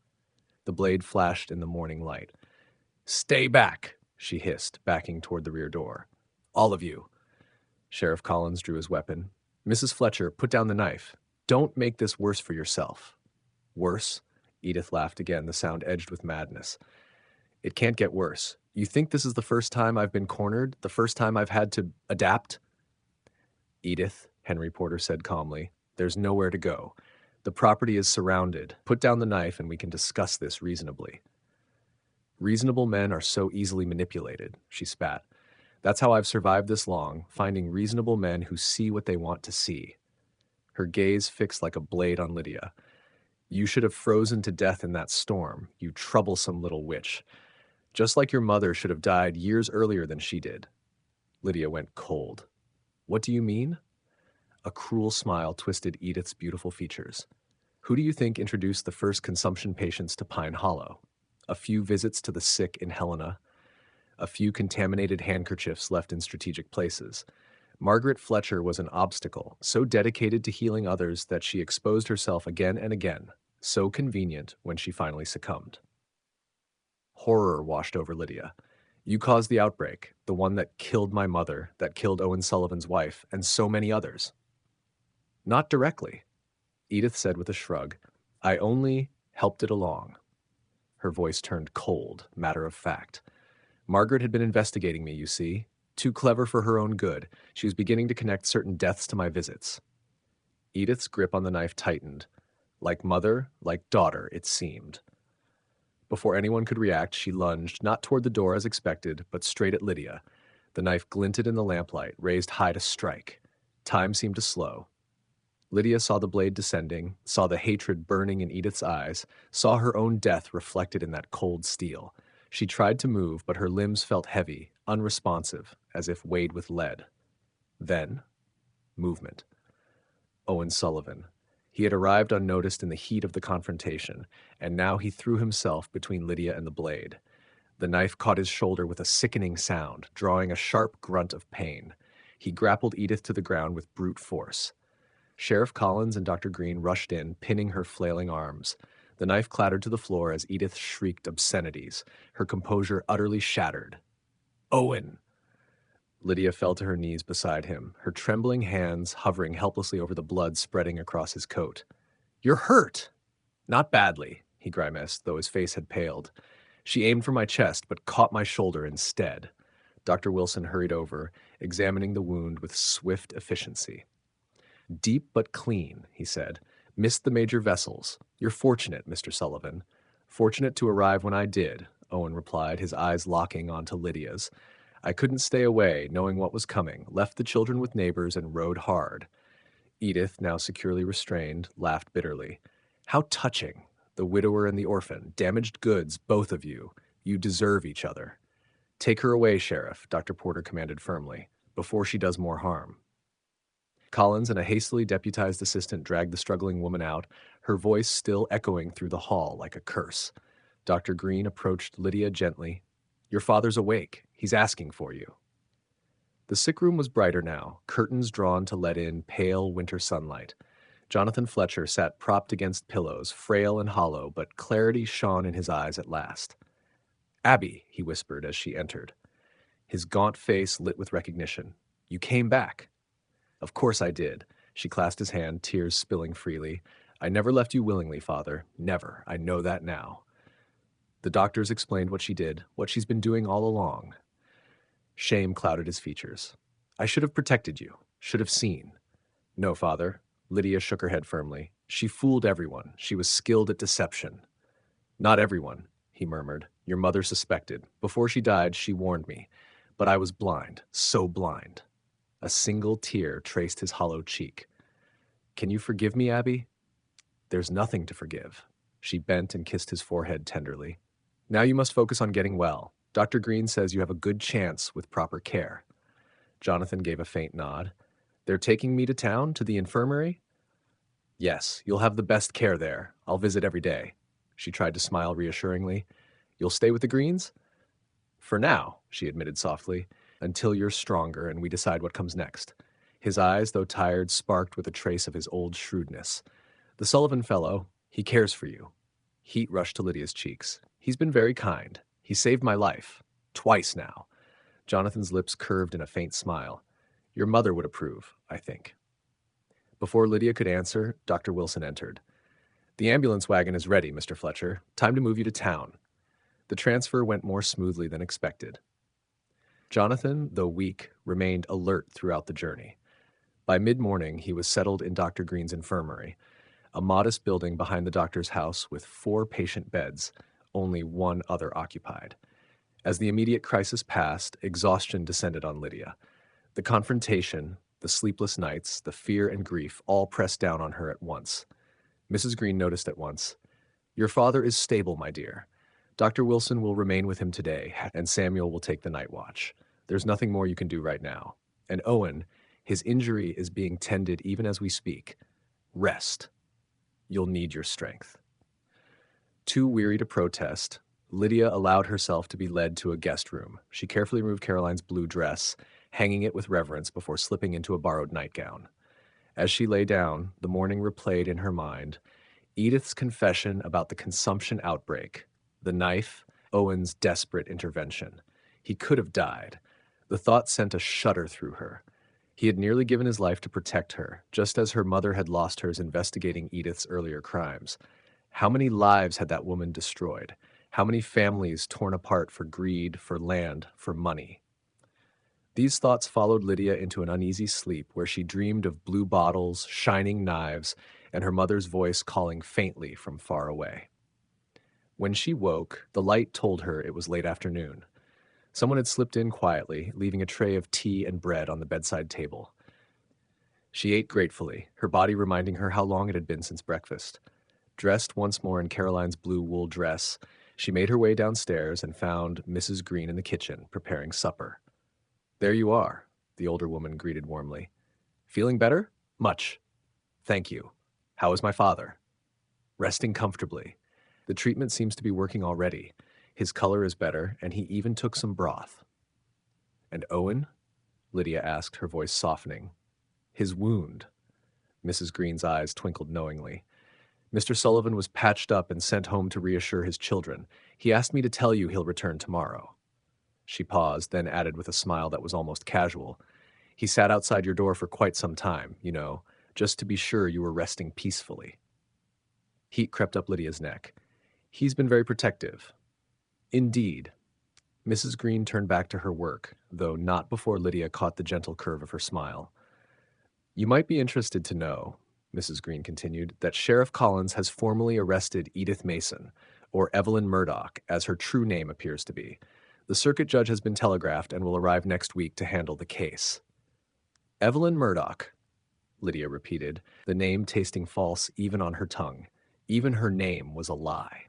The blade flashed in the morning light. Stay back, she hissed, backing toward the rear door. All of you. Sheriff Collins drew his weapon. Mrs. Fletcher, put down the knife. Don't make this worse for yourself. Worse? Edith laughed again, the sound edged with madness. It can't get worse. You think this is the first time I've been cornered? The first time I've had to adapt? Edith, Henry Porter said calmly, there's nowhere to go. The property is surrounded. Put down the knife and we can discuss this reasonably. Reasonable men are so easily manipulated, she spat. That's how I've survived this long, finding reasonable men who see what they want to see. Her gaze fixed like a blade on Lydia. You should have frozen to death in that storm, you troublesome little witch. Just like your mother should have died years earlier than she did. Lydia went cold. What do you mean? A cruel smile twisted Edith's beautiful features. Who do you think introduced the first consumption patients to Pine Hollow? A few visits to the sick in Helena. A few contaminated handkerchiefs left in strategic places. Margaret Fletcher was an obstacle, so dedicated to healing others that she exposed herself again and again, so convenient when she finally succumbed. Horror washed over Lydia. You caused the outbreak, the one that killed my mother, that killed Owen Sullivan's wife, and so many others. Not directly, Edith said with a shrug. I only helped it along. Her voice turned cold, matter of fact. Margaret had been investigating me, you see. Too clever for her own good. She was beginning to connect certain deaths to my visits. Edith's grip on the knife tightened. Like mother, like daughter, it seemed. Before anyone could react, she lunged, not toward the door as expected, but straight at Lydia. The knife glinted in the lamplight, raised high to strike. Time seemed to slow. Lydia saw the blade descending, saw the hatred burning in Edith's eyes, saw her own death reflected in that cold steel. She tried to move, but her limbs felt heavy, unresponsive, as if weighed with lead. Then, movement. Owen Sullivan. He had arrived unnoticed in the heat of the confrontation, and now he threw himself between Lydia and the blade. The knife caught his shoulder with a sickening sound, drawing a sharp grunt of pain. He grappled Edith to the ground with brute force. Sheriff Collins and Dr. Green rushed in, pinning her flailing arms. The knife clattered to the floor as Edith shrieked obscenities, her composure utterly shattered. Owen! Lydia fell to her knees beside him, her trembling hands hovering helplessly over the blood spreading across his coat. You're hurt! Not badly, he grimaced, though his face had paled. She aimed for my chest, but caught my shoulder instead. Dr. Wilson hurried over, examining the wound with swift efficiency. Deep but clean, he said. Missed the major vessels. You're fortunate, Mr. Sullivan. Fortunate to arrive when I did, Owen replied, his eyes locking onto Lydia's. I couldn't stay away, knowing what was coming, left the children with neighbors and rode hard. Edith, now securely restrained, laughed bitterly. How touching. The widower and the orphan. Damaged goods, both of you. You deserve each other. Take her away, Sheriff, Dr. Porter commanded firmly. before she does more harm. Collins and a hastily deputized assistant dragged the struggling woman out, her voice still echoing through the hall like a curse. Dr. Green approached Lydia gently. "Your father's awake. He's asking for you." The sick room was brighter now, curtains drawn to let in pale winter sunlight. Jonathan Fletcher sat propped against pillows, frail and hollow, but clarity shone in his eyes at last. "Abby," he whispered as she entered. His gaunt face lit with recognition. "You came back." "Of course I did." She clasped his hand, tears spilling freely. "I never left you willingly, Father. Never. I know that now." The doctors explained what she did, what she's been doing all along. Shame clouded his features. "I should have protected you. Should have seen." "No, Father." Lydia shook her head firmly. "She fooled everyone. She was skilled at deception." "Not everyone," he murmured. "Your mother suspected. Before she died, she warned me. But I was blind. So blind." A single tear traced his hollow cheek. "Can you forgive me, Abby?" "There's nothing to forgive." She bent and kissed his forehead tenderly. "Now you must focus on getting well. Dr. Green says you have a good chance with proper care." Jonathan gave a faint nod. "They're taking me to town, to the infirmary?" "Yes, you'll have the best care there. I'll visit every day." She tried to smile reassuringly. "You'll stay with the Greens?" "For now," she admitted softly, "until you're stronger and we decide what comes next." His eyes, though tired, sparked with a trace of his old shrewdness. "The Sullivan fellow, he cares for you." Heat rushed to Lydia's cheeks. "He's been very kind. He saved my life. Twice now." Jonathan's lips curved in a faint smile. "Your mother would approve, I think." Before Lydia could answer, Dr. Wilson entered. "The ambulance wagon is ready, Mr. Fletcher. Time to move you to town." The transfer went more smoothly than expected. Jonathan, though weak, remained alert throughout the journey. By mid-morning, he was settled in Dr. Green's infirmary, a modest building behind the doctor's house with 4 patient beds, only one other occupied. As the immediate crisis passed, exhaustion descended on Lydia. The confrontation, the sleepless nights, the fear and grief all pressed down on her at once. Mrs. Green noticed at once. "Your father is stable, my dear. Dr. Wilson will remain with him today, and Samuel will take the night watch. There's nothing more you can do right now. And Owen, his injury is being tended even as we speak. Rest. You'll need your strength." Too weary to protest, Lydia allowed herself to be led to a guest room. She carefully removed Caroline's blue dress, hanging it with reverence before slipping into a borrowed nightgown. As she lay down, the morning replayed in her mind. Edith's confession about the consumption outbreak, the knife, Owen's desperate intervention. He could have died. The thought sent a shudder through her. He had nearly given his life to protect her, just as her mother had lost hers investigating Edith's earlier crimes. How many lives had that woman destroyed? How many families torn apart for greed, for land, for money? These thoughts followed Lydia into an uneasy sleep where she dreamed of blue bottles, shining knives, and her mother's voice calling faintly from far away. When she woke, the light told her it was late afternoon. Someone had slipped in quietly, leaving a tray of tea and bread on the bedside table. She ate gratefully, her body reminding her how long it had been since breakfast. Dressed once more in Caroline's blue wool dress, she made her way downstairs and found Mrs. Green in the kitchen, preparing supper. "There you are," the older woman greeted warmly. "Feeling better?" "Much. Thank you. How is my father?" "Resting comfortably. The treatment seems to be working already. His color is better, and he even took some broth." "And Owen?" Lydia asked, her voice softening. "His wound." Mrs. Green's eyes twinkled knowingly. "Mr. Sullivan was patched up and sent home to reassure his children. He asked me to tell you he'll return tomorrow." She paused, then added with a smile that was almost casual. "He sat outside your door for quite some time, just to be sure you were resting peacefully." Heat crept up Lydia's neck. "He's been very protective." "Indeed." Mrs. Green turned back to her work, though not before Lydia caught the gentle curve of her smile. "You might be interested to know," Mrs. Green continued, "that Sheriff Collins has formally arrested Edith Mason, or Evelyn Murdoch, as her true name appears to be. The circuit judge has been telegraphed and will arrive next week to handle the case." "Evelyn Murdoch," Lydia repeated, the name tasting false even on her tongue. Even her name was a lie.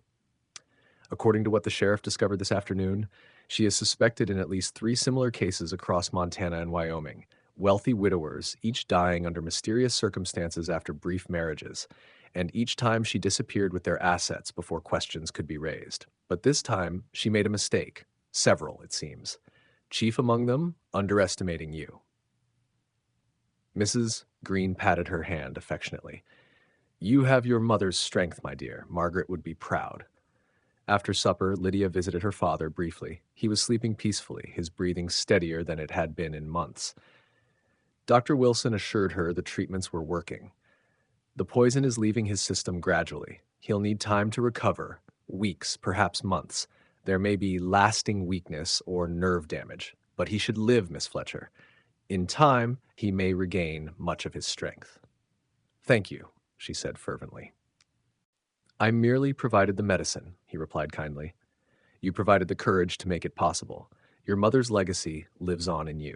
According to what the sheriff discovered this afternoon, She is suspected in at least 3 similar cases across Montana and Wyoming. Wealthy widowers, each dying under mysterious circumstances after brief marriages, and each time she disappeared with their assets before questions could be raised. But this time, she made a mistake. Several, it seems. Chief among them, underestimating you. Mrs. Green patted her hand affectionately. You have your mother's strength, my dear. Margaret would be proud. After supper, Lydia visited her father briefly. He was sleeping peacefully, his breathing steadier than it had been in months. Dr. Wilson assured her the treatments were working. The poison is leaving his system gradually. He'll need time to recover, weeks, perhaps months. There may be lasting weakness or nerve damage, but he should live, Miss Fletcher. In time, he may regain much of his strength. Thank you, she said fervently. I merely provided the medicine, he replied kindly. You provided the courage to make it possible. Your mother's legacy lives on in you.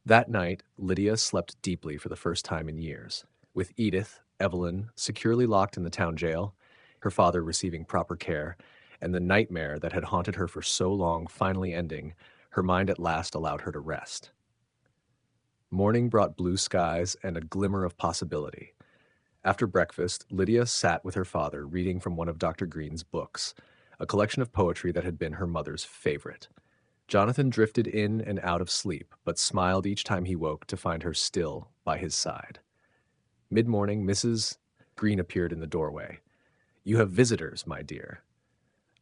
That night, Lydia slept deeply for the first time in years. With Edith, Evelyn securely locked in the town jail, her father receiving proper care, and the nightmare that had haunted her for so long finally ending, her mind at last allowed her to rest. Morning brought blue skies and a glimmer of possibility. After breakfast, Lydia sat with her father reading from one of Dr. Green's books, a collection of poetry that had been her mother's favorite. Jonathan drifted in and out of sleep, but smiled each time he woke to find her still by his side. Mid-morning, Mrs. Green appeared in the doorway. You have visitors, my dear.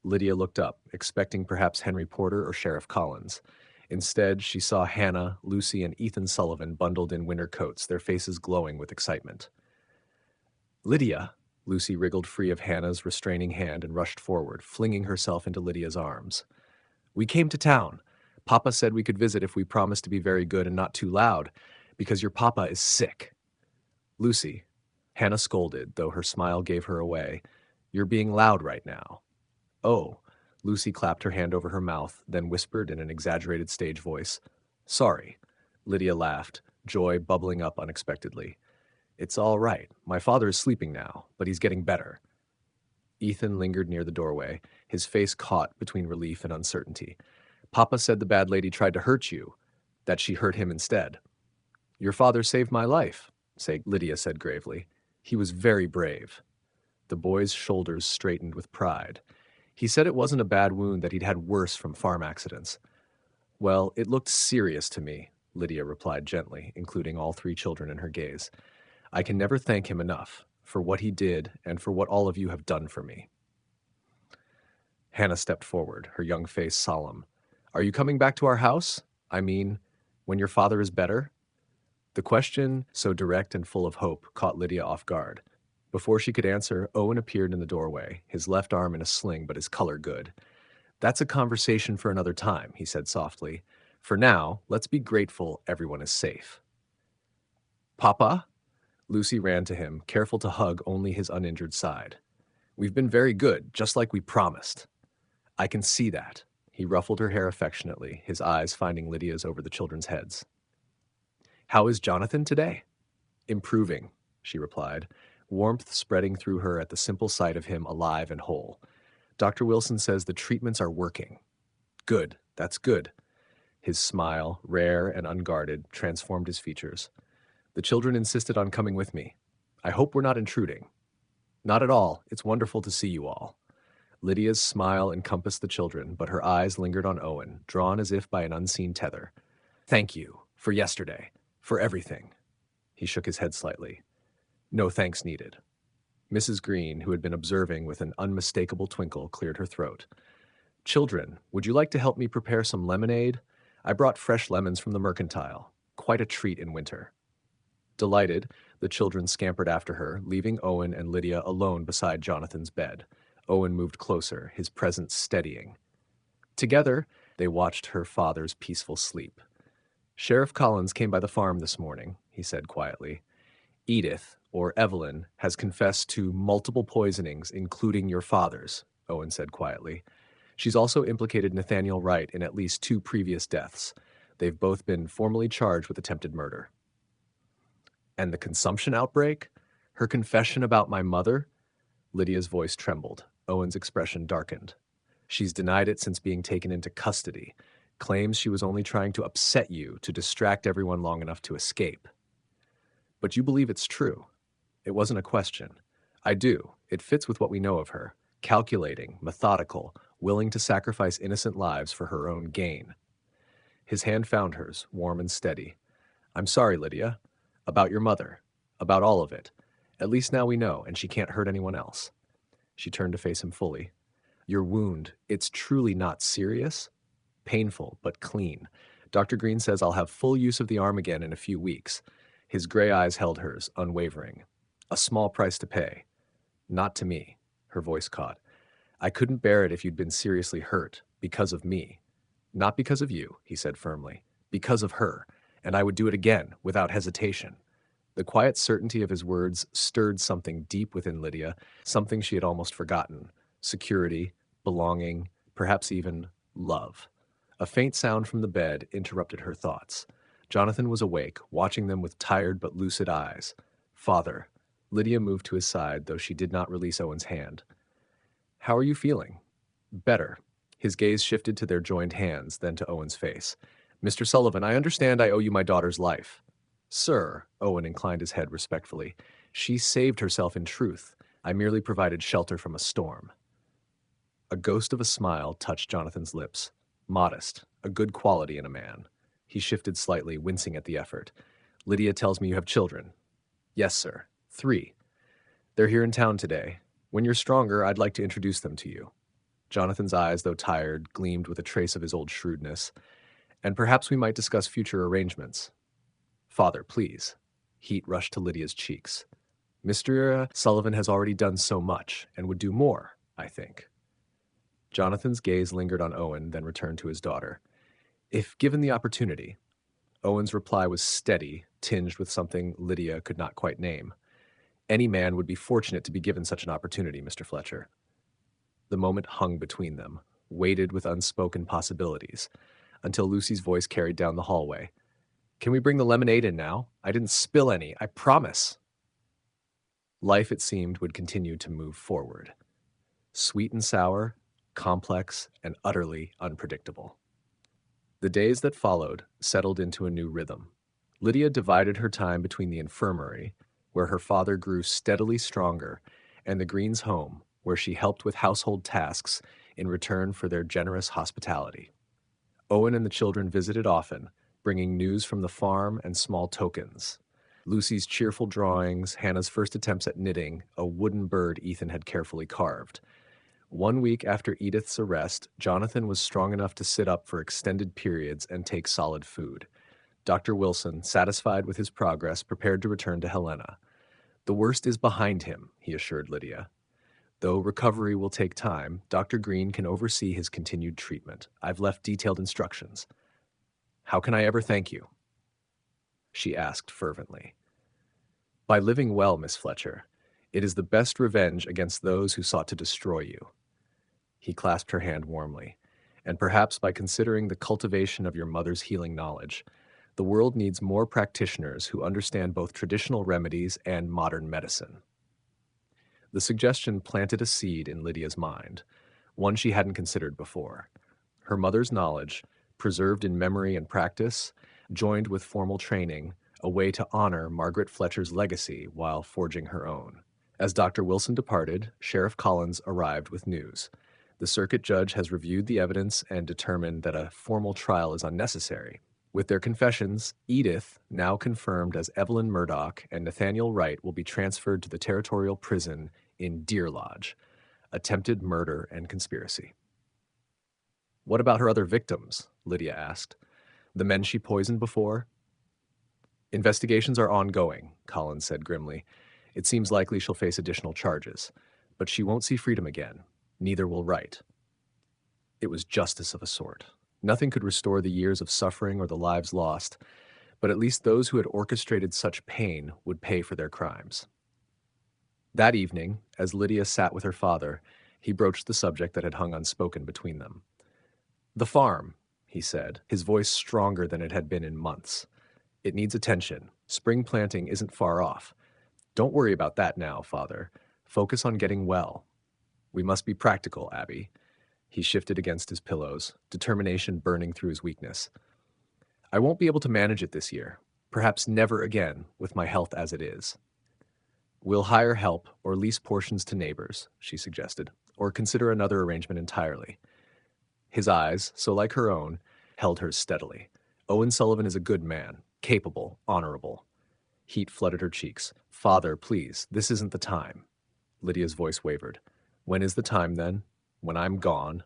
Lydia looked up, expecting perhaps Henry Porter or Sheriff Collins. Instead, she saw Hannah, Lucy, and Ethan Sullivan bundled in winter coats, their faces glowing with excitement. Lydia! Lucy wriggled free of Hannah's restraining hand and rushed forward, flinging herself into Lydia's arms. We came to town. Papa said we could visit if we promised to be very good and not too loud, because your papa is sick. Lucy, Hannah scolded, though her smile gave her away. You're being loud right now. Oh, Lucy clapped her hand over her mouth, then whispered in an exaggerated stage voice. Sorry. Lydia laughed, joy bubbling up unexpectedly. It's all right. My father is sleeping now, but he's getting better. Ethan lingered near the doorway, his face caught between relief and uncertainty. Papa said the bad lady tried to hurt you, that she hurt him instead. Your father saved my life, Lydia said gravely. He was very brave. The boy's shoulders straightened with pride. He said it wasn't a bad wound, that he'd had worse from farm accidents. Well, it looked serious to me, Lydia replied gently, including all 3 children in her gaze. I can never thank him enough for what he did and for what all of you have done for me. Hannah stepped forward, her young face solemn. Are you coming back to our house? I mean, when your father is better? The question, so direct and full of hope, caught Lydia off guard. Before she could answer, Owen appeared in the doorway, his left arm in a sling, but his color good. That's a conversation for another time, he said softly. For now, let's be grateful everyone is safe. Papa? Lucy ran to him, careful to hug only his uninjured side. We've been very good, just like we promised. I can see that. He ruffled her hair affectionately, his eyes finding Lydia's over the children's heads. How is Jonathan today? Improving, she replied, warmth spreading through her at the simple sight of him alive and whole. Dr. Wilson says the treatments are working. Good, that's good. His smile, rare and unguarded, transformed his features. The children insisted on coming with me. I hope we're not intruding. Not at all. It's wonderful to see you all. Lydia's smile encompassed the children, but her eyes lingered on Owen, drawn as if by an unseen tether. Thank you for yesterday, for everything. He shook his head slightly. No thanks needed. Mrs. Green, who had been observing with an unmistakable twinkle, cleared her throat. Children, would you like to help me prepare some lemonade? I brought fresh lemons from the mercantile. Quite a treat in winter. Delighted, the children scampered after her, leaving Owen and Lydia alone beside Jonathan's bed. Owen moved closer, his presence steadying. Together, they watched her father's peaceful sleep. Sheriff Collins came by the farm this morning, he said quietly. Edith, or Evelyn, has confessed to multiple poisonings, including your father's, Owen said quietly. She's also implicated Nathaniel Wright in at least 2 previous deaths. They've both been formally charged with attempted murder. And the consumption outbreak? Her confession about my mother? Lydia's voice trembled. Owen's expression darkened. She's denied it since being taken into custody, claims she was only trying to upset you to distract everyone long enough to escape. But you believe it's true. It wasn't a question. I do. It fits with what we know of her. Calculating, methodical, willing to sacrifice innocent lives for her own gain. His hand found hers, warm and steady. I'm sorry, Lydia. About your mother. About all of it. At least now we know, and she can't hurt anyone else. She turned to face him fully. Your wound, it's truly not serious? Painful, but clean. Dr. Green says I'll have full use of the arm again in a few weeks. His gray eyes held hers, unwavering. A small price to pay. Not to me, her voice caught. I couldn't bear it if you'd been seriously hurt, because of me. Not because of you, he said firmly. Because of her. And I would do it again, without hesitation. The quiet certainty of his words stirred something deep within Lydia, something she had almost forgotten. Security, belonging, perhaps even love. A faint sound from the bed interrupted her thoughts. Jonathan was awake, watching them with tired but lucid eyes. Father. Lydia moved to his side, though she did not release Owen's hand. How are you feeling? Better. His gaze shifted to their joined hands, then to Owen's face. Mr. Sullivan, I understand I owe you my daughter's life. Sir, Owen inclined his head respectfully, she saved herself in truth. I merely provided shelter from a storm. A ghost of a smile touched Jonathan's lips. Modest, a good quality in a man. He shifted slightly, wincing at the effort. Lydia tells me you have children. Yes, sir. 3. They're here in town today. When you're stronger, I'd like to introduce them to you. Jonathan's eyes, though tired, gleamed with a trace of his old shrewdness. And perhaps we might discuss future arrangements. Father, please. Heat rushed to Lydia's cheeks. Mr. Sullivan has already done so much, and would do more, I think. Jonathan's gaze lingered on Owen, then returned to his daughter. If given the opportunity. Owen's reply was steady, tinged with something Lydia could not quite name. Any man would be fortunate to be given such an opportunity, Mr. Fletcher. The moment hung between them, weighted with unspoken possibilities, until Lucy's voice carried down the hallway. Can we bring the lemonade in now? I didn't spill any, I promise. Life, it seemed, would continue to move forward. Sweet and sour, complex, and utterly unpredictable. The days that followed settled into a new rhythm. Lydia divided her time between the infirmary, where her father grew steadily stronger, and the Greens' home, where she helped with household tasks in return for their generous hospitality. Owen and the children visited often, bringing news from the farm and small tokens. Lucy's cheerful drawings, Hannah's first attempts at knitting, a wooden bird Ethan had carefully carved. 1 week after Edith's arrest, Jonathan was strong enough to sit up for extended periods and take solid food. Dr. Wilson, satisfied with his progress, prepared to return to Helena. The worst is behind him, he assured Lydia. Though recovery will take time, Dr. Green can oversee his continued treatment. I've left detailed instructions. How can I ever thank you? She asked fervently. By living well, Miss Fletcher. It is the best revenge against those who sought to destroy you. He clasped her hand warmly. And perhaps by considering the cultivation of your mother's healing knowledge, the world needs more practitioners who understand both traditional remedies and modern medicine. The suggestion planted a seed in Lydia's mind, one she hadn't considered before. Her mother's knowledge, preserved in memory and practice, joined with formal training, a way to honor Margaret Fletcher's legacy while forging her own. As Dr. Wilson departed, Sheriff Collins arrived with news. The circuit judge has reviewed the evidence and determined that a formal trial is unnecessary. With their confessions, Edith, now confirmed as Evelyn Murdoch, and Nathaniel Wright will be transferred to the territorial prison in Deer Lodge. Attempted murder and conspiracy. What about her other victims? Lydia asked. The men she poisoned before? Investigations are ongoing, Collins said grimly. It seems likely she'll face additional charges, but she won't see freedom again. Neither will Wright. It was justice of a sort. Nothing could restore the years of suffering or the lives lost, but at least those who had orchestrated such pain would pay for their crimes. That evening, as Lydia sat with her father, he broached the subject that had hung unspoken between them. The farm, he said, his voice stronger than it had been in months. It needs attention. Spring planting isn't far off. Don't worry about that now, Father. Focus on getting well. We must be practical, Abby. He shifted against his pillows, determination burning through his weakness. I won't be able to manage it this year. Perhaps never again, with my health as it is. We'll hire help or lease portions to neighbors, she suggested, or consider another arrangement entirely. His eyes, so like her own, held hers steadily. Owen Sullivan is a good man, capable, honorable. Heat flooded her cheeks. Father, please, this isn't the time. Lydia's voice wavered. When is the time, then? When I'm gone?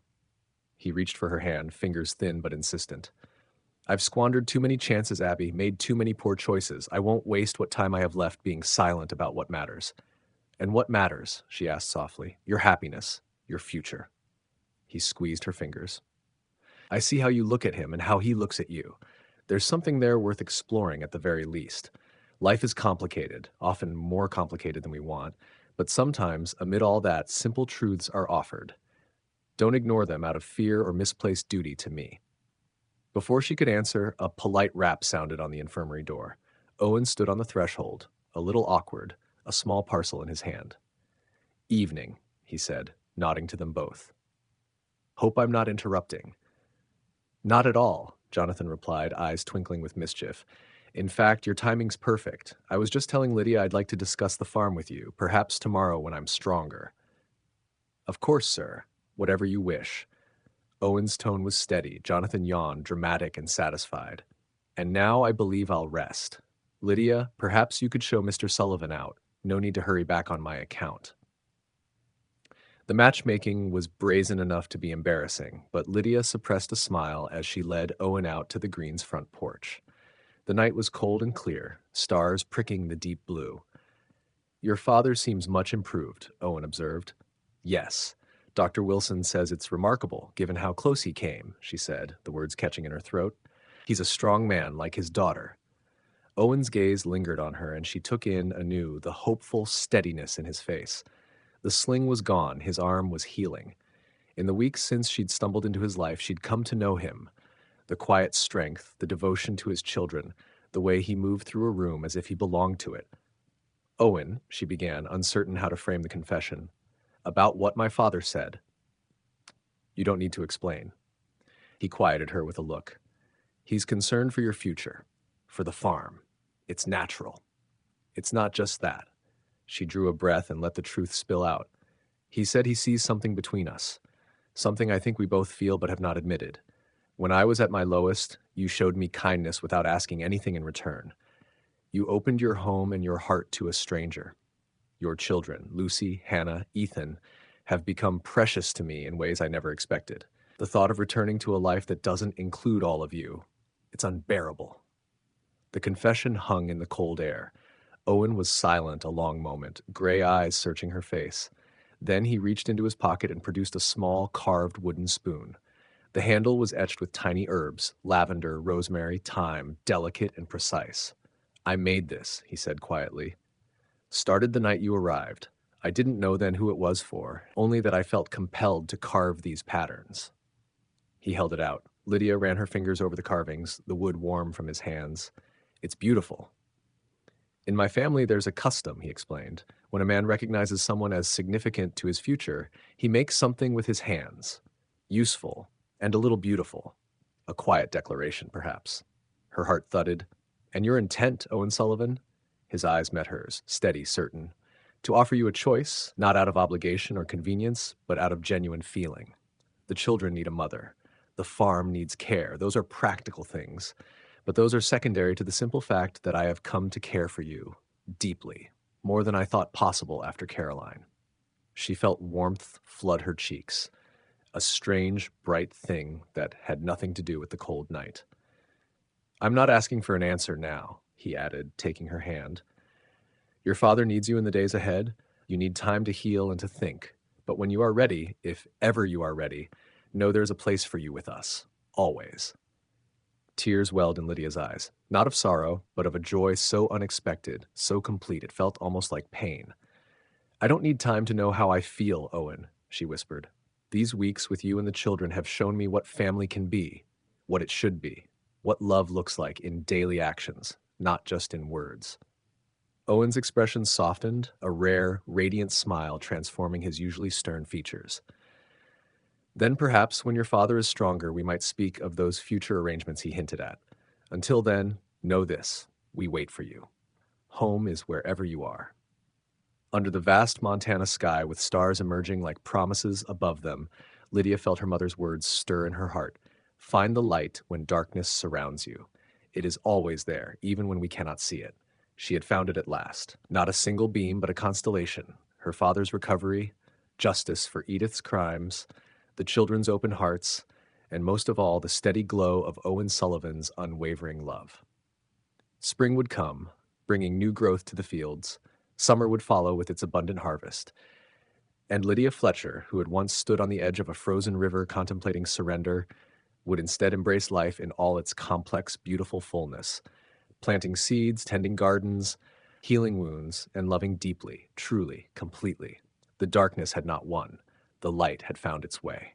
He reached for her hand, fingers thin but insistent. I've squandered too many chances, Abby, made too many poor choices. I won't waste what time I have left being silent about what matters. And what matters, she asked softly, your happiness, your future. He squeezed her fingers. I see how you look at him and how he looks at you. There's something there worth exploring at the very least. Life is complicated, often more complicated than we want, but sometimes, amid all that, simple truths are offered. Don't ignore them out of fear or misplaced duty to me. Before she could answer, a polite rap sounded on the infirmary door. Owen stood on the threshold, a little awkward, a small parcel in his hand. Evening, he said, nodding to them both. Hope I'm not interrupting. Not at all, Jonathan replied, eyes twinkling with mischief. In fact, your timing's perfect. I was just telling Lydia I'd like to discuss the farm with you, perhaps tomorrow when I'm stronger. Of course, sir. Whatever you wish. Owen's tone was steady. Jonathan yawned, dramatic and satisfied. And now I believe I'll rest. Lydia, perhaps you could show Mr. Sullivan out. No need to hurry back on my account. The matchmaking was brazen enough to be embarrassing, but Lydia suppressed a smile as she led Owen out to the Green's front porch. The night was cold and clear, stars pricking the deep blue. Your father seems much improved, Owen observed. Yes. Dr. Wilson says it's remarkable, given how close he came, she said, the words catching in her throat. He's a strong man, like his daughter. Owen's gaze lingered on her, and she took in anew the hopeful steadiness in his face. The sling was gone, his arm was healing. In the weeks since she'd stumbled into his life, she'd come to know him. The quiet strength, the devotion to his children, the way he moved through a room as if he belonged to it. Owen, she began, uncertain how to frame the confession. About what my father said. You don't need to explain. He quieted her with a look. He's concerned for your future, for the farm. It's natural. It's not just that. She drew a breath and let the truth spill out. He said he sees something between us, something I think we both feel but have not admitted. When I was at my lowest, you showed me kindness without asking anything in return. You opened your home and your heart to a stranger. Your children, Lucy, Hannah, Ethan, have become precious to me in ways I never expected. The thought of returning to a life that doesn't include all of you, it's unbearable. The confession hung in the cold air. Owen was silent a long moment, gray eyes searching her face. Then he reached into his pocket and produced a small, carved wooden spoon. The handle was etched with tiny herbs, lavender, rosemary, thyme, delicate and precise. I made this, he said quietly. Started the night you arrived. I didn't know then who it was for, only that I felt compelled to carve these patterns. He held it out. Lydia ran her fingers over the carvings, the wood warm from his hands. It's beautiful. In my family, there's a custom, he explained. When a man recognizes someone as significant to his future, he makes something with his hands. Useful, and a little beautiful. A quiet declaration, perhaps. Her heart thudded. And your intent, Owen Sullivan? His eyes met hers, steady, certain. To offer you a choice, not out of obligation or convenience, but out of genuine feeling. The children need a mother. The farm needs care. Those are practical things. But those are secondary to the simple fact that I have come to care for you, deeply, more than I thought possible after Caroline. She felt warmth flood her cheeks, a strange, bright thing that had nothing to do with the cold night. I'm not asking for an answer now, he added, taking her hand. Your father needs you in the days ahead. You need time to heal and to think. But when you are ready, if ever you are ready, know there's a place for you with us, always. Tears welled in Lydia's eyes, not of sorrow, but of a joy so unexpected, so complete, it felt almost like pain. I don't need time to know how I feel, Owen, she whispered. These weeks with you and the children have shown me what family can be, what it should be, what love looks like in daily actions, not just in words. Owen's expression softened, a rare, radiant smile transforming his usually stern features. Then perhaps when your father is stronger, we might speak of those future arrangements he hinted at. Until then, know this: we wait for you. Home is wherever you are. Under the vast Montana sky with stars emerging like promises above them, Lydia felt her mother's words stir in her heart. Find the light when darkness surrounds you. It is always there, even when we cannot see it. She had found it at last. Not a single beam, but a constellation. Her father's recovery, justice for Edith's crimes, the children's open hearts, and most of all, the steady glow of Owen Sullivan's unwavering love. Spring would come, bringing new growth to the fields. Summer would follow with its abundant harvest. And Lydia Fletcher, who had once stood on the edge of a frozen river contemplating surrender, would instead embrace life in all its complex, beautiful fullness, planting seeds, tending gardens, healing wounds, and loving deeply, truly, completely. The darkness had not won. The light had found its way.